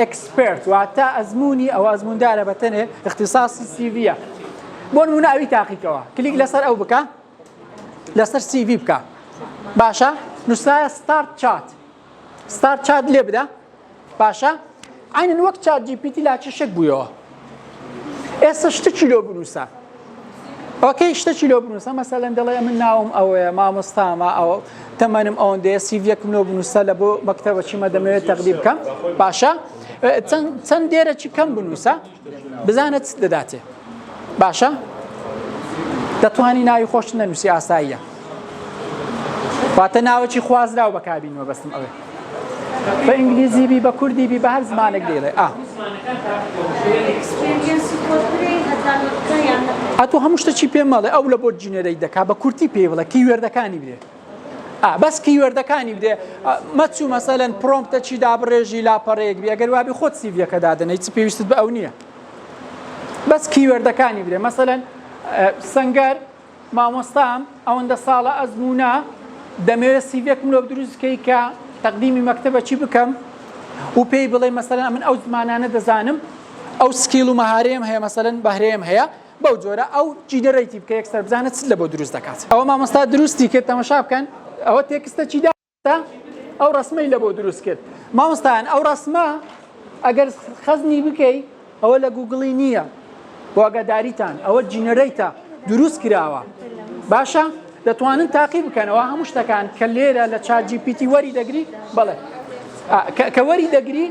expert واتە ئەزمموی ئەو ئەزموندارە بەتەنێ اختصاصی CV-ە بۆ نمونە ئەوی تاقیکەوە کلیک لەسەر ئەو بکە لەسەر CV بکە باشە نووسرایە start chat لێ بدە باشە عینەن وەک چات جی پی تی لاچەشێک بوویەوە ئێستا شتێکی لۆ بنووسە ئۆکەی شتێکی لۆ بنووسە مەسەلەن دەڵێ من ناوم ئەوەیە مامۆستامە ئەوە تەمەنم ئەوەندەیە CV-یەکم لۆ بنووسە لە بۆ مەکتەبە چیمە دەمەوێت تەقدیم بکەم باشە چەند دێرەکی کەم بنووسە بزانێت چ دەداتێ باشە دەتوانی ناوی خۆش نەنووسی ئاساییە واتە ناوەکی خوازراو بەکاربینەوە بەستم ئەوێ بە ئینگلیزی بی بە کوردی بی بە هەر زمانێک دێڵێ ئەتۆ هەموو شتێکی پێم مەڵێ ئەو لە بۆ جینێرەی دەکا بە کورتی پێ بڵێ کیوێردەکانی بدێ بەس کیوێردەکانی بدێ مەچوو مەسەلەن پرۆمپتە چی دابڕێژی لاپەڕەیەک بێ ئەگەر وابی خۆت CV-یەکە دادەنەی چ پێویستت بە ئەو نییە بەس کیوێردەکانی بدێ مەسەلەن سەنگەر مامۆستام ئەوەندە ساڵە ئەزمونە دەمەوێت CV-یەکم لۆ دروستکەی کە تەقدیمی مەکتەبە چی بکەم و پێی بڵێ مەسەلەن من ئەو زمانانە دەزانم ئەو سکیل و مەهارەیەم هەیە مەسەلەن بەهرەیەم هەیە بەو جۆرە ئەو جینەرەیتی بکە یەکسەر بزانێت چ لە بۆ دروست دەکات ئەوە مامۆستا دروستی کرد تەماشا بکەن ئەوە تێکستە چی داتا ئەو ڕسمەی لە بۆ دروست کرد مامۆستایان ئەو ڕسمە ئەگەر خەزنی بکەی ئەوە لە گوگڵی نییە بۆ ئاگاداریتان ئەوە جینەرەیتە دروست کراوە باشە دەتوانن تاقی بکەنەوە هەموو شتەکان کە لێرە لە چات جی پی تی وەری دەگری بەڵێ کە وەری دەگری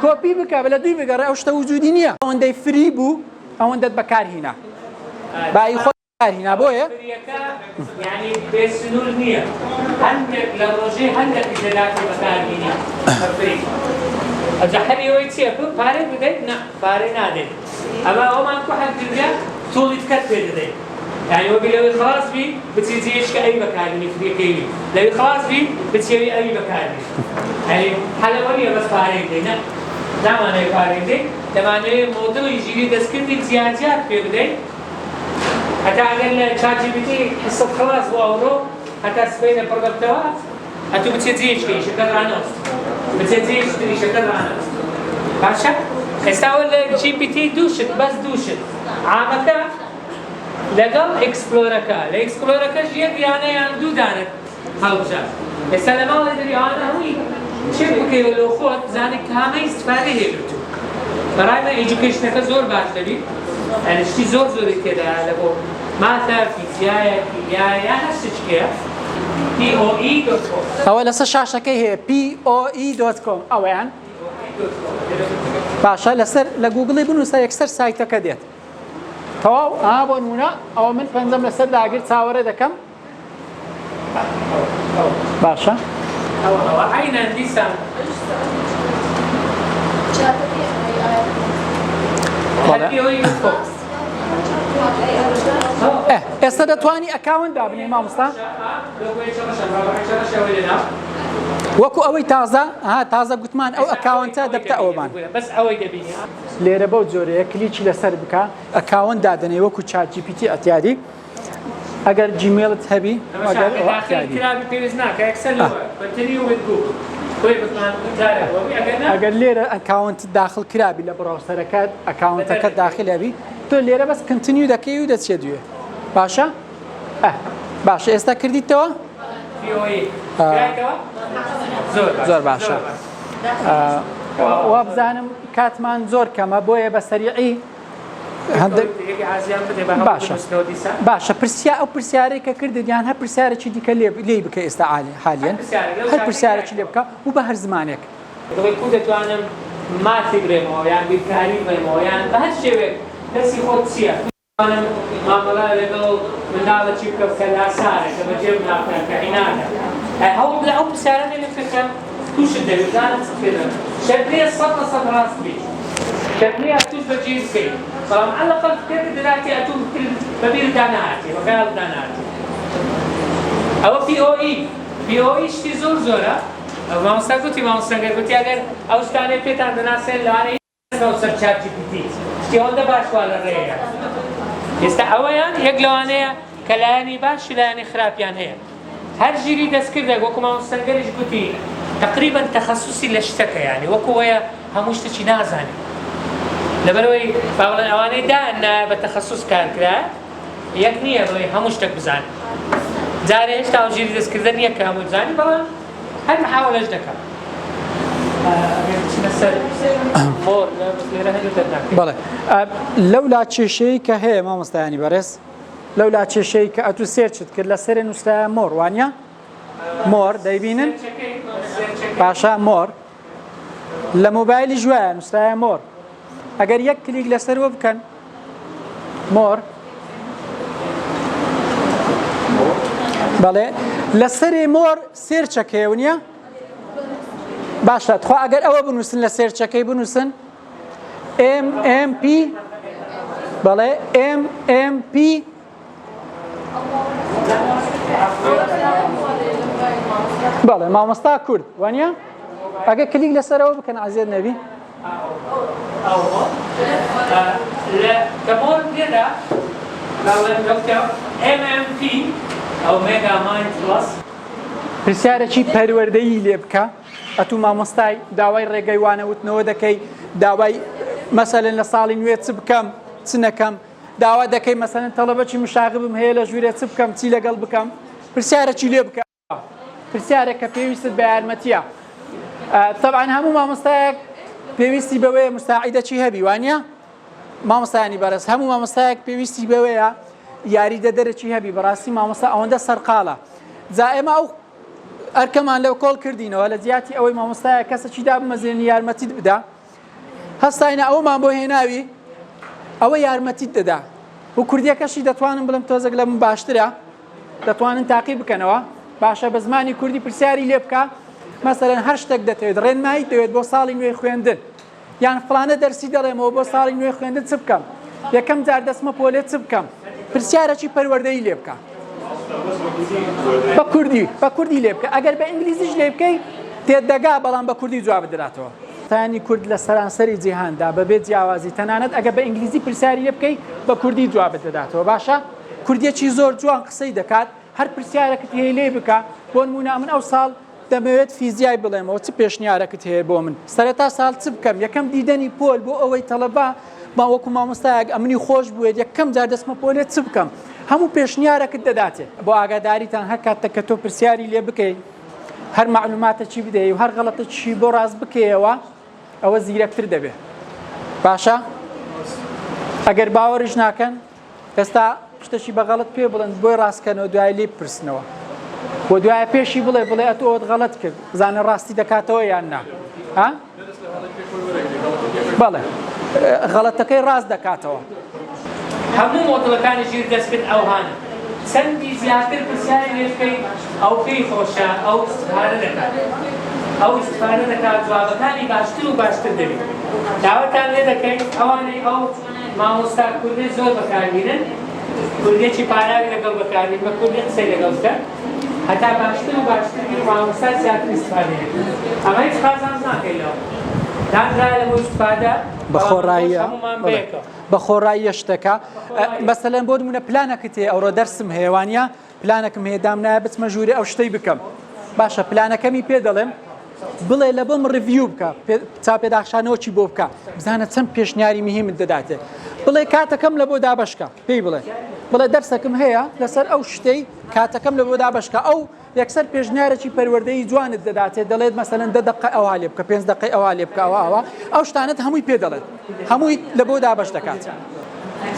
کۆپی بکە بە لە دوی بگەڕێ ئەو شتە وجودی نییە ئەوەندەی فری بوو ئەوەندەت بەکارهێنا بای خۆ بەکارهێنا بۆیە یعنی بێسنوور نییە هەندێک لە ڕۆژەی هەندێک دەداتی بەکارهێنی ئەجا هەریەوەی چییە پارەی بدەیت پارەی نادەیت ئەمە ئەومان کو هەندێک توڵیت کەت پێ دەدەیت يعني وەبی لەوەی خلاص بی بچی جێشکە ئەوی بەکاربێنی فریەکەی لەوەی خلاص بی بچێوی ئەوی بەکاربێنی يعني حەلەوە نییە بەس پارەی بدەین نە نامانەوێت پارەی بدەین دەمانەوێت مۆدڵی ژیری دەستکردی جیاجات پێ بدەین هەتا ئەگەر لە ChatGPT حسەب خلاص بۆ ئەوڕۆ هەتا سبەینە پڕگەبتەوە هەتوو بچێت جێشکەی شەکەت ڕانەوەست بچێت جێش شەکەت ڕانەوەست باشە؟ ئێستا لە GPT دووشت بەس دووشت عامەکە لەگەڵ ئێکسپلۆرەکە لە ئێکسپلۆرەکەش یەک یانەیان دوو دانت هەڵبژات ئێستا لە ماڵی دەریانە هەمووی چێک بکەیەوە لەو خۆت بزانێت کامە ئیستفادە هێبێتو بەڕایمە ئیدوکیشنەکە زۆر باش دەبی یعنی شتی زۆر زۆری تێدایە لە بۆ ماتە فیزیایە کیمیایە یان هەر شتێکەیە POE.com ئەوە لەسەر شاشەکەی هەیە POE.com ئەوەیان باشە لەسەر لە گوگڵی بنووسە یەکسەر سایتەکە دێت تەواو بۆ نمونە ئەوە من پەنجەم لەسەر داگر چاوەڕێ دەکەم باشە ئەوە عینەن دیسان ئێستا دەتوانی ئەکاونت دابنێ مامۆستا وەکو ئەوەی تازە گوتمان ئەو ئەکاونتە دەبتە ئەومان بەس ئەوەی دەبینی لێرە بەو جۆرەیە کلیکی لەسەر بکە ئەکاونت دادنێ وەکو ChatGPT ئەتیادی ئەگەر جیمیلت هەبی ئەگەر لێرە ئەکاونت داخل کرابی لە بڕاوسەرەکەت ئەکاونتەکە داخل هەبی تۆ لێرە بەس کنتینیو دەکەی و دەچێت دوێ باشە؟ باشە ئێستا کردیتەوە؟ زۆر باشە وا بزانم کاتمان زۆر کەمە بۆیە بە سەریعی باشە ئەو پرسیارەی کە کردت یان هەر پرسیارێکی دیکە لێ بکە ئێستا حالیان هەر پرسیارێکی لێ بکە و بە هەر زمانێک دەتوانم ماسی برێمەوە یان بیرکاری بێمەوە یان بە هەر شێوێک دەستی خۆت چییە؟ دەتوانم مامەڵە لەگەڵ منداڵە چی بکەم کە لاسارێکە بەجێ بناکەم کە عینانە هەوڵ بدە ئەو پرسیارانێ لێ بکە تووشت دەوێت زانم چ پێدەن شەرتەیە 100% ڕاست بیت شەرتەیە توش بەجێ بکەیت بەڵام عەلەقەڵ فکرێک دەداتی ئەتوو بەبیردا نەهاتی بەخەیاڵدا نهاتی ئەوە POE شتی زۆرە مامۆستا گوتی مامۆستاگەر گوتی ئەگەر ئەو شتانەی پێتان دەناسێن لەوانەیە سەر ChatGPT شتی ئەوەندە باشوا لە ڕێیە ئێستا ئەوەیان یەک لەوانەیە کە لایەنی باش و لایەنی خراپیان هەیە هەر ژیری دەستکردێک وەکو مامۆستاگەریش گوتی تقریبا تەخەسوسی لە شتەکە یعنی وەکو وەیە هەموو شتێکی نازانێت لەبەرەوەی باوەڵێن ئەوانەی دایان بە تەخەسوس کارکرا یەک نییە بڵێ هەموو شتێک بزانێت جارێ هێشتا ژیری دەستکردن نییە کە هەموو بزانی بەڵام هەر محاولەش دەکەم بەڵێ لەولا کێشەیە کە هەیە مامۆستایانی بەڕێز لەولا کێشەیە کە ئەتوو سێرچت کرد لە سەرێ نووسرایە مۆر وانە مۆر دەیبینن باشە مۆر لە مۆبایلی ژوایە نووسرایە مۆر ئەگەر یەک کلیک لەسەرەوە بکەن مۆر بەڵێ لەسەرێ مۆر سێرچەکەیە نییە باشە خوا ئەگەر ئەوە بنووسن لە سێرچەکەی بنووسن MMP بەڵێ MMP بەڵێ مامۆستا کورد وانە ئەگە کلیک لەسەرەوە بکەن عەزیز نەبی كمون كده لو MMP أو ميجا مايند بلس پرسیارێکی پەروەردەیی لێ بکە ئەتوو مامۆستای داوای ڕێگەی وانەوتنەوە دەکەی داوای مەسەلەن لە ساڵی نوێ چ بکەم چ نەکەم داوا دەکەی مەسەلەن تەڵەبەکی مشاغبم هەیە لە ژوورێ چ بکەم چی لەگەڵ بکەم پرسیارێکی لێ بکە پرسیارێک کە پێویستت بە یارمەتیە طبعا هەموو مامۆستایەک پێویستی بەوەیە مستاعیدەکی هەبی وانە مامۆستایانی بەرز هەموو مامۆستایەک پێویستی بەوەیە یاریدە دەرەکی هەبی بەڕاستی مامۆستا ئەوەندە سەرقاڵە جا ئێمە ئەو ئەرکەمان لەو کۆڵ کردینەوە لە جیاتی ئەوەی مامۆستایە کەسێکی دا بمەزێنی یارمەتیت بدا هەستاینە ئەومان بۆ هێناوی ئەوە یارمەتیت دەدا و کوردیەکەشی دەتوانم بڵم تۆزێک لە من باشترە دەتوانن تاقی بکەنەوە باشە بە زمانی کوردی پرسیاری لێ بکە مەسەلەن هەر شتێک دەتەوێت ڕێنمایی دەوێت بۆ ساڵی نوێی خوێندن یان فڵانە دەرسی دەڵێمەوە بۆ ساڵی نوێی خوێندن چ بکەم یەکەم جار دەستمە پۆلێ چ بکەم پرسیارێکی پەروەردەیی لێ بکە بە کوردی لێ بکە ئەگەر بە ئینگلیزیش لێ بکەی تێدەگا بەڵام بە کوردی جواب بدراتەوە تانی کورد لە سەرانسەری جیهاندا بەبێ جیاوازی تەنانەت ئەگە بە ئینگلیزی پرسیاری لێ بکەی بە کوردی جواب بدراتەوە باشە کوردیەکی زۆر جوان قسەی دەکات هەر پرسیارەکەت هەیە لێ بکە بۆ نمونە من ئەو ساڵ دەمەوێت فیزیای بڵێمەوە چ پێشنیارەکەت هەیە بۆ من سەرەتا ساڵ چ بکەم یەکەم دیدەنی پۆل بۆ ئەوەی تەڵەبا وەکو مامۆستایەک ئەمنی خۆش بووێت یەکەم جار دەستمە پۆلێت چ بکەم هەموو پێشنیارەکەت دەداتێ بۆ ئاگاداریتان هەر کاتە کە تۆ پرسیاری لێ بکەیت هەر معلوماتە چی بدەیت و هەر غەڵەتە چی بۆ ڕاست بکەیەوە ئەوە زیرەکتر دەبێت باشە ئەگەر باوەڕیش ناکەن ئێستا شتێکی بەغەڵت پێ بڵێن بۆی ڕاستکەنەوە دوای لێ بپرسنەوە بۆ دوایە پێشی بڵێ ئەتۆ ئەوت غەڵەت کرد بزانە ڕاستی دەکاتەوە یان نا بەڵێ غەڵەتەکەی ڕاست دەکاتەوە هەموو مۆدڵەکانی ژیر دەست کرد ئەوهانە چەندی زیاتر پرسیاری لێ بکەیت ئەو پێی خۆشە ئەو استفادە دەکات ئەو استفادە دەکات جوابەکانی باشتر و باشتر دەبێت داوەتان لێ دەکەین ئەوانەی ئەو مامۆستا کوردی زۆر بەکاربینن کوردێکی پاراوی لەگەڵ بەکاربین بە کوردی قسەی لەگەڵ بکەن هەتا باشتر و باشتر مامۆستا زیاتر استفادە دەکەن ئەمە هیچ قازانج ناکەیتەوە دانرایە لەبۆ استفادە بە خۆڕایی شتەکە مەسەلەن بۆ نمونە پلانەکەت هەیە ئەوڕۆ دەرسم هەیە وانە پلانەکەم هەیە دام نایە بچمە ژوورێ ئەو شتەی بکەم باشە پلانەکەمی پێ دەڵێم بڵێ لە بۆم ڕڤیو بکە چاپێداخشانەوەکی بۆ بکە بزانە چەند پێشنیاری مهمت دەداتێ بڵێ کاتەکەم لە بۆ دابەشکە پێی بڵێ دەرسەکەم هەیە لەسەر ئەو شتەی کاتەکەم لە بۆ دابەشکە ئەو یەکسەر پێشنیارێکی پەروەردەی جوانت دەداتێت دەڵێت مەسەلەن 10 دقە ئەووا لێ بکە 5 دقەی ئەووا لێ بکە ئەو شتانت هەمووی پێ دەڵێت هەمووی لە بۆ دابەش دەکات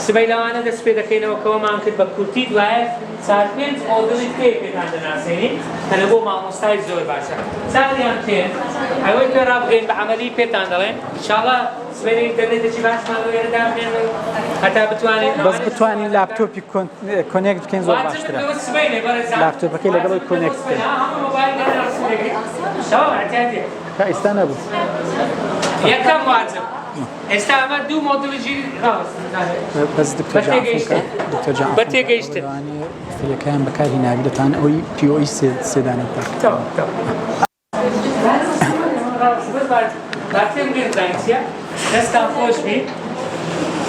سبەی لەوانە دەست پێ دەکەینەوە کەوەمان کرد بە کورتی دوایە 4-5 مۆدڵی پێتان دەناسێنین کە لە بۆ مامۆستای زۆر باشە چاریان پێن ئەوەی پێ ڕابگەین بە عەمەلی پێتان دەڵێن ئینشاڵڵا سبەی ئینتەرنێتێکی باشمان لەوێرە دابنێن هەتا بتوانین بەس بتوانین لاپتۆپی کۆنێکت بکەین زۆر باشترە لاپتۆپەکەی لەگەڵی کۆنێکت بکەین ئێستا نەبوو یەکەم واجب ئێستا ئەمە دوو مۆدڵی ژیر بەس دکتۆر بەتێگەیشتن فیلەکەیان بەکاری ناوی دەتوان ئەوی پیۆی سێدانێت باتێن بێن زانسیە دەستان خۆش بێت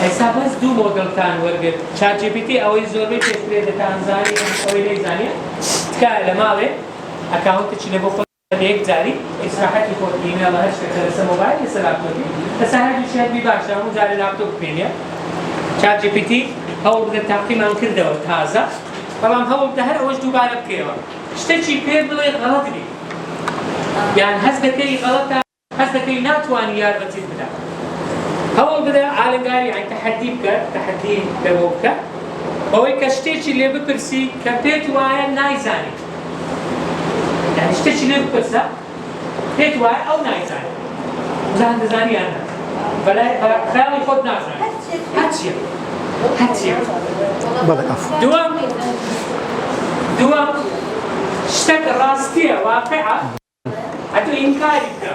ئێستا بەس دوو مۆدڵتان وەرگرت چاتجیپیتی ئەوەی زۆربەی پێشترێ دەتانزانی ئەوەی نەیزانێت تکایە لە ماڵێ ئەکاونتێکی لە بۆ خۆ یەک جاری ئیسراحەتی خۆت بینە لە هەر شتێکە لەسەر مۆبایل لەسەر لاپتۆپی لەسەر هەر شتێکی باشە هەموو جارێ لاپتۆپ بینێ چاتجیپیتی هەوڵ بدە تاقیمان کردەوە تازە بەڵام هەوڵ بدە هەر ئەوەش دووبارە بکەیەوە شتێکی پێ بڵێ غەڵەت بێ یان هەست دەکەی غەڵەتە هەست دەکەی ناتوانی یارمەتیت بدات هەوڵ بدە ئالنگاری یان تەحەدی بکە تەحەدی لەبۆ بکە بەوەی کە شتێکی لێ بپرسی کە پێت وایە نایزانی یعنی شتێکی لێ بپرسە پێت وایە ئەو نایزانی بزان دەزانی یان نا بەلای خەیاڵی خۆت نازانی هەرچیە دووەم شتێک ڕاستیە واقعە هەتۆ ئینکاری بکە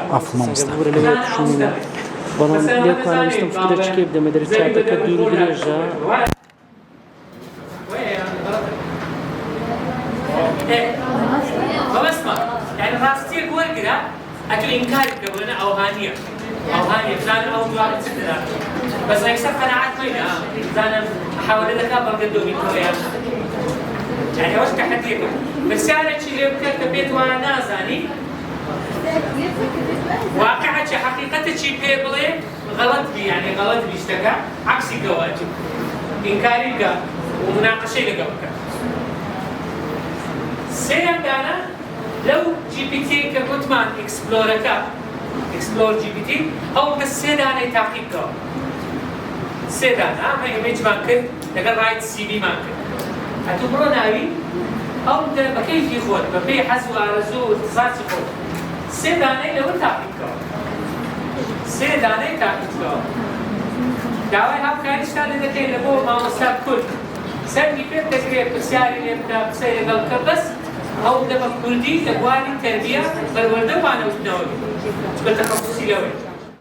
بەڵام لێکوانە ویستم فکرێکی بدەمە دەرچاتەکە دوور و درێژە بەوەسمە یعنی ڕاستیەک وەرگرە ئەتۆ ئینکاری بکە بڵێنە ئەوهانیە بزانە ئەو جوابە چ دەدات بەس ئەکسەر قەناعەت مەیدە بزانە حەوالە دەکا بەڵگە دۆبیتەوە یان یعنی ئەوەش تەحەدیەکە پرسیارێکی لێ بکە کە پێت وایە نازانی واقعەتی حەقیقەتێکی پێ بڵێ غەڵەت بی یعنی غەڵەت بی شتەکە عەکسی کەواتوو ئینکاری بکە و مناقەشەی لەگەڵ بکە سێیان دانە لەو جیپیتی کە گوتمان ئێکسپلۆرەکە ئێکسپلۆر جیپیتی ئەو کە سێ دانەی تاقیب بکەوە سێ دانە ئەمە ئیمێجمان کرد لەگەڵ ڕایت سیڤیمان کرد هەتوو بڕۆ ناوی ئەو بە کەیفی خۆت بە پێی حەز و ئارەزوو و اختصاصی خۆت سێ دانەی لەوە تاقیب بکەوە سێ دانەی تاقیب بکەوە داوای هاوکاریشتان لێ دەکەین لە بۆ مامۆستا کورد سەرنی پێ دەکرێت پرسیاری لێ بکە قسەی لەگەڵ بکە بەس ئەو دەبە کوردی لە بواری تەربیە بەروەردە وانەوتنەوە بێت بە تەخەسوسی لەوەی